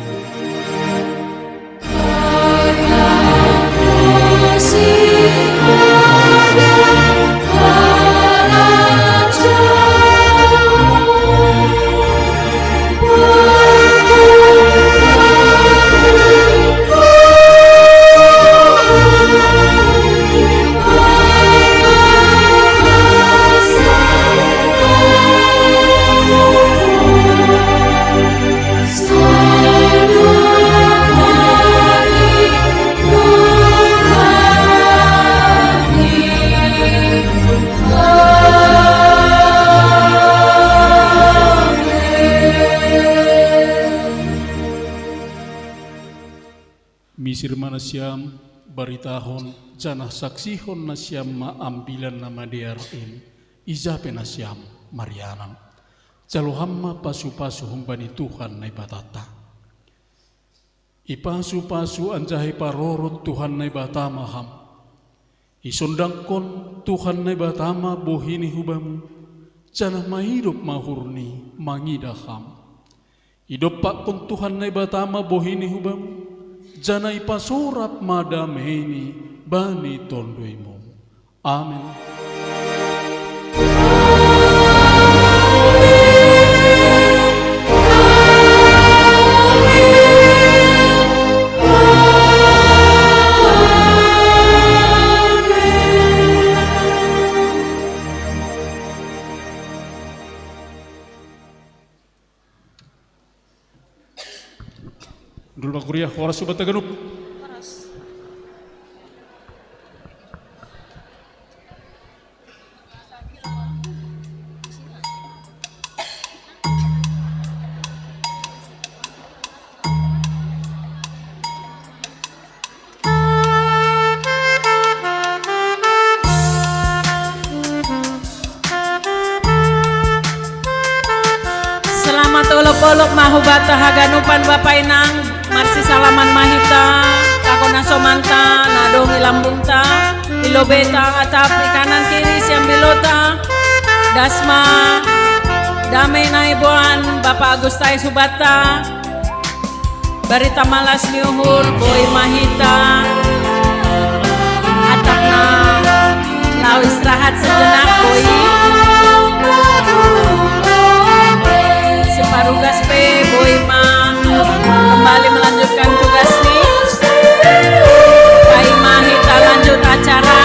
[SPEAKER 4] Misir mana siam baritahon janah saksihon na siam maambilan nama diarin izape na siam marianan jalohamma pasu-pasu humbani Tuhan na ibatata ipasu-pasu anjahe parorot Tuhan na ibatama ham isondangkon Tuhan na ibatama bohini hubamu janah mahidup mahurni mangidaham idopak kon Tuhan na ibatama bohini hubamu jana ipasorap madameni bani tondoimu. Amen. Dulu kuliah horas sobat Tagalog.
[SPEAKER 7] Selamat uluk-uluk mahubata haganupan Bapak Inang. Marsi salaman mahita, kakona somanta, nadong ilambunta, ilobeta atap kanan kiri siam bilota, dasma, damai naibuan, Bapak Agustai Subata, barita malas niuhur, boy mahita, atapna, lau istirahat sejenak boy, separugas pe boy mah. Kembali melanjutkan tugas nih. Pai mahita lanjut acara.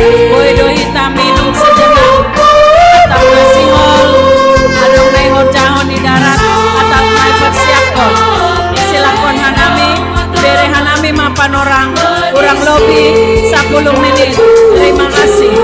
[SPEAKER 7] Boy dohita minum sejenak. Mohon hanami, beri hanami mapan orang kurang lebih 10 menit. Terima kasih.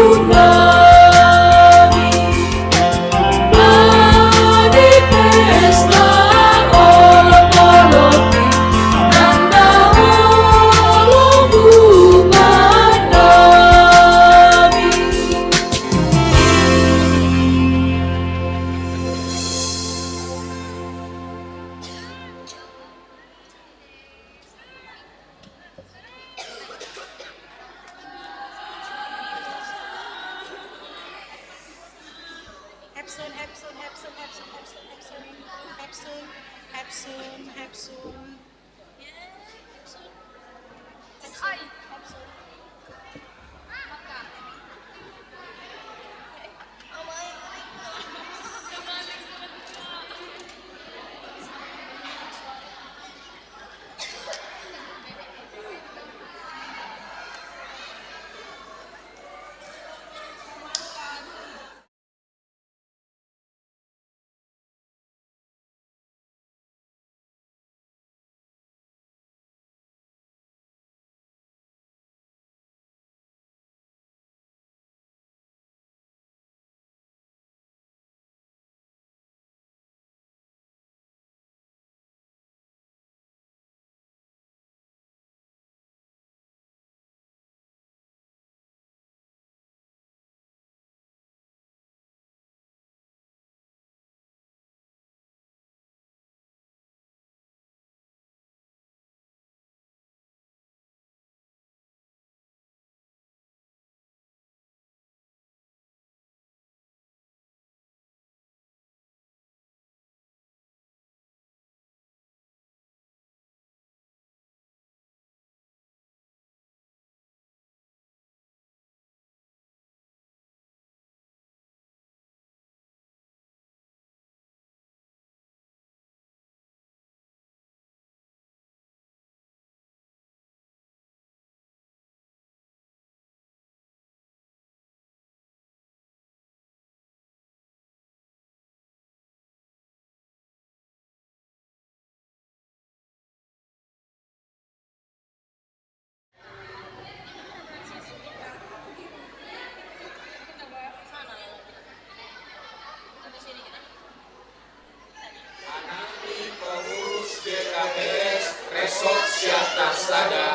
[SPEAKER 1] Sada,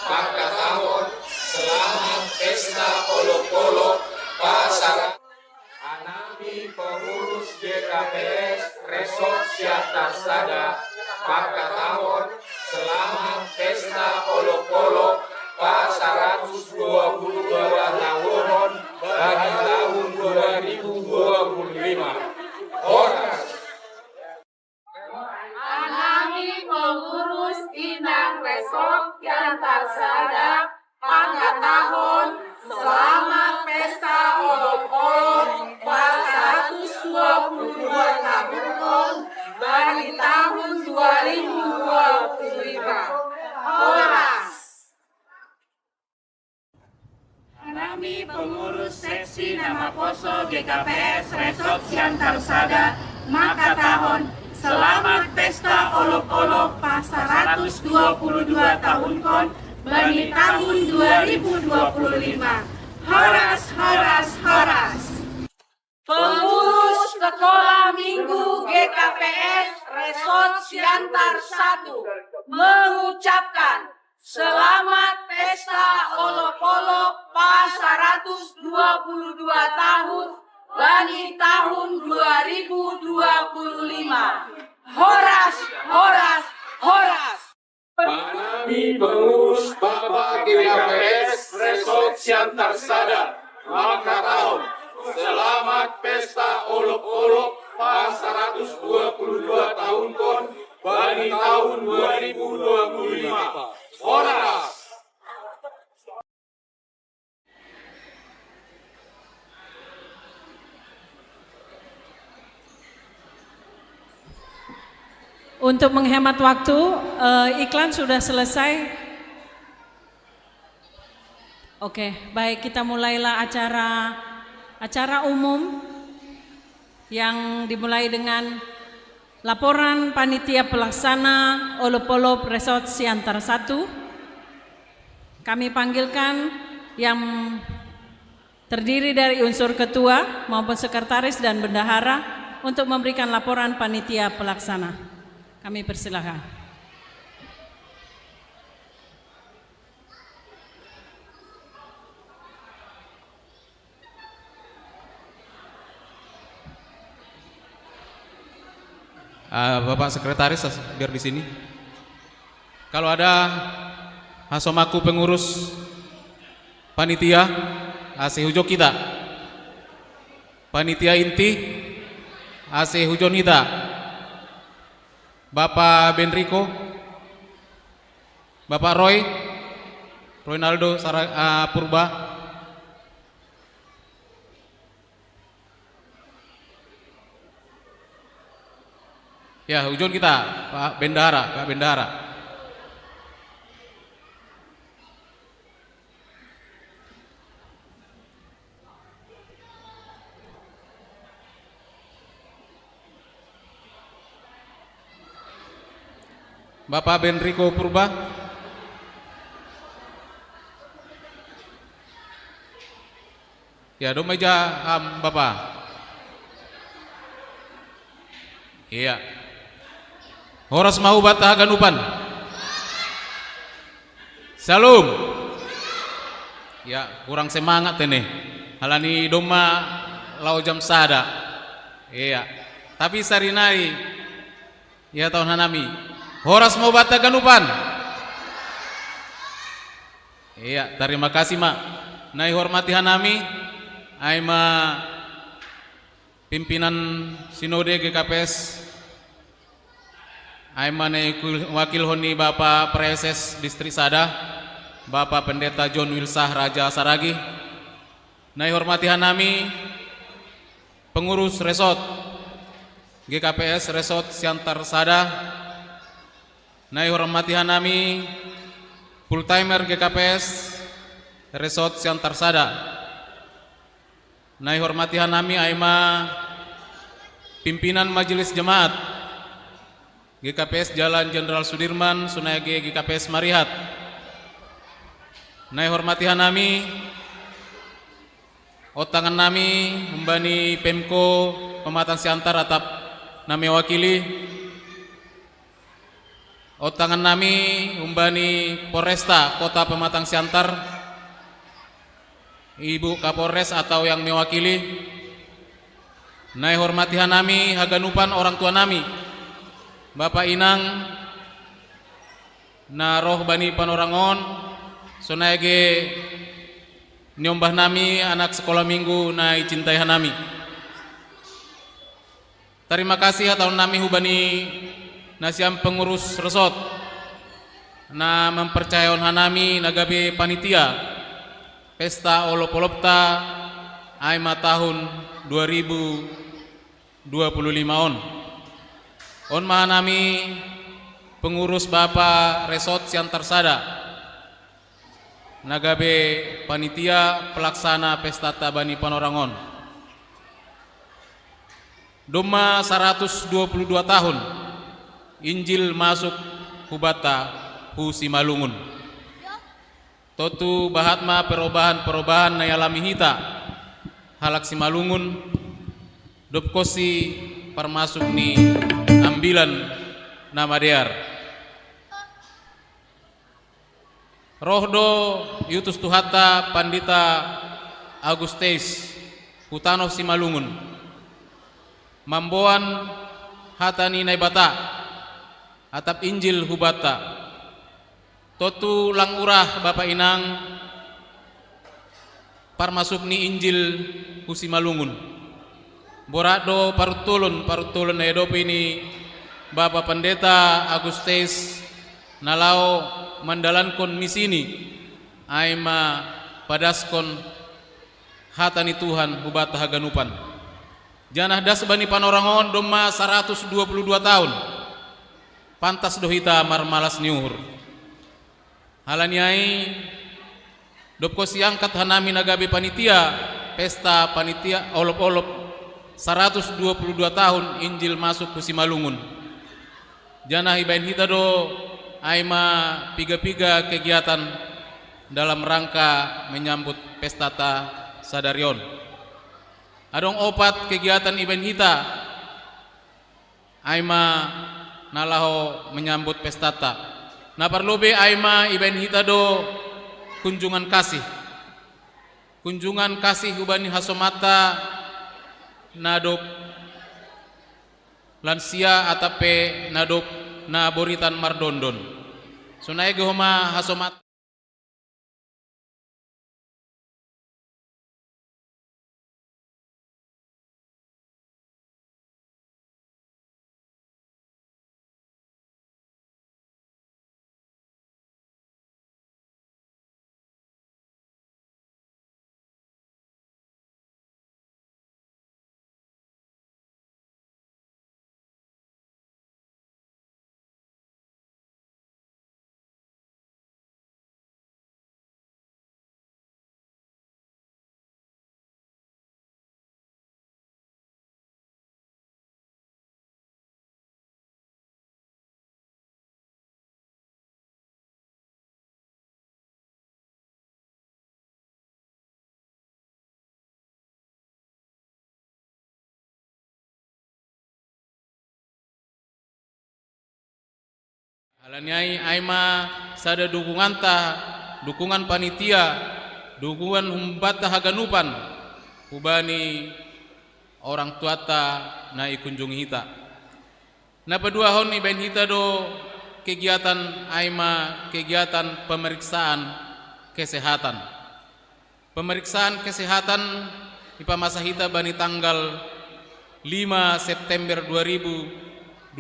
[SPEAKER 1] Pakta Tahun, Selamat Pesta Polo-Polo, Pasaran. Anami pengurus GKPS Resort Siantar Sada, Pakta Tahun, Selamat Pesta Polo-Polo, Pasaran 122 tahun bagi tahun 2025. Horas.
[SPEAKER 9] Anami pengurus Inang Resort Siantar Sada, Pakta Tahun, Selamat Pesta Polo-Polo, pas 122 tahun bagi tahun 2025. Horas. Anami pengurus seksi nama Poso GKPS Resort Siantar Sada, Pakta Tahun, Selamat Pesta Olok-Olok pas 122 tahun kon bagi tahun 2025. Horas, horas, horas. Pengurus Sekolah Minggu GKPS Resort Siantar 1 mengucapkan Selamat Pesta Olok-Olok pas 122 tahun bagi tahun 2025. Horas, horas, horas.
[SPEAKER 1] Anami pengurus Bapak GKPS Resort Siantar Sada, Pakta Tahun, Selamat Pesta Olok-Olok pas 122 tahun kon bagi tahun 2025. Horas.
[SPEAKER 7] Untuk menghemat waktu, iklan sudah selesai. Oke, baik, kita mulailah acara umum yang dimulai dengan Laporan Panitia Pelaksana Olop-Olop Resort Siantar 1. Kami panggilkan yang terdiri dari unsur ketua maupun sekretaris dan bendahara untuk memberikan laporan Panitia Pelaksana. Kami persilakan.
[SPEAKER 13] Bapak Sekretaris biar di sini. Kalau ada hasomaku pengurus panitia, hujo kita. Panitia inti, hujon kita. Bapak Benrico, Bapak Roynaldo Purba, ya, hujon kita, Pak Bendahara, Bapak Benrico Purba, ya, do meja Bapak, iya. Horas Mahubata Ganupan. Salam. Ya, kurang semangat ini. Halani doma lau jam sada. Iya. Tapi sarinai ya tahun hanami. Horas Mahubata Ganupan. Iya, terima kasih Mak. Nai hormati hanami aima pimpinan Sinode GKPS Aimane wakil honi Bapak Preses Distrik Sada, Bapak Pendeta John Wilsah Raja Saragi. Nai hormati hanami pengurus resort GKPS Resort Siantar Sada. Nai hormati hanami full timer GKPS Resort Siantar Sada. Nai hormati hanami aima pimpinan Majelis Jemaat GKPS Jalan Jenderal Sudirman, Sunage GKPS Marihat. Nai hormati hanami otangan nami membani Pemko Pematang Siantar atap nami wakili. Otangan nami membani Polresta Kota Pematang Siantar, Ibu Kapolres atau yang mewakili. Nai hormati hanami haganupan orang tua nami Bapak Inang na roh bani panorangon sonage nyombah nami anak sekolah minggu na cintai hanami. Terima kasih atau nami hubani nasiam pengurus resort na mempercayakan hanami nagabe panitia pesta olop-olopta aima tahun 2025 on. On mahanami pengurus Bapak Resort Siantar Sada nagabe panitia pelaksana pesta tabani panorangon. Doma 122 tahun Injil masuk hubata hu Simalungun. Totu bahatma perubahan na alami hita halak Simalungun dopkosi permasuk ni ambilan nama dear. Rohdo yutus tuhata Pandita Agustes Hutano Simalungun mamboan hatani naibata atap Injil hubata totu langurah Bapak Inang parmasuk ni Injil Husimalungun borado parutulun na edopi ini Bapak Pendeta Agustes nalau mandalankon misini aima padaskon hatani Tuhan hubata haganupan janah das bani panorangon doma 122 tahun pantas dohita marmalas niuhur halaniai dopko siangkat hanami nagabe panitia pesta panitia olop-olop 122 tahun Injil masuk ku Simalungun. Jana ibain hita do aima piga-piga kegiatan dalam rangka menyambut pestata Sadarion. Adong 4 kegiatan ibain hita aima nalaho menyambut pestata. Na parlobe aima ibain hita do kunjungan kasih. Kunjungan kasih hubani hasomata nadop lansia atape nadop na boritan mardondon. Sunai gehoma hasomat alaniai aima sada dukungan panitia, dukungan humbata haganupan hubani orang tuata na ikunjungi hita. Na padua hon ibain hita do kegiatan aima kegiatan pemeriksaan kesehatan. Pemeriksaan kesehatan ipamasa hita bani tanggal 5 September 2025.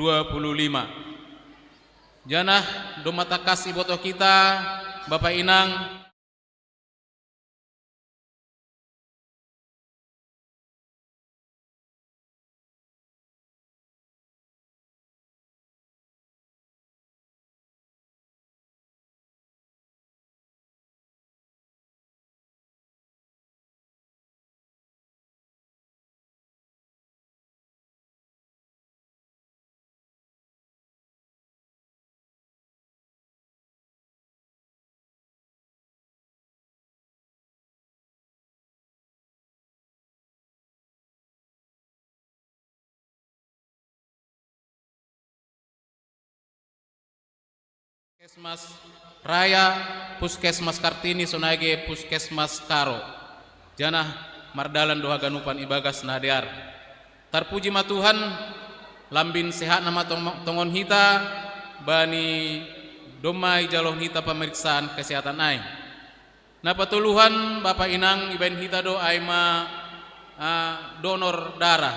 [SPEAKER 13] Janah do mata kasih boto kita Bapak Inang Puskesmas Raya, Puskesmas Kartini, Sonage, Puskesmas Karo. Janah mardalan doha ganupan ibagas nadear. Tarpuji matuhan, lambin sehat nama tongon hita, bani domai jalong hita pemeriksaan kesehatan ai. Na patuluhan Bapak Inang ibain hita do aima donor darah.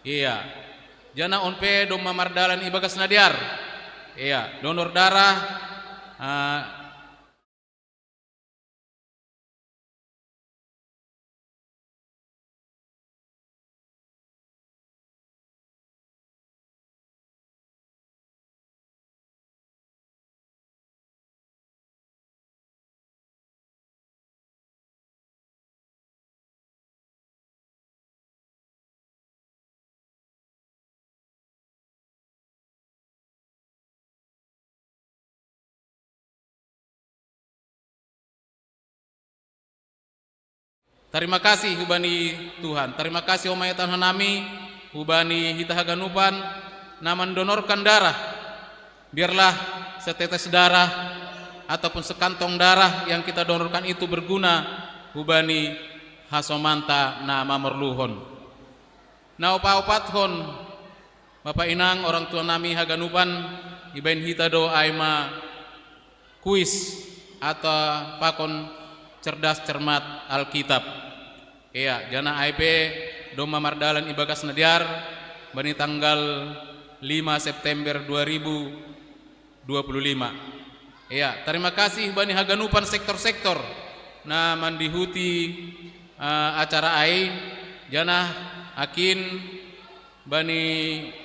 [SPEAKER 13] Iya. Jana onpe doma mardalan ibagas nadear. Iya, donor darah terima kasih hubani Tuhan. Terima kasih umayatan hanami hubani hita haganupan na mendonorkan darah. Biarlah setetes darah ataupun sekantong darah yang kita donorkan itu berguna hubani hasomanta na mamerluhon. Na opa-opathon Bapak Inang orang tua nami haganupan ibain hita do aima kuis atau pakon cerdas cermat Alkitab. Iya, jana IP doma mardalan ibagas nadiar bani tanggal 5 September 2025. Iya, terima kasih bani haganupan sektor-sektor na mandihuti acara ai jana akin bani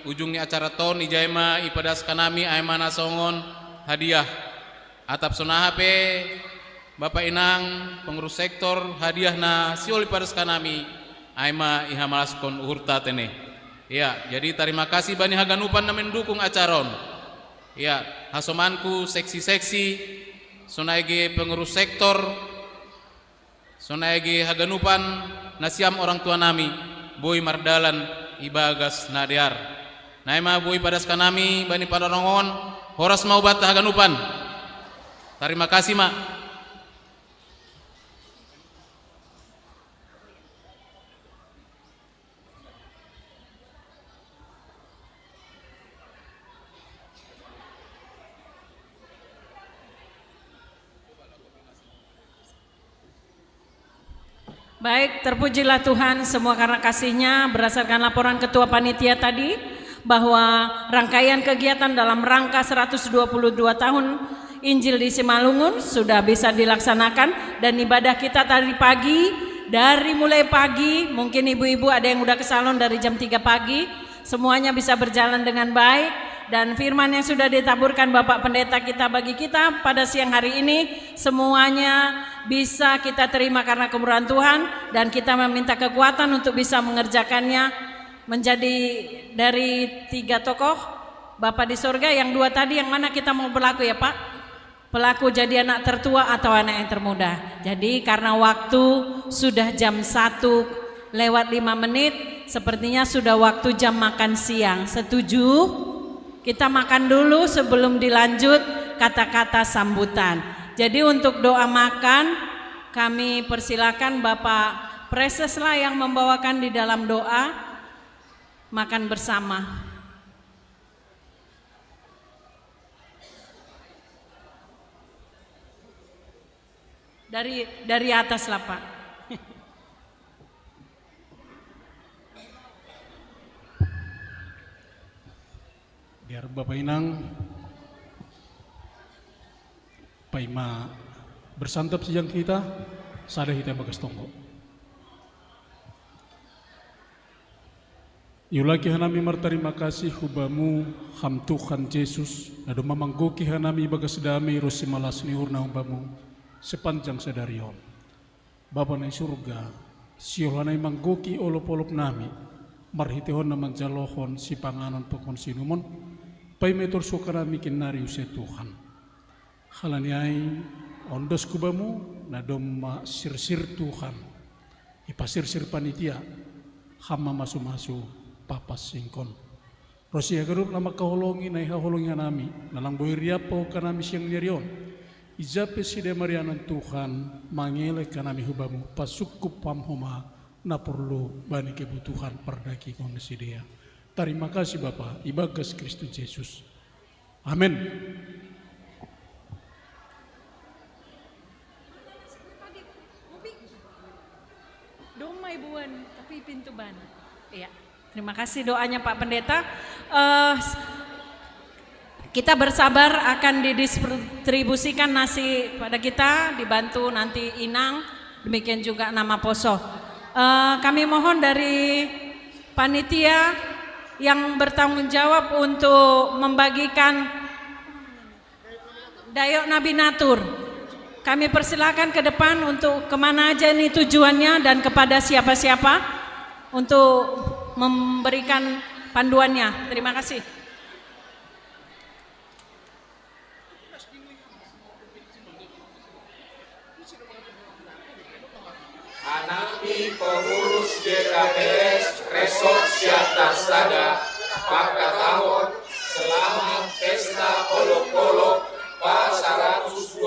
[SPEAKER 13] ujungnya acara ton ijaima ipadas kanami aimana songon hadiah atap sonahape Bapak Inang pengurus sektor hadiah na sioli padas kanami aima ihamalas kon uhurta tene. Ya, jadi terima kasih bani Haganupan na mendukung acaron. Ya, hasomanku seksi-seksi, sonaige pengurus sektor, sonaige Haganupan, nasiam orang tua nami, Boy Mardalan Ibagas Nadear. Naima Boy padas kanami, bani Padarongon, horas mau bata Haganupan. Terima kasih, Mak.
[SPEAKER 14] Baik, terpujilah Tuhan semua karena kasih-Nya berdasarkan laporan Ketua Panitia tadi bahwa rangkaian kegiatan dalam rangka 122 tahun Injil di Simalungun sudah bisa dilaksanakan dan ibadah kita tadi pagi dari mulai pagi, mungkin ibu-ibu ada yang udah ke salon dari jam 3 pagi, semuanya bisa berjalan dengan baik. Dan firman yang sudah ditaburkan Bapak Pendeta kita bagi kita pada siang hari ini semuanya bisa kita terima karena kemurahan Tuhan dan kita meminta kekuatan untuk bisa mengerjakannya menjadi dari 3 tokoh Bapak di surga, yang 2 tadi yang mana kita mau berlaku ya Pak? Pelaku jadi anak tertua atau anak yang termuda. Jadi karena waktu sudah jam 1 lewat 5 menit, sepertinya sudah waktu jam makan siang. Setuju? Kita makan dulu sebelum dilanjut kata-kata sambutan. Jadi untuk doa makan kami persilakan Bapak Preseslah yang membawakan di dalam doa makan bersama. Dari atas lah Pak.
[SPEAKER 4] Biar Bapak Inang paima bersantap siang kita, sada kita bagas tonggo. Yulaki hanami martarima kasih hubamu ham Tuhan Yesus, nado mamanggoki hanami bagas damai rosi malas ni urna hubamu sepanjang sedarion. Bapa na surga, siolhanay manggoki olop-olop nami, marhitihon na manjalohon si panganon pokon sinumon, pay metor sukara mikin nari use Tuhan. Halaniay ondos kubamu na doma sirsir Tuhan. Ipasirsir panitia hama masu-masu papas singkon. Rosia garup lama kaholongi na ihaholongi nami nalang boy riapo kanami siyang nyerion. Ijape side marianan Tuhan mangele kanami hubamu pasukup pamhoma na perlu bani kebutuhan perdaki kondisi dia. Terima kasih Bapa, Ibagas Kristus Yesus. Amin.
[SPEAKER 14] Domai buan, tapi pintu ban. Iya. Terima kasih doanya Pak Pendeta. Kita bersabar akan didistribusikan nasi pada kita, dibantu nanti Inang, demikian juga nama Poso. Kami mohon dari panitia yang bertanggung jawab untuk membagikan Dayok Nabi Natur. Kami persilakan ke depan untuk kemana aja ini tujuannya dan kepada siapa-siapa untuk memberikan panduannya. Terima kasih.
[SPEAKER 1] Anami pengurus GKPS Resort Siata Sada Pakatahun selamat pesta olok-olok Pak 122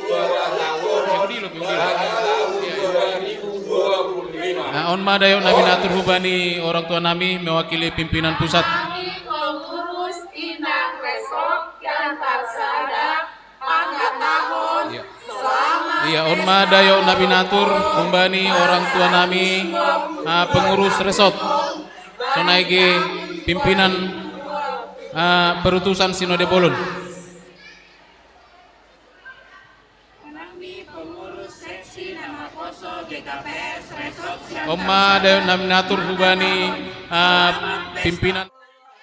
[SPEAKER 1] tahun bagi tahun 2025.
[SPEAKER 13] Nah, on Dayok Nabi Natur hubani orang tua nami mewakili pimpinan pusat.
[SPEAKER 9] Kami pengurus Inang Resort Siata Sada Pakatahun
[SPEAKER 13] Iya, Onma Dayok Nabi Natur membani orang tua nami pengurus resort sonaige pimpinan perutusan Sinode Bolon. Omma Dayok Nabi Natur membani pimpinan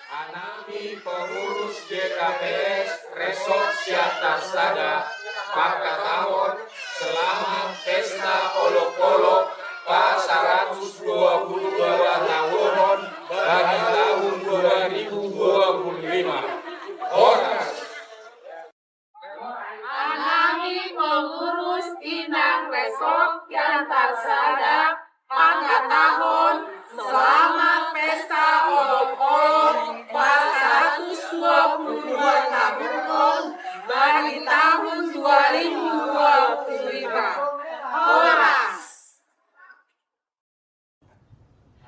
[SPEAKER 1] Anami pengurus GKPS Resort Siata Sada Pakatahun selamat pesta olok-olok pas 122 tahun bagi tahun 2025. Horas.
[SPEAKER 9] Anami pengurus Inang Resort Siantar Sada pangkat tahun selamat pesta olok-olok pas 122 tahun bagi tahun 2025. Horas.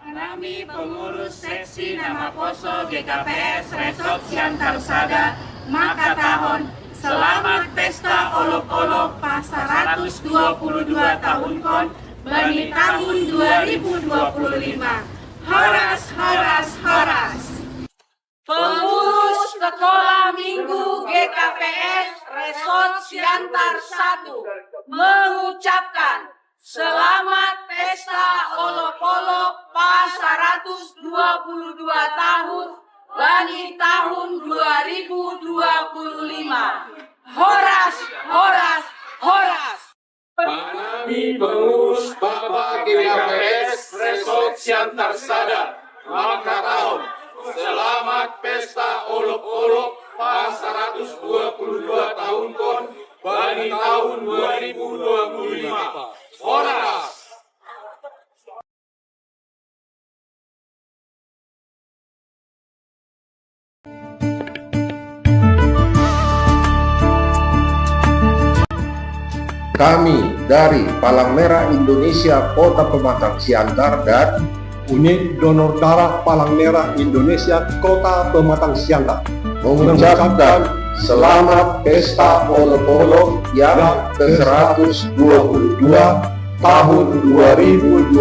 [SPEAKER 9] Anami pengurus seksi nama Poso GKPS Resort Siantar Sada maka tahun selamat pesta olok-olok pas 122 tahun kon bagi tahun 2025. Horas, horas, horas. Pengurus Sekolah Minggu GKPS Resort Siantar 1 mengucapkan selamat pesta olok-olok pas 122 tahun bagi tahun 2025. Horas, horas, horas.
[SPEAKER 1] Kami pengurus Bapak GKPS Resort Siantar Sada maka tahun selamat pesta olok-olok pas 122 tahun kon bagi tahun 2025. Horas.
[SPEAKER 12] Kami dari Palang Merah Indonesia Kota Pematang Siantar dan
[SPEAKER 15] Unit Donor Darah Palang Merah Indonesia Kota Pematang Siantar
[SPEAKER 12] mengucapkan selamat pesta olok-olok yang ke-122 tahun 2025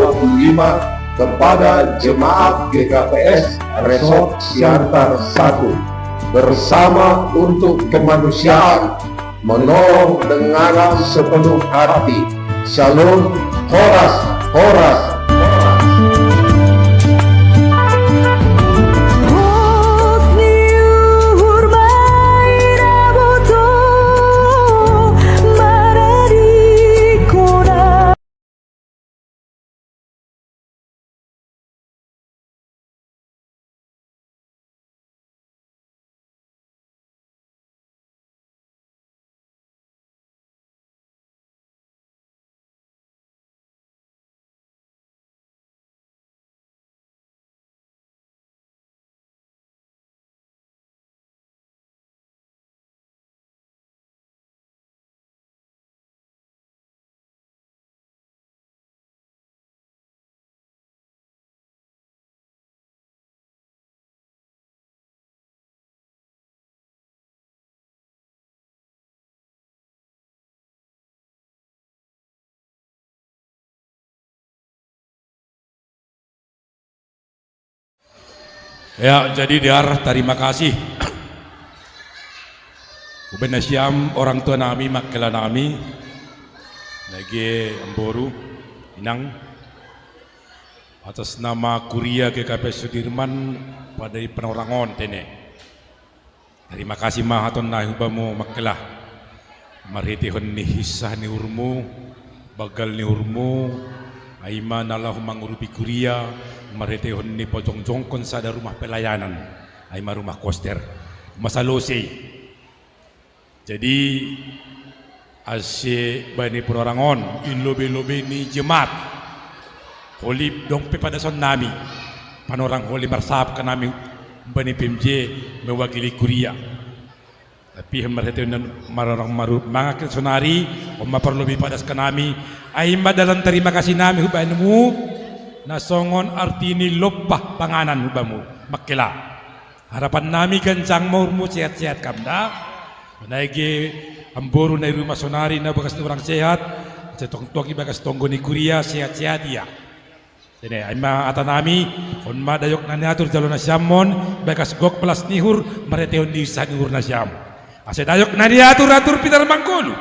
[SPEAKER 12] kepada jemaat GKPS Resort Siantar 1 bersama untuk kemanusiaan, menolong dengan sepenuh hati. Shalom, horas, horas.
[SPEAKER 16] Ya, jadi Diar, terima kasih. Uben Siam, orang tua nami, makela nami, lagi Amboru, Inang, atas nama Kuria GKPS Sudirman pada Penorangon tene. Terima kasih mahaton nahubamu makela, marhitihon ni hisah ni urmu, bagal ni urmu, aiman Allahumma ngurupi Kuria, marhitihon ni pojong-jongkon sada rumah pelayanan, aima rumah koster, masalose. Jadi asye bani Penorangon, ilobe-lobe ni jemaat, holib dong pepadason nami, panorang holi bersab ka nami bani PMJ mewakili Kuria. Tapi marhitihon marang maru mangakil sonari, o maparlobi padas ka nami, aima dalam terima kasih nami hubanmu, nasongon artini lopah panganan hubamu makila. Harapan nami kencang maurmu sehat-sehat kamda. Naigi Amboru na rumah sonari na bagas orang sehat, setong-tong bagas tonggo ni Kuria sehat-sehat dia. Jadi aima atanami on madayok na niatur jalo na siamon bagas gok plus nihur mareteon di sa nihur na siam. Ase dayok na diatur pitar mangkulu.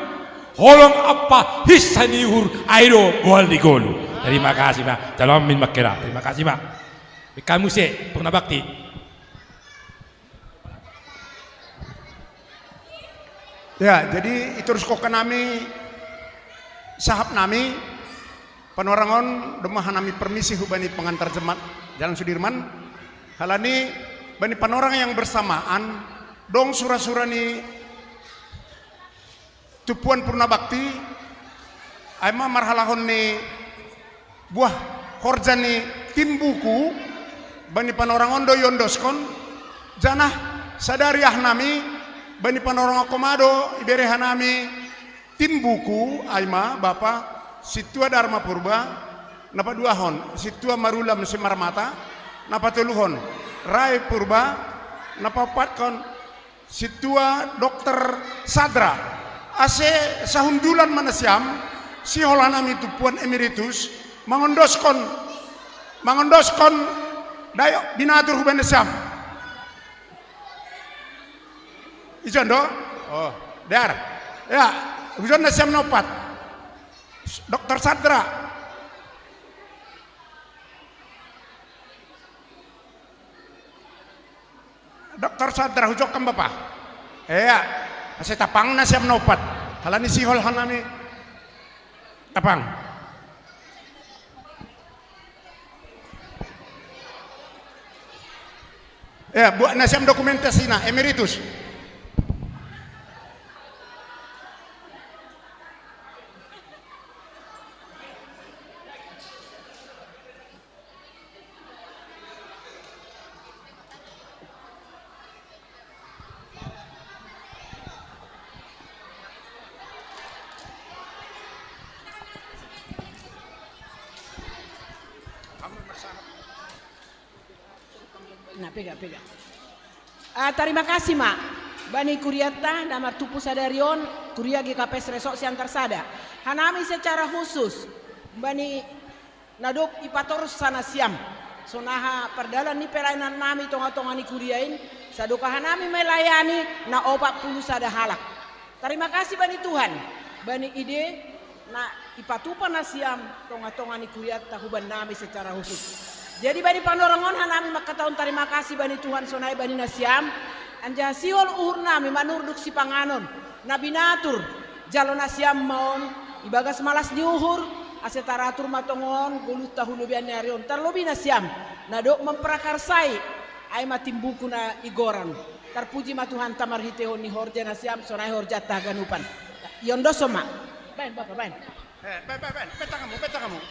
[SPEAKER 16] Holong apa hissa nihur airo gol di golu. Terima kasih Pak. Salam min makira. Terima kasih Pak. Kamu se purna bakti.
[SPEAKER 17] Ya, jadi itu rusko nami sahab nami panorangon domah hanami permisi hubani pengantar jemaat Jalan Sudirman. Halani bani panorang yang bersamaan dong sura-sura ni Tupuan Purna Bakti aima marhalahon ni buah horja ni tim buku bani panorangon do yondoskon janah sadariah nami bani panorang komado ibere hanami tim buku aima Bapak Situa Dharma Purba napa duahon Situa Marulam Simarmata napa tuluhon Rai Purba napa patkon Situa Dokter Sadra ase sahundulan manasiam si holanami Tupuan Emeritus mangondoskon dayo binatur huban siam ijon do oh dar ya ujon siam nopat Dokter Sadra hujok kan Bapak ya ase tapang na siam nopat halani sihol hanami tapang ya buat na siam dokumentasi na emeritus
[SPEAKER 18] Nah, pega. Terima kasih, Mak. Bani Kuriata, nama Tupu Sadarion, Kuria GKP Resok Siantar Sada. Hanami secara khusus, Bani Nadok Ipator Sana Siam. Sonaha perdalan ni pelayanan nami tonga-tonga ni kuriain, sadoka hanami melayani na 40 sada halak. Terima kasih Bani Tuhan, Bani ide na ipatupa na siam tonga-tonga ni Kuriata huban nami secara khusus. Jadi bani panorangon hanami makataon terima kasih bani Tuhan sonai bani nasiam anja siol uhur nami manurduk si panganon nabi natur jalo nasiam maon ibagas malas diuhur asetaratur matongon gulut tahulu bianarion terlebih nasiam nadok memprakarsai ai matimbuku na igoran terpuji ma Tuhan tamar hiteo ni horja nasiam sonai horja taganupan yondoso ma bain bapak bain
[SPEAKER 17] bain peta kamu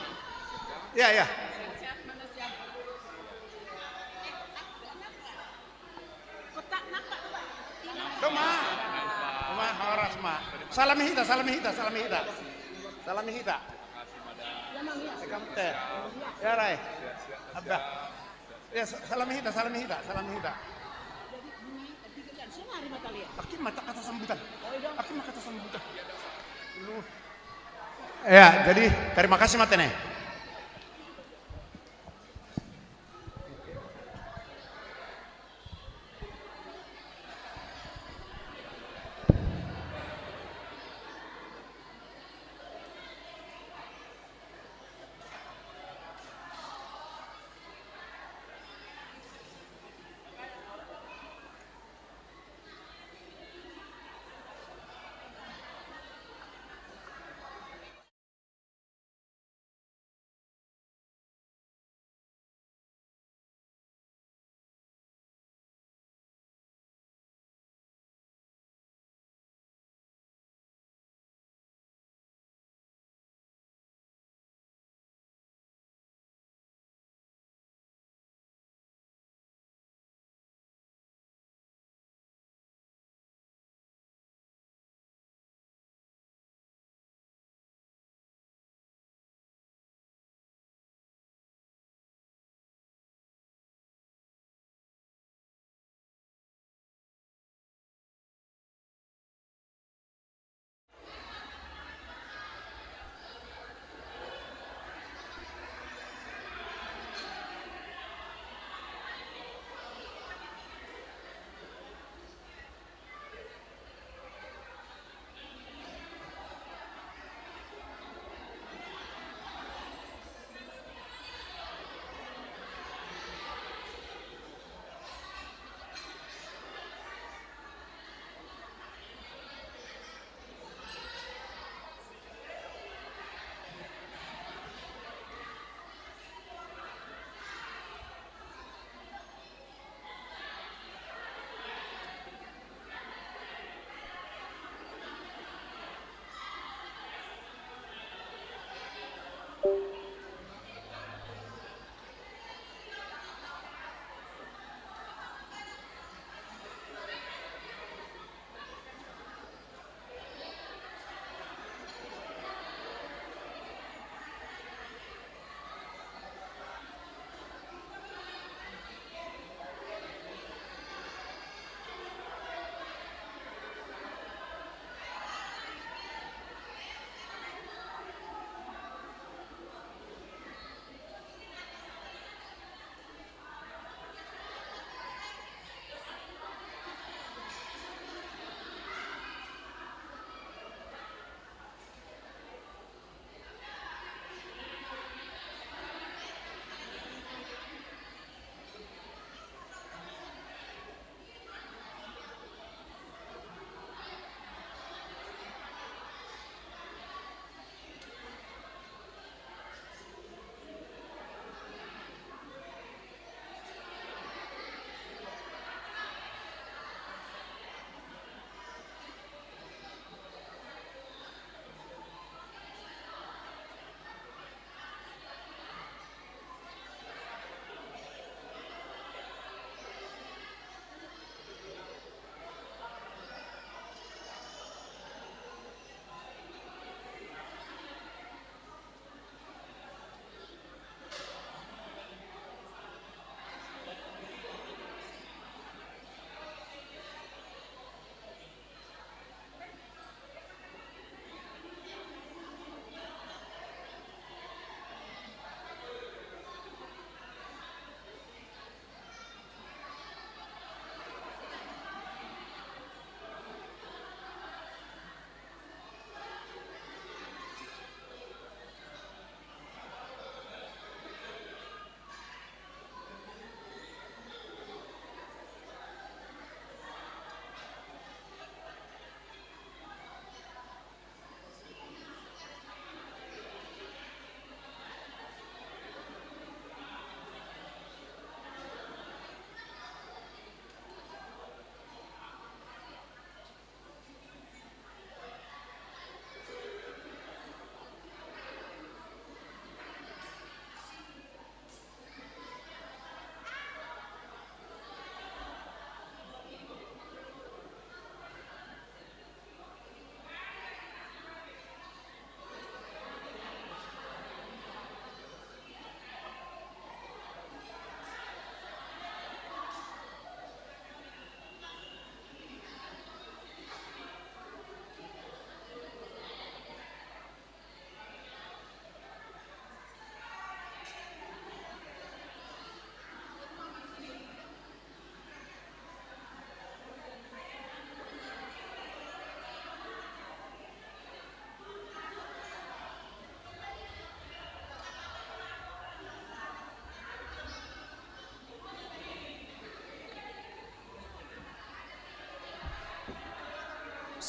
[SPEAKER 17] ya Doma horas ma. Salami hita. Kamte. Ya rai. Abba. Ya salami hita. Akin mata kata sambutan. Ya, jadi terima kasih matene.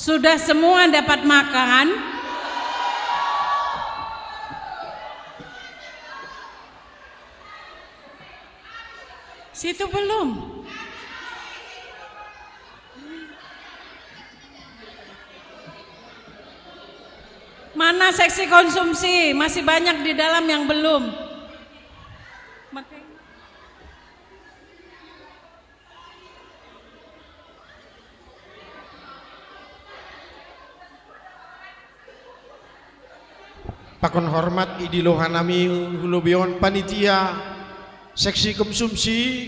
[SPEAKER 14] Sudah semua dapat makan? Situ belum. Mana seksi konsumsi? Masih banyak di dalam yang belum.
[SPEAKER 19] Pakon hormat idilohanami hulubion panitia seksi konsumsi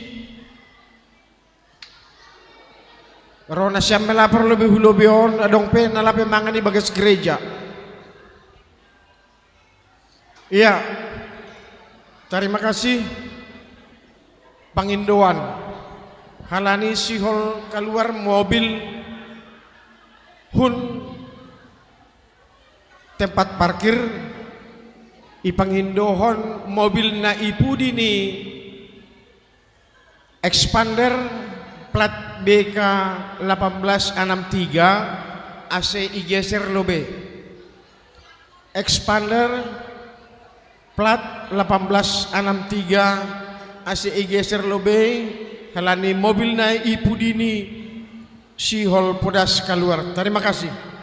[SPEAKER 19] Rona siam melapor lebih hulubion adong pe nalape mangani bagas gereja. Iya, terima kasih Pangindoan. Halani sihol keluar mobil hun tempat parkir ipangindohon mobil na ipudini expander plat BK 1863 AC igeser lobe. Expander plat 1863 ACI geser lobe halani mobil na ipudini sihol podas keluar. Terima kasih.